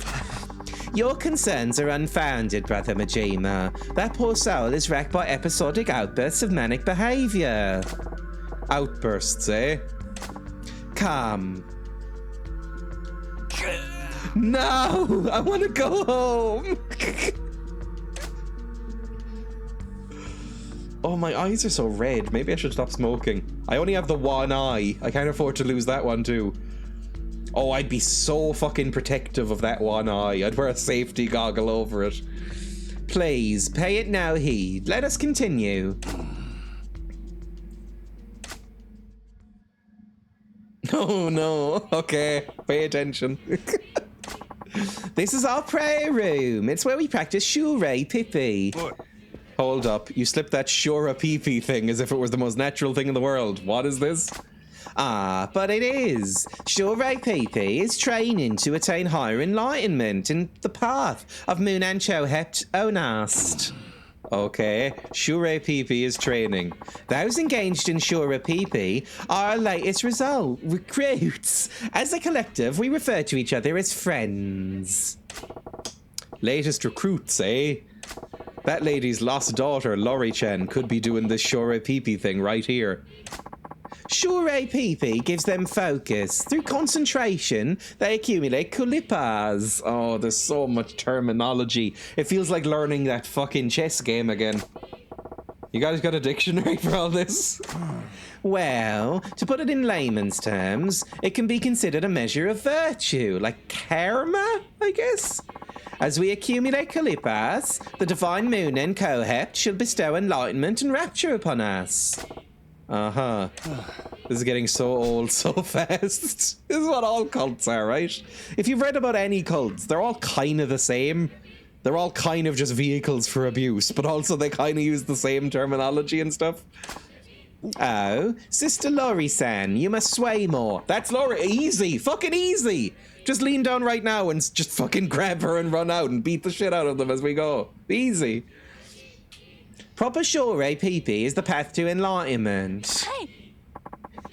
Your concerns are unfounded, Brother Majima. That poor soul is racked by episodic outbursts of manic behavior. Outbursts, eh? Come. No! I want to go home! Oh, my eyes are so red. Maybe I should stop smoking. I only have the one eye. I can't afford to lose that one too. Oh, I'd be so fucking protective of that one eye. I'd wear a safety goggle over it. Please, pay it no heed. Let us continue. Oh no. Okay, pay attention. This is our prayer room. It's where we practice Shurei Pippi. What? Hold up, you slipped that Shura Pee-Pee thing as if it was the most natural thing in the world. What is this? Ah, but it is. Shurei Pee-Pee is training to attain higher enlightenment in the path of Munan Chohept Onast. Okay, Shurei Pee-Pee is training. Those engaged in Shura Pee-Pee are our latest recruits. As a collective, we refer to each other as friends. Latest recruits, eh? That lady's lost daughter, Lori-chan, could be doing this Shurei Pee-Pee thing right here. Shurei Pee-Pee gives them focus. Through concentration, they accumulate kulipas. Oh, there's so much terminology. It feels like learning that fucking chess game again. You guys got a dictionary for all this? Well, to put it in layman's terms, it can be considered a measure of virtue, like karma, I guess. As we accumulate kalipas, the divine moon and Kohept shall bestow enlightenment and rapture upon us. Uh-huh. This is getting so old so fast. This is what all cults are, right? If you've read about any cults, they're all kind of the same. They're all kind of just vehicles for abuse, but also they kind of use the same terminology and stuff. Oh, Sister Lori-san, you must sway more. That's Lori. Easy. Fucking easy. Just lean down right now and just fucking grab her and run out and beat the shit out of them as we go. Easy. Proper Shore PP is the path to enlightenment.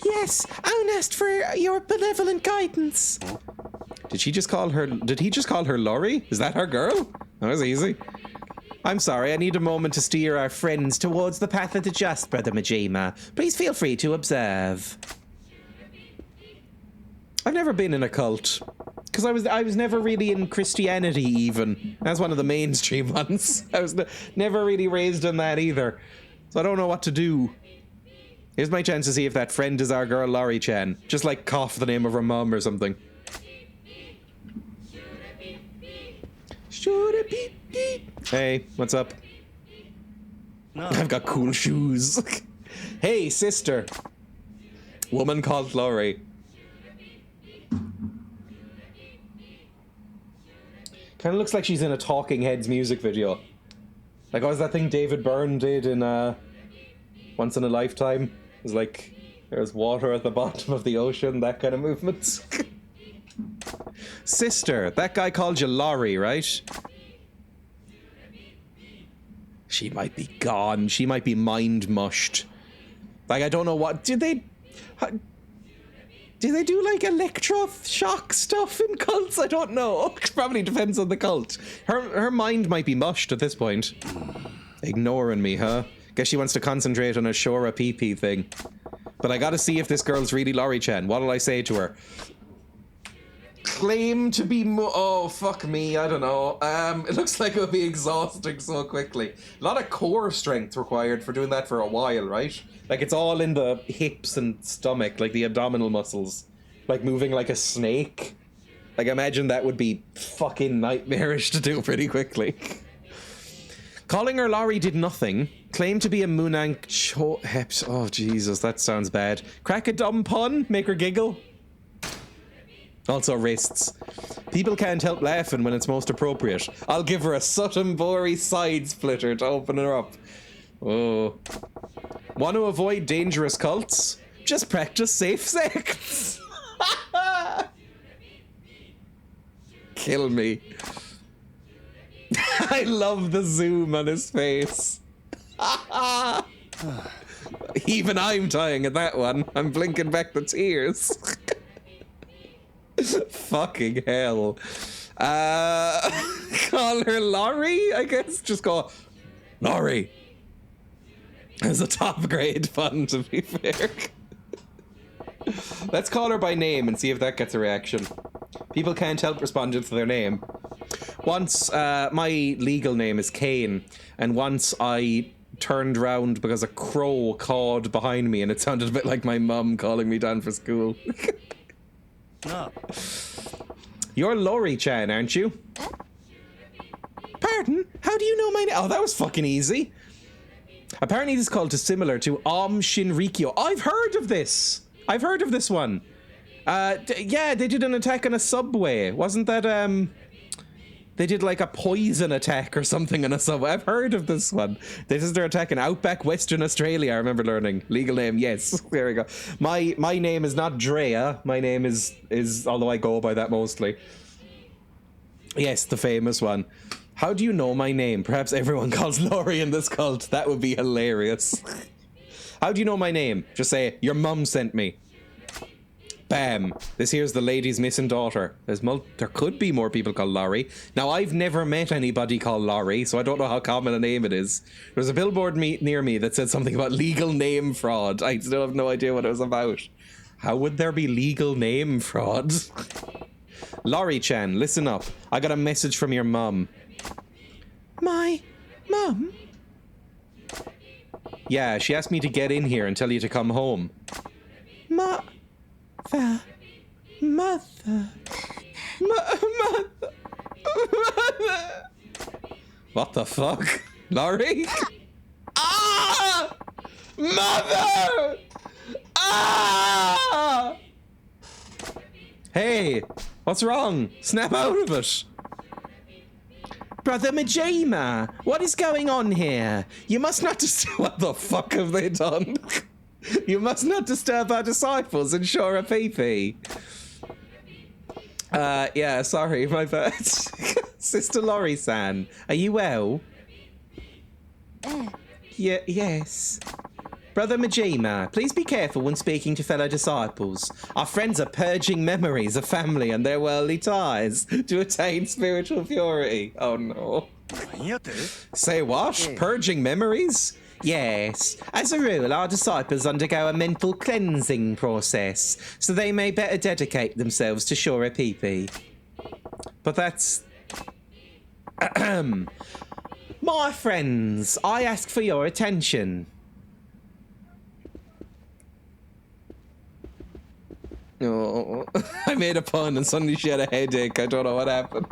Yes, Owen asked for your benevolent guidance. Did he just call her Lori? Is that our girl? That was easy. I'm sorry, I need a moment to steer our friends towards the path of the just, Brother Majima. Please feel free to observe. I've never been in a cult. Because I was never really in Christianity even. That's one of the mainstream ones. I was never really raised in that either. So I don't know what to do. Here's my chance to see if that friend is our girl Lori-chan. Just like cough the name of her mum or something. Hey, what's up? No. I've got cool shoes. Hey, sister. Woman called Lori. Kind of looks like she's in a Talking Heads music video. Like, what was that thing David Byrne did in Once in a Lifetime? It was like, there's water at the bottom of the ocean, that kind of movement. Sister, that guy called you Lori, right? She might be gone. She might be mind mushed. Like, I don't know what... Do they do, like, electroshock stuff in cults? I don't know. It probably depends on the cult. Her mind might be mushed at this point. Ignoring me, huh? Guess she wants to concentrate on a Shora PP thing. But I gotta see if this girl's really Lori-chan. What'll I say to her? Claim to be oh, fuck me, I don't know. It looks like it would be exhausting so quickly. A lot of core strength required for doing that for a while, right? Like, it's all in the hips and stomach, like the abdominal muscles. Like, moving like a snake. Like, imagine that would be fucking nightmarish to do pretty quickly. Calling her Lori did nothing. Claimed to be a Munang Heps. Oh, Jesus, that sounds bad. Crack a dumb pun? Make her giggle? Also wrists. People can't help laughing when it's most appropriate. I'll give her a Sutton Bori side splitter to open her up. Oh. Want to avoid dangerous cults? Just practice safe sex. Kill me. I love the zoom on his face. Even I'm dying at that one. I'm blinking back the tears. Fucking hell. Call her Lori, I guess? Just go, Lori. It's a top grade fun, to be fair. Let's call her by name and see if that gets a reaction. People can't help responding to their name. Once, my legal name is Kane, and once I turned round because a crow cawed behind me and it sounded a bit like my mum calling me down for school. No. You're Lori-chan, aren't you? Pardon? How do you know my name? Oh, that was fucking easy. Apparently this cult is similar to Shinrikyo. I've heard of this. I've heard of this one. Yeah, they did an attack on a subway. Wasn't that, they did like a poison attack or something on a subway. I've heard of this one. This is their attack in Outback, Western Australia, I remember learning. Legal name, yes. There we go. My name is not Dreya. My name is, although I go by that mostly. Yes, the famous one. How do you know my name? Perhaps everyone calls Lori in this cult. That would be hilarious. How do you know my name? Just say, your mum sent me. Bam. This here's the lady's missing daughter. There could be more people called Lori. Now, I've never met anybody called Lori, so I don't know how common a name it is. There's a billboard near me that said something about legal name fraud. I still have no idea what it was about. How would there be legal name fraud? Lori-chan, listen up. I got a message from your mum. My mum? Yeah, she asked me to get in here and tell you to come home. Mother. What the fuck? Laurie? Ah! Mother! Ah! Hey, what's wrong? Snap out of it. Brother Majima, what is going on here? You must not what the fuck have they done? You must not disturb our disciples and shore a pee-pee. Yeah, sorry, my bad. Sister Lori-san, are you well? Yes. Brother Majima, please be careful when speaking to fellow disciples. Our friends are purging memories of family and their worldly ties to attain spiritual purity. Oh no. Say what? Purging memories? Yes. As a rule, our disciples undergo a mental cleansing process, so they may better dedicate themselves to Shora Pipi. But that's... My friends, I ask for your attention. Oh, I made a pun and suddenly she had a headache. I don't know what happened.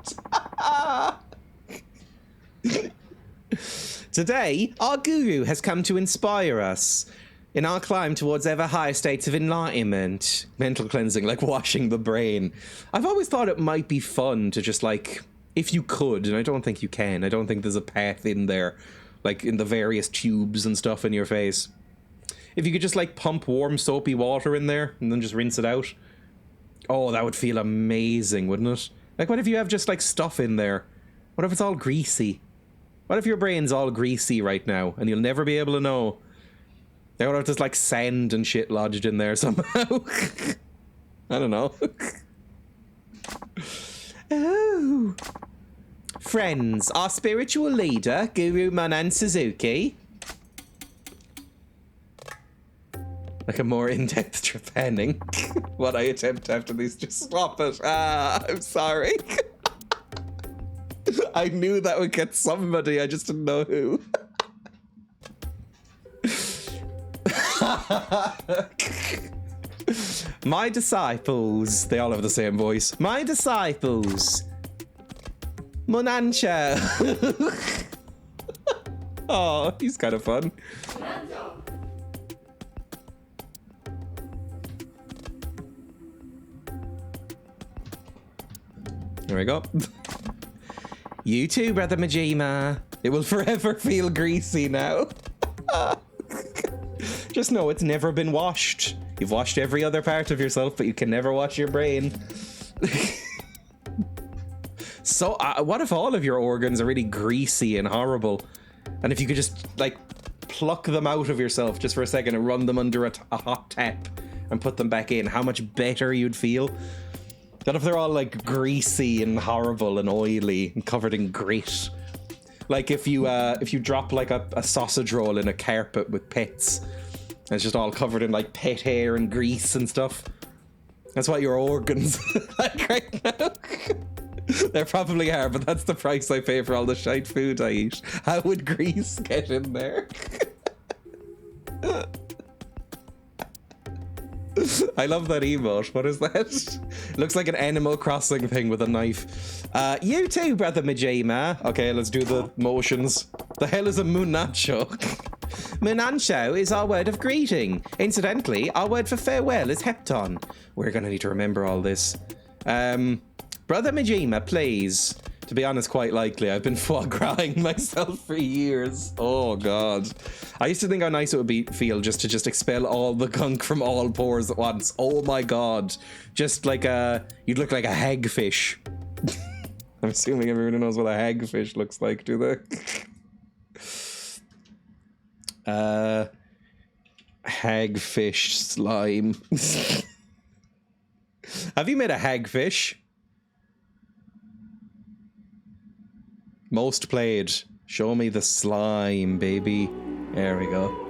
Today, our guru has come to inspire us in our climb towards ever higher states of enlightenment. Mental cleansing, like washing the brain. I've always thought it might be fun to just, like, if you could, and I don't think you can. I don't think there's a path in there, like in the various tubes and stuff in your face. If you could just, like, pump warm soapy water in there and then just rinse it out. Oh, that would feel amazing, wouldn't it? Like, what if you have just, like, stuff in there? What if it's all greasy? What if your brain's all greasy right now and you'll never be able to know? What if there's, like, sand and shit lodged in there somehow? I don't know. Oh. Friends, our spiritual leader, Guru Manan Suzuki... Like a more in-depth trepanning. What I attempt after these, just stop it. I'm sorry. I knew that would get somebody, I just didn't know who. My disciples, they all have the same voice. My disciples. Monancho. Oh, he's kind of fun. There we go. You too, Brother Majima. It will forever feel greasy now. Just know it's never been washed. You've washed every other part of yourself, but you can never wash your brain. So, what if all of your organs are really greasy and horrible? And if you could just, like, pluck them out of yourself just for a second and run them under a hot tap and put them back in, how much better you'd feel? What if they're all, like, greasy and horrible and oily and covered in grit? Like if you drop, like, a sausage roll in a carpet with pets, and it's just all covered in, like, pet hair and grease and stuff. That's what your organs like right now. They probably are, but that's the price I pay for all the shite food I eat. How would grease get in there? I love that emote. What is that? Looks like an Animal Crossing thing with a knife. You too, Brother Majima. Okay, let's do the motions. The hell is a Munancho? Munancho is our word of greeting. Incidentally, our word for farewell is Hepton. We're gonna need to remember all this. Brother Majima, please. To be honest, quite likely. I've been foie gras-ing myself for years. Oh, God. I used to think how nice it would feel just to expel all the gunk from all pores at once. Oh, my God. Just like you'd look like a hagfish. I'm assuming everyone knows what a hagfish looks like, do they? Hagfish slime. Have you made a hagfish? Most played. Show me the slime, baby. There we go.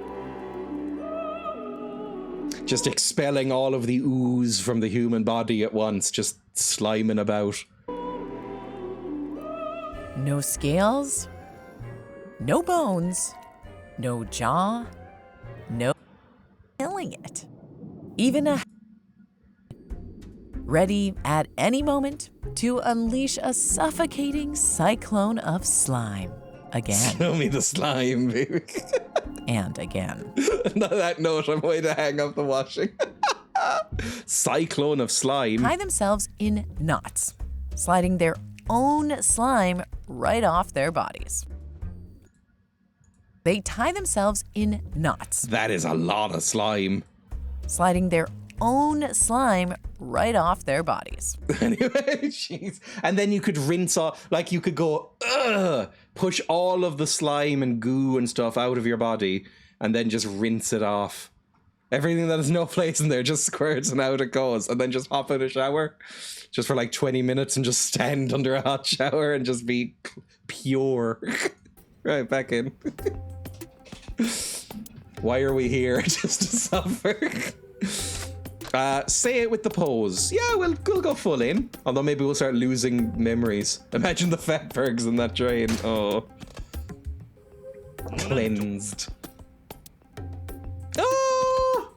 Just expelling all of the ooze from the human body at once. Just sliming about. No scales. No bones. no jaw, no killing it. Even a ready at any moment to unleash a suffocating cyclone of slime again. Show me the slime, baby. And again. On that note, I'm going to hang up the washing. Cyclone of slime. Tie themselves in knots, sliding their own slime right off their bodies. They tie themselves in knots. That is a lot of slime. Sliding their own slime right off their bodies. Anyway, jeez. And then you could rinse off, like you could go, push all of the slime and goo and stuff out of your body and then just rinse it off. Everything that has no place in there just squirts and out it goes. And then just hop in a shower just for like 20 minutes and just stand under a hot shower and just be pure. Right, back in. Why are we here? Just to suffer. Say it with the pose. Yeah, we'll go full in. Although maybe we'll start losing memories. Imagine the fatbergs in that drain. Oh. Cleansed. Oh!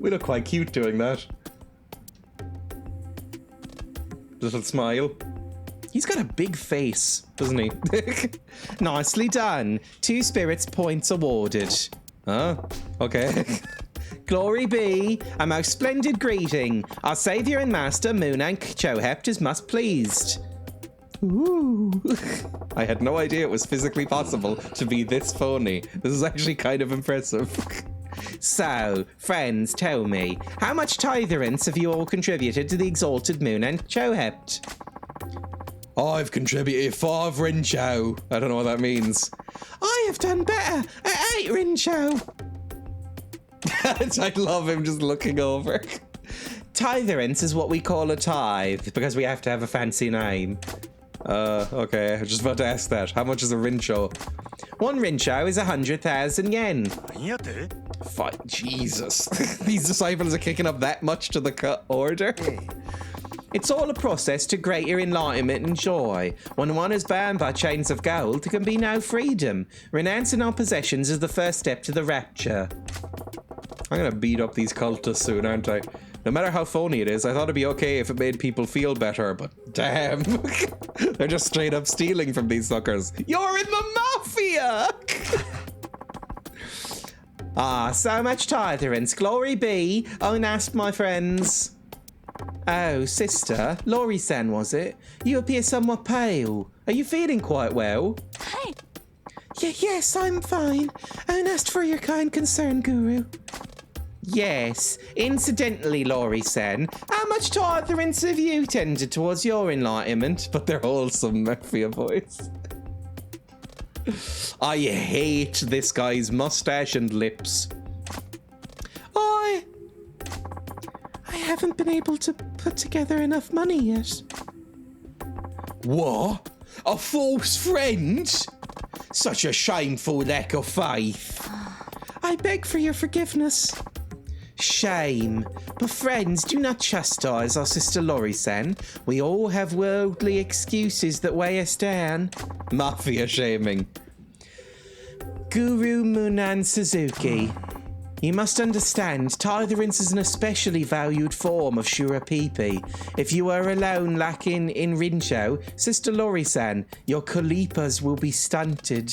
We look quite cute doing that. Little smile. He's got a big face, doesn't he? Nicely done. 2 spirits points awarded. Huh? Okay. Glory be, a most splendid greeting. Our saviour and master, Munank Chohept, is much pleased. Ooh. I had no idea it was physically possible to be this phony. This is actually kind of impressive. So, friends, tell me, how much titherance have you all contributed to the exalted Munank Chohept? I've contributed 5 rincho. I don't know what that means. I have done better at 8 rincho. I love him just looking over. Titherance is what we call a tithe, because we have to have a fancy name. Okay, I was just about to ask that. How much is a rincho? 1 rincho is 100,000 yen. Fight, Jesus. These disciples are kicking up that much to the order. It's all a process to greater enlightenment and joy. When one is bound by chains of gold, there can be no freedom. Renouncing our possessions is the first step to the rapture. I'm gonna beat up these cultists soon, aren't I? No matter how phony it is, I thought it'd be okay if it made people feel better, but damn. They're just straight up stealing from these suckers. You're in the mafia! So much titherance. Glory be. Unasked, my friends. Oh, sister. Lori-san, was it? You appear somewhat pale. Are you feeling quite well? Hi. Yes, I'm fine. And asked for your kind concern, Guru. Yes. Incidentally, Lori-san, how much titherance have you tended towards your enlightenment? But they're wholesome mafia voice. I hate this guy's mustache and lips. I haven't been able to put together enough money yet. What? A false friend? Such a shameful lack of faith. I beg for your forgiveness. Shame. But friends, do not chastise our sister Lori-san. We all have worldly excuses that weigh us down. Mafia shaming. Guru Munan Suzuki. You must understand, titherance is an especially valued form of shurapipi. If you are alone lacking in rincho, Sister Lori-san, your kalipas will be stunted.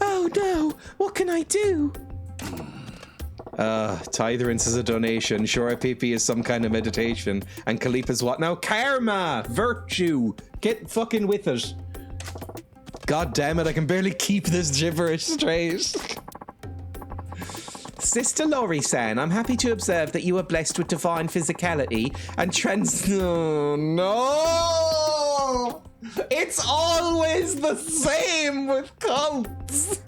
Oh no, what can I do? Titherance is a donation, shurapipi is some kind of meditation, and kalipa's what now? Karma! Virtue! Get fucking with it. God damn it, I can barely keep this gibberish straight. Sister Lori-san, I'm happy to observe that you are blessed with divine physicality and No! It's always the same with cults!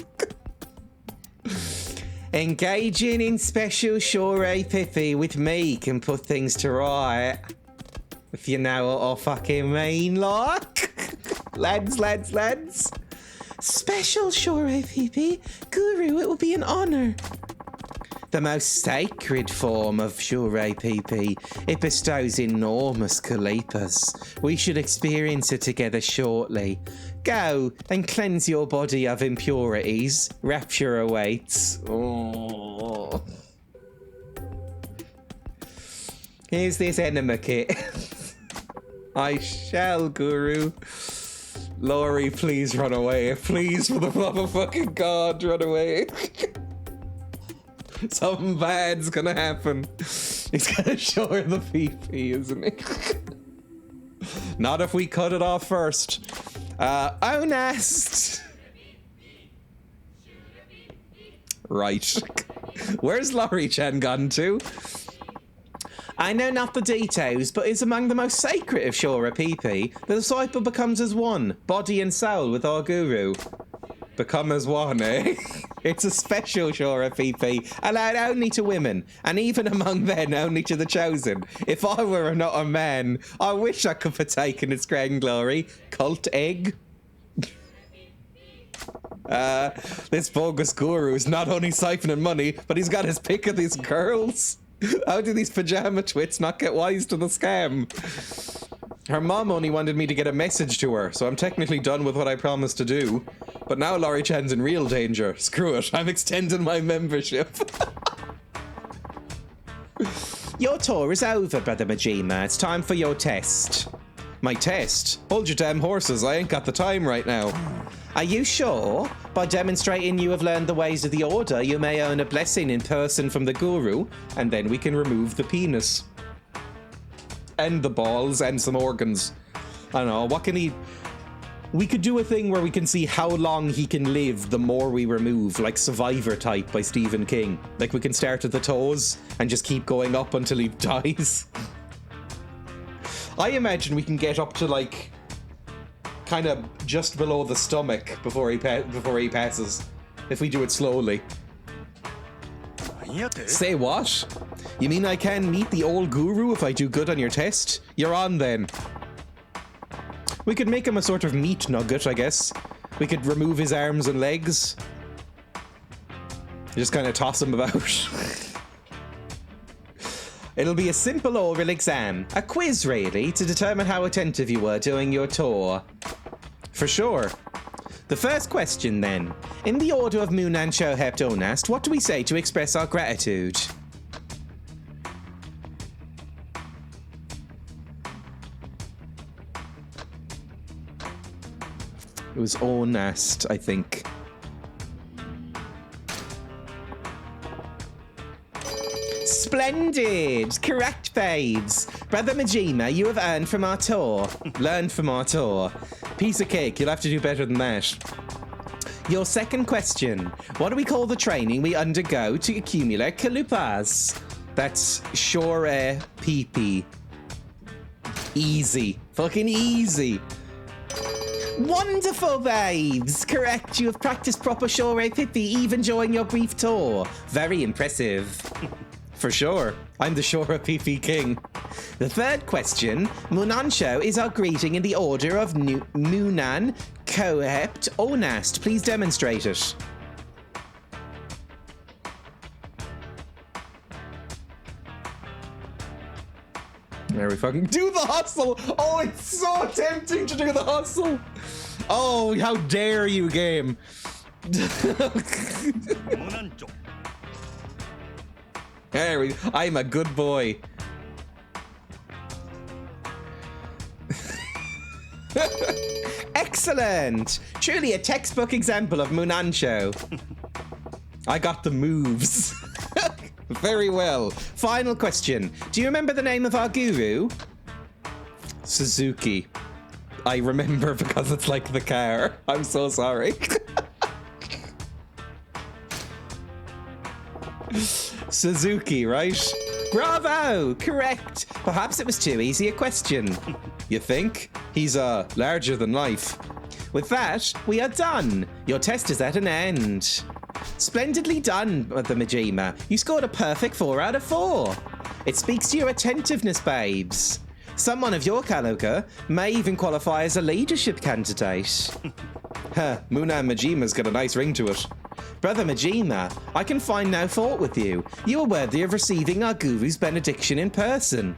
Engaging in special shurapipi with me can put things to right. If you know what I fucking mean, like. Lads. Special shurapipi? Guru, it will be an honor. the most sacred form of Shure PP. It bestows enormous kalipas. We should experience it together shortly. Go and cleanse your body of impurities. Rapture awaits. Oh. Here's this enema kit. I shall, Guru. Laurie, please run away. Please, for the love of fucking God, run away. Something bad's gonna happen. He's gonna show her the PP, isn't he? Not if we cut it off first. Honest. Right. Where's Laurie-chan gone to? I know not the details, but is among the most sacred of Shura PP. The disciple becomes as one, body and soul with our guru. Become as one, eh? It's a special Shura PP, allowed only to women, and even among them, only to the chosen. If I were not a man, I wish I could partake in its grand glory. Cult egg. This bogus guru is not only siphoning money, but he's got his pick of these girls. How do these pajama twits not get wise to the scam? Her mom only wanted me to get a message to her, so I'm technically done with what I promised to do. But now Laurie-chan's in real danger. Screw it, I'm extending my membership. Your tour is over, Brother Majima. It's time for your test. My test? Hold your damn horses, I ain't got the time right now. Are you sure? By demonstrating you have learned the ways of the Order, you may earn a blessing in person from the Guru, and then we can remove the penis. And the balls, and some organs. I don't know, what can he... We could do a thing where we can see how long he can live the more we remove, like Survivor type by Stephen King. Like we can start at the toes, and just keep going up until he dies. I imagine we can get up to like... kind of just below the stomach before he passes, if we do it slowly. Say what? You mean I can meet the old guru if I do good on your test? You're on then. We could make him a sort of meat nugget, I guess. We could remove his arms and legs. Just kind of toss him about. It'll be a simple oral exam. A quiz, really, to determine how attentive you were during your tour. For sure. The first question, then. In the order of Munan Shohept Onast, what do we say to express our gratitude? It was Onast, I think. Splendid! Correct, babes. Brother Majima, you have earned from our tour. Learned from our tour. Piece of cake, you'll have to do better than that. Your second question. What do we call the training we undergo to accumulate kalupas? That's Shure PP. Easy. Fucking easy. Wonderful, babes! Correct, you have practiced proper Shure PP even during your brief tour. Very impressive. For sure. I'm the Shure PP king. The third question. Munansho is our greeting in the order of Munan Shohept Onast. Please demonstrate it. There we fucking do the hustle! Oh, it's so tempting to do the hustle! Oh, how dare you, game! There we go. I'm a good boy. Excellent! Truly a textbook example of Munansho. I got the moves. Very well. Final question. Do you remember the name of our guru? Suzuki. I remember because it's like the car. I'm so sorry. Suzuki, right? Bravo! Correct. Perhaps it was too easy a question. You think? He's larger than life. With that, we are done. Your test is at an end. Splendidly done, Brother Majima. You scored a perfect 4 out of 4. It speaks to your attentiveness, babes. Someone of your caliber may even qualify as a leadership candidate. Huh, Munan Majima's got a nice ring to it. Brother Majima, I can find no fault with you. You are worthy of receiving our guru's benediction in person.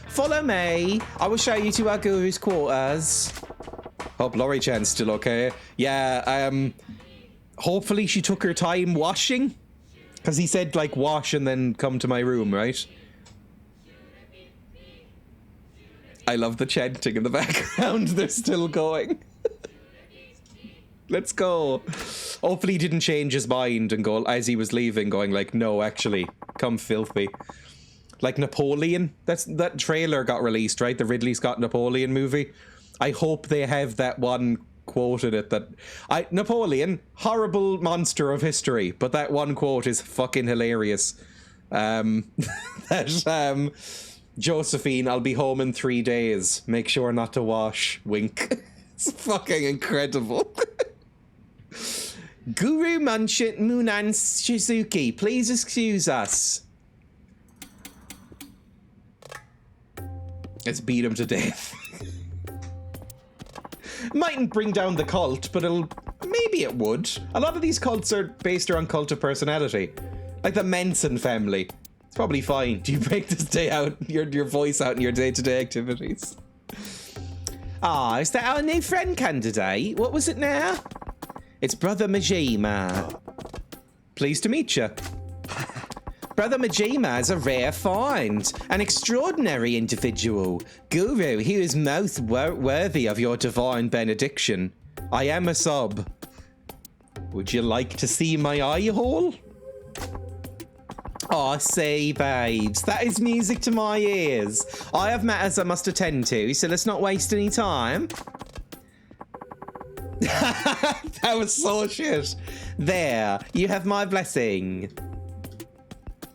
Follow me. I will show you to our guru's quarters. Hope Lori-chan's still okay. Yeah, hopefully she took her time washing. Because he said, like, wash and then come to my room, right? I love the chanting in the background. They're still going. Let's go. Hopefully he didn't change his mind and go, as he was leaving, going like, no, actually, come filthy. Like Napoleon. That trailer got released, right? The Ridley Scott Napoleon movie. I hope they have that one quote in it that... Napoleon, horrible monster of history, but that one quote is fucking hilarious. Josephine, I'll be home in 3 days. Make sure not to wash. Wink. It's fucking incredible. Guru Munchit Munan Shizuki, please excuse us. Let's beat him to death. Mightn't bring down the cult, but maybe it would. A lot of these cults are based around cult of personality. Like the Manson family. It's probably fine. Do you break this day out, your voice out in your day-to-day activities? Ah, is that our new friend candidate? What was it now? It's Brother Majima. Pleased to meet you. Brother Majima is a rare find, an extraordinary individual. Guru, he is most worthy of your divine benediction. I am a sub. Would you like to see my eye hole? Oh, say, babes, that is music to my ears. I have matters I must attend to, so let's not waste any time. That was so shit. There, you have my blessing.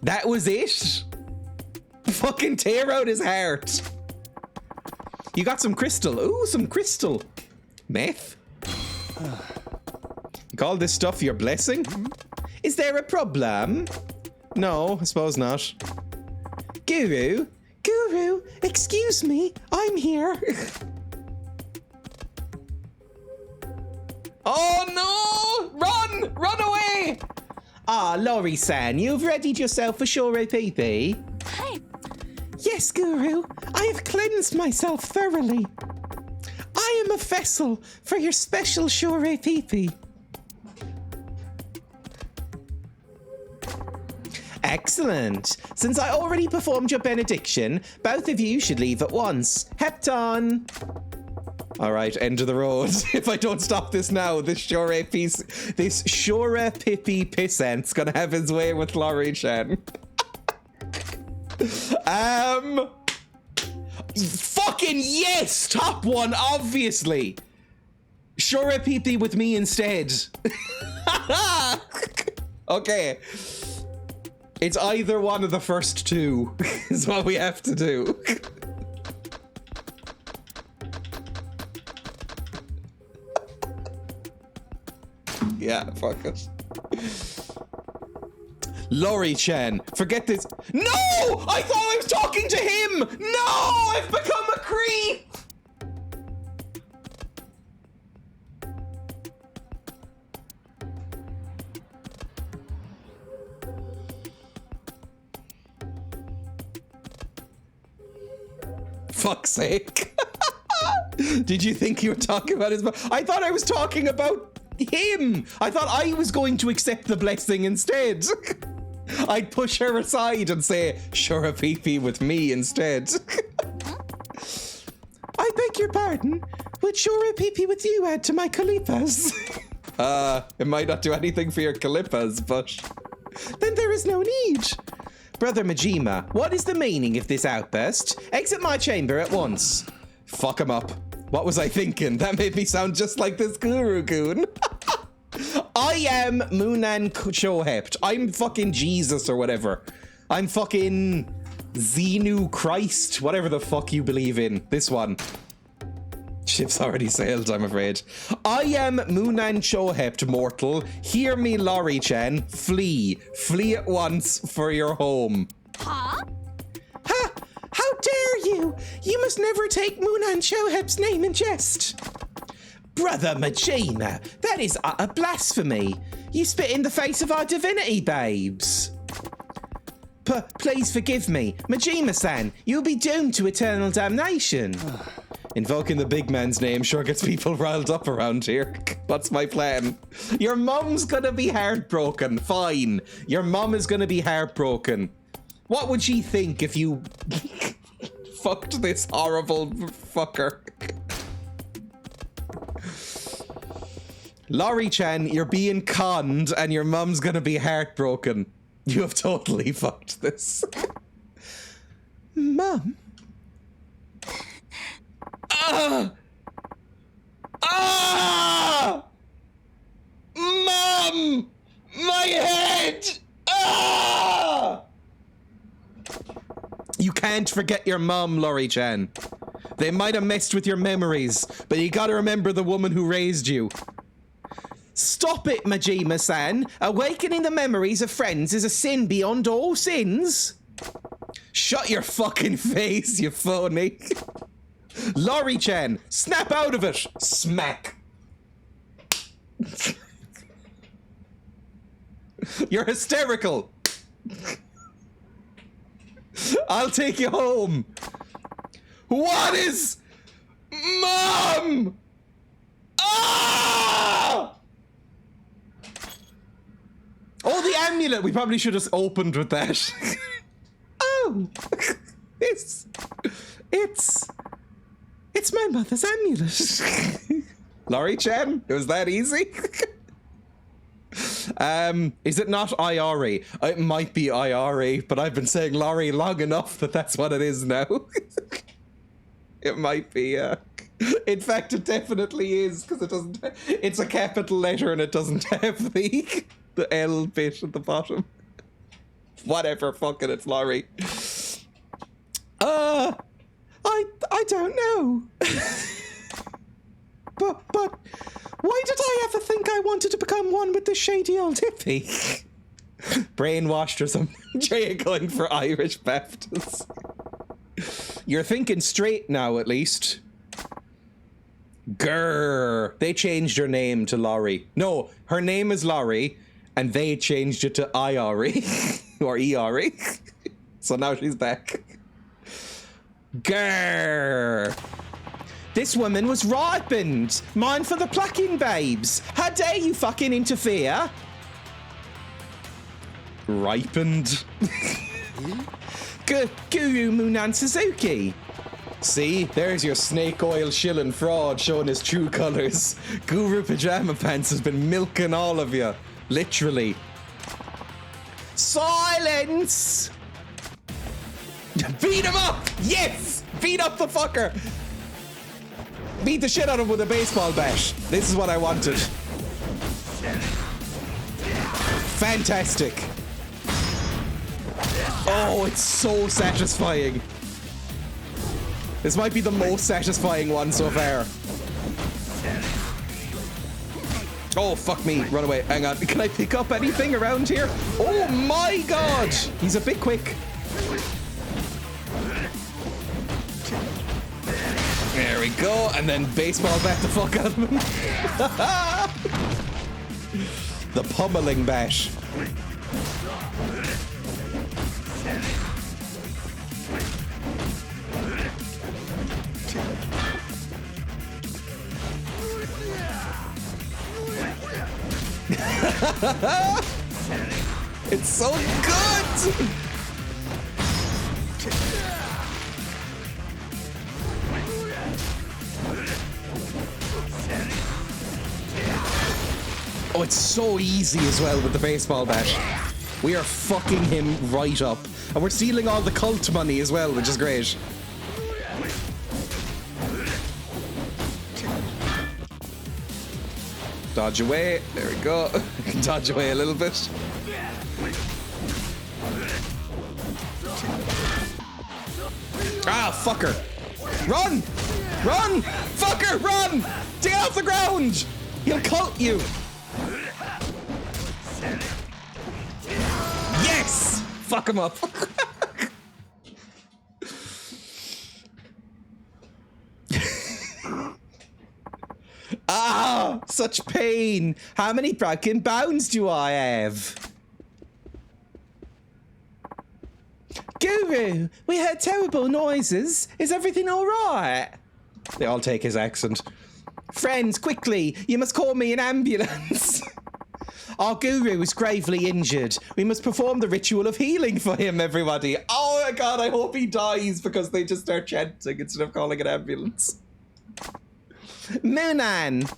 That was it? Fucking tear out his heart. You got some crystal. Ooh, some crystal. Meth? You call this stuff your blessing? Is there a problem? No, I suppose not. Guru? Guru, excuse me, I'm here. Oh no! Run! Run away! Ah, Lori-san, you've readied yourself for Shore Pee-Pee? Hi. Yes, Guru, I have cleansed myself thoroughly. I am a vessel for your special Shore Pee-Pee. Excellent. Since I already performed your benediction, both of you should leave at once. Hepton! All right, end of the road. If I don't stop this now, this Shore Pee-Pee pissant's gonna have his way with Lori-chan. Fucking yes! Top one, obviously! Shore Pee-Pee with me instead. Okay. It's either one of the first two, is what we have to do. Yeah, fuck it. Lori-chan, forget this. No! I thought I was talking to him! No! I've become a creep! Fuck's sake. Did you think you were talking about his... I thought I was talking about him. I thought I was going to accept the blessing instead. I'd push her aside and say, Shore Pee-Pee with me instead. I beg your pardon. Would Shore Pee-Pee with you add to my kalipas? It might not do anything for your kalipas, but... Then there is no need. Brother Majima, what is the meaning of this outburst? Exit my chamber at once. Fuck him up. What was I thinking? That made me sound just like this guru-goon. I am Munan Chohept. I'm fucking Jesus or whatever. I'm fucking Xenu Christ, whatever the fuck you believe in. This one. Ship's already sailed, I'm afraid. I am Munan Chohept, mortal. Hear me, Lori-chan. Flee. Flee at once for your home. Huh? Ha! How dare you! You must never take Munan Chohept's name in jest. Brother Majima, that is utter blasphemy. You spit in the face of our divinity, babes. Please forgive me. Majima-san, you'll be doomed to eternal damnation. Invoking the big man's name sure gets people riled up around here. What's my plan? Your mum's gonna be heartbroken. Fine. Your mum is gonna be heartbroken. What would she think if you fucked this horrible fucker? Laurie-chan, you're being conned and your mum's gonna be heartbroken. You have totally fucked this. Mum? Ah! Ah! Mum! My head! Ah! You can't forget your mum, Laurie-chan. They might have messed with your memories, but you gotta remember the woman who raised you. Stop it, Majima-san. Awakening the memories of friends is a sin beyond all sins. Shut your fucking face, you phony. Laurie-chan, snap out of it. Smack. You're hysterical. I'll take you home. What is... Mom! Ah! Oh, the amulet! We probably should have opened with that. Oh! It's my mother's amulet. Laurie-chan, it was that easy? Is it not IRA? It might be IRA, but I've been saying Laurie long enough that that's what it is now. It might be, in fact, it definitely is, because it doesn't... It's a capital letter and it doesn't have the L bit at the bottom. Whatever, fucking it's Laurie. I don't know. but why did I ever think I wanted to become one with this shady old hippie? Brainwashed or something. Dreya going for Irish Baptists. You're thinking straight now, at least. Grrr. They changed her name to Laurie. No, her name is Laurie, and they changed it to Iori. Or Eori. So now she's back. Grrr. This woman was ripened. Mine for the plucking, babes. How dare you fucking interfere? Ripened? Guru Munan Suzuki. See, there's your snake oil shilling fraud showing his true colors. Guru Pajama Pants has been milking all of you. Literally. Silence! Beat him up! Yes! Beat up the fucker! Beat the shit out of him with a baseball bat. This is what I wanted. Fantastic. Oh, it's so satisfying. This might be the most satisfying one so far. Oh, fuck me. Run away. Hang on. Can I pick up anything around here? Oh my god! He's a bit quick. There we go. And then baseball bat the fuck out of him. The pummeling bat. It's so good! Oh, it's so easy as well with the baseball bat. We are fucking him right up. And we're stealing all the cult money as well, which is great. Dodge away. There we go. Dodge away a little bit. Ah, fucker. Run! Run! Fucker, run! Get off the ground! He'll cult you! Yes! Fuck him up. Ah! such pain. How many broken bones do I have? Guru, we heard terrible noises. Is everything all right? They all take his accent. Friends, quickly, you must call me an ambulance. Our guru is gravely injured. We must perform the ritual of healing for him, everybody. Oh my god, I hope he dies because they just start chanting instead of calling an ambulance. Moonan!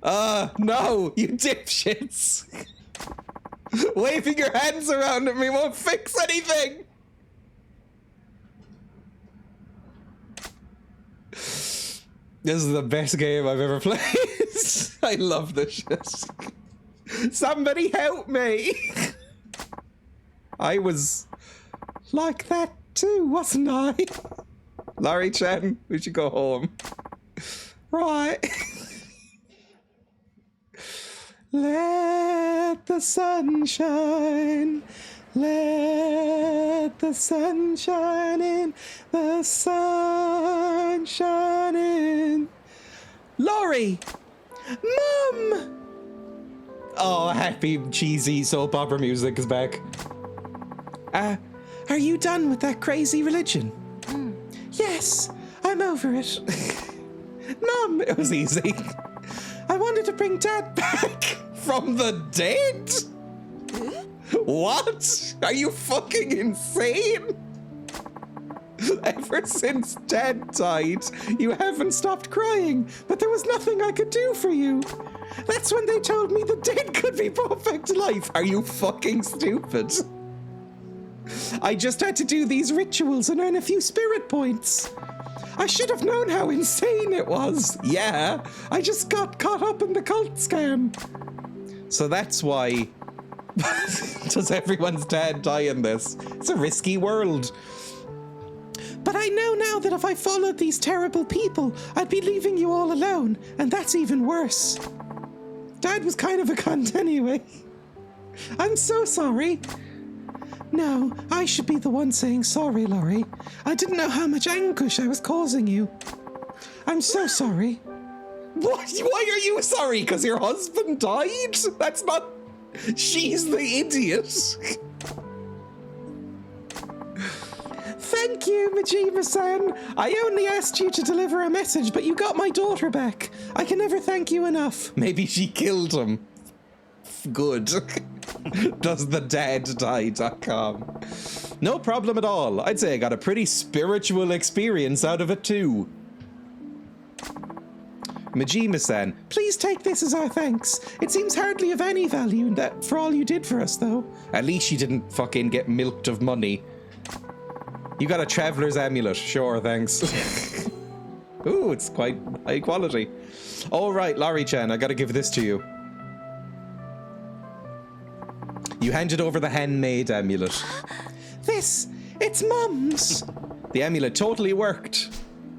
No, you dipshits! Waving your hands around at me won't fix anything! This is the best game I've ever played. I love this shit. Somebody help me! I was like that too, wasn't I? Laurie-chan, we should go home. Right. Let the sun shine. Let the sun shine in. The sun shine in. Laurie! Mum! Oh, happy, cheesy soap opera music is back. Are you done with that crazy religion? Yes, I'm over it. Mum, it was easy. I wanted to bring Dad back from the dead? What? Are you fucking insane? Ever since Dad died, you haven't stopped crying, but there was nothing I could do for you. That's when they told me the dead could be brought back to life. Are you fucking stupid? I just had to do these rituals and earn a few spirit points. I should have known how insane it was. Yeah, I just got caught up in the cult scam. So that's why... Does everyone's dad die in this? It's a risky world. But I know now that if I followed these terrible people, I'd be leaving you all alone, and that's even worse. Dad was kind of a cunt anyway. I'm so sorry. No, I should be the one saying sorry, Laurie. I didn't know how much anguish I was causing you. I'm so sorry. What? Why are you sorry? Because your husband died? That's not... She's the idiot. Thank you, Majima-san. I only asked you to deliver a message, but you got my daughter back. I can never thank you enough. Maybe she killed him. Good. DoesTheDadDie.com. No problem at all. I'd say I got a pretty spiritual experience out of it too. Majima-san, please take this as our thanks. It seems hardly of any value that for all you did for us, though. At least you didn't fucking get milked of money. You got a traveler's amulet. Sure, thanks. Ooh, it's quite high quality. All right, Laurie-chan, I gotta give this to you. You handed over the handmade amulet. It's Mum's. The amulet totally worked.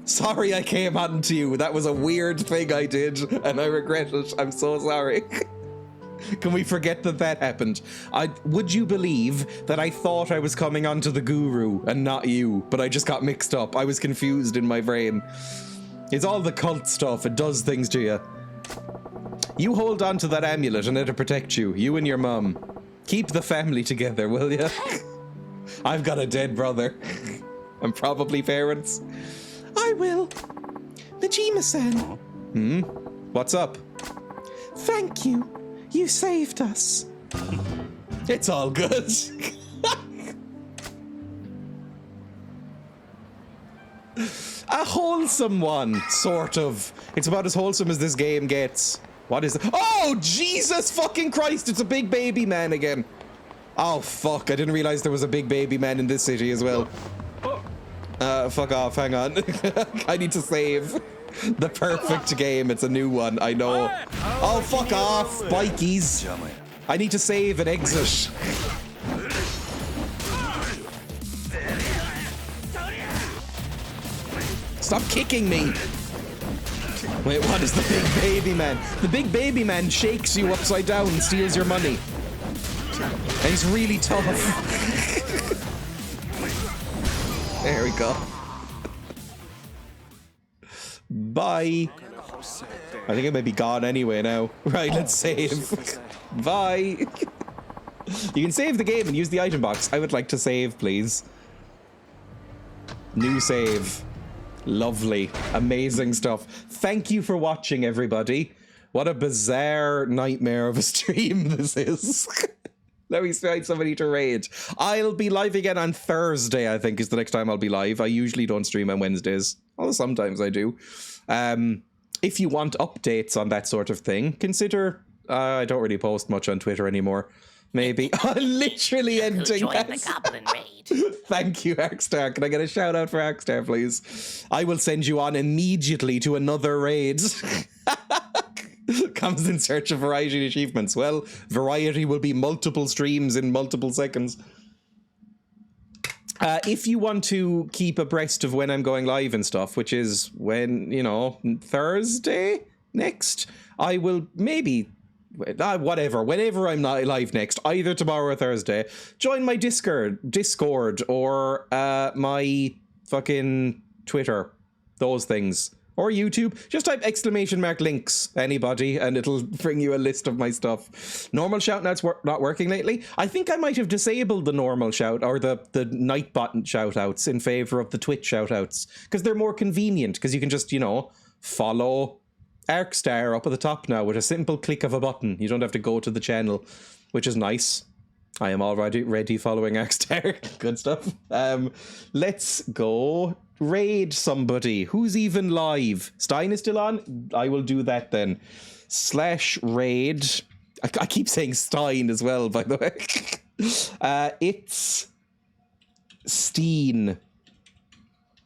Sorry I came on to you. That was a weird thing I did, and I regret it. I'm so sorry. Can we forget that that happened? Would you believe that I thought I was coming onto the guru and not you, but I just got mixed up. I was confused in my brain. It's all the cult stuff. It does things to you. You hold on to that amulet and it'll protect you. You and your mum. Keep the family together, will you? I've got a dead brother. And probably parents. I will. Majima-san. What's up? Thank you. You saved us. It's all good. A wholesome one, sort of. It's about as wholesome as this game gets. What is it? Oh, Jesus fucking Christ, it's a big baby man again. Oh, fuck, I didn't realize there was a big baby man in this city as well. Fuck off, hang on. I need to save the perfect game. It's a new one, I know. Oh, fuck off, bikies. I need to save and exit. Stop kicking me. Wait, what is the big baby man? The big baby man shakes you upside down and steals your money. And he's really tough. There we go. Bye. I think it may be gone anyway now. Right, let's save. Bye. You can save the game and use the item box. I would like to save, please. New save. Lovely. Amazing stuff. Thank you for watching, everybody. What a bizarre nightmare of a stream this is. Let me find somebody to raid. I'll be live again on Thursday, I think, is the next time I'll be live. I usually don't stream on Wednesdays. Although sometimes I do. If you want updates on that sort of thing, consider... I don't really post much on Twitter anymore. Maybe. Literally ending Join that. the Goblin Raid. Thank you, Arkstar. Can I get a shout out for Arkstar, please? I will send you on immediately to another raid. Comes in search of variety achievements. Well, variety will be multiple streams in multiple seconds. If you want to keep abreast of when I'm going live and stuff, which is when, you know, Thursday next, I will maybe... whatever, whenever I'm not live next, either tomorrow or Thursday, join my Discord or my fucking Twitter, those things, or YouTube. Just type !links, anybody, and it'll bring you a list of my stuff. Normal shout outs not working lately. I think I might have disabled the normal shout or the Nightbot shout outs in favor of the Twitch shout outs, because they're more convenient, because you can just, you know, follow Arkstar up at the top now with a simple click of a button. You don't have to go to the channel, which is nice. I am already following Arkstar. Good stuff. Let's go raid somebody. Who's even live? Stein is still on? I will do that then. /raid. I keep saying Stein as well, by the way. It's Steen.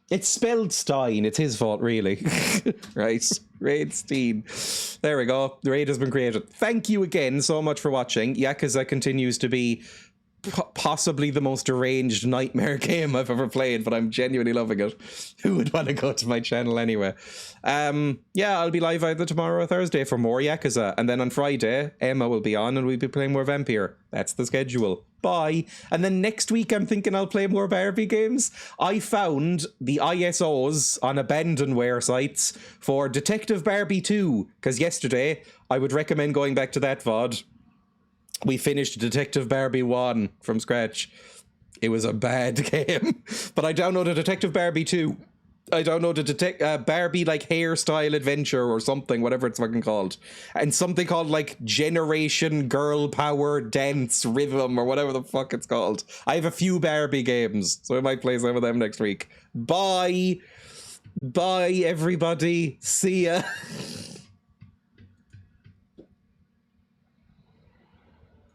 It's spelled Stein. It's his fault, really. Right. Raid Steen. There we go. The raid has been created. Thank you again so much for watching. Yakuza continues to be possibly the most deranged nightmare game I've ever played, but I'm genuinely loving it. Who would want to go to my channel anyway? Yeah, I'll be live either tomorrow or Thursday for more Yakuza, and then on Friday, Emma will be on and we'll be playing more Vampire. That's the schedule. Bye. And then next week I'm thinking I'll play more Barbie games. I found the ISOs on abandonware sites for Detective Barbie 2, because yesterday I would recommend going back to that VOD. We finished Detective Barbie 1 from scratch. It was a bad game. But I downloaded Detective Barbie 2. I downloaded Barbie, like, Hairstyle Adventure or something, whatever it's fucking called. And something called, like, Generation Girl Power Dance Rhythm or whatever the fuck it's called. I have a few Barbie games, so I might play some of them next week. Bye! Bye, everybody. See ya.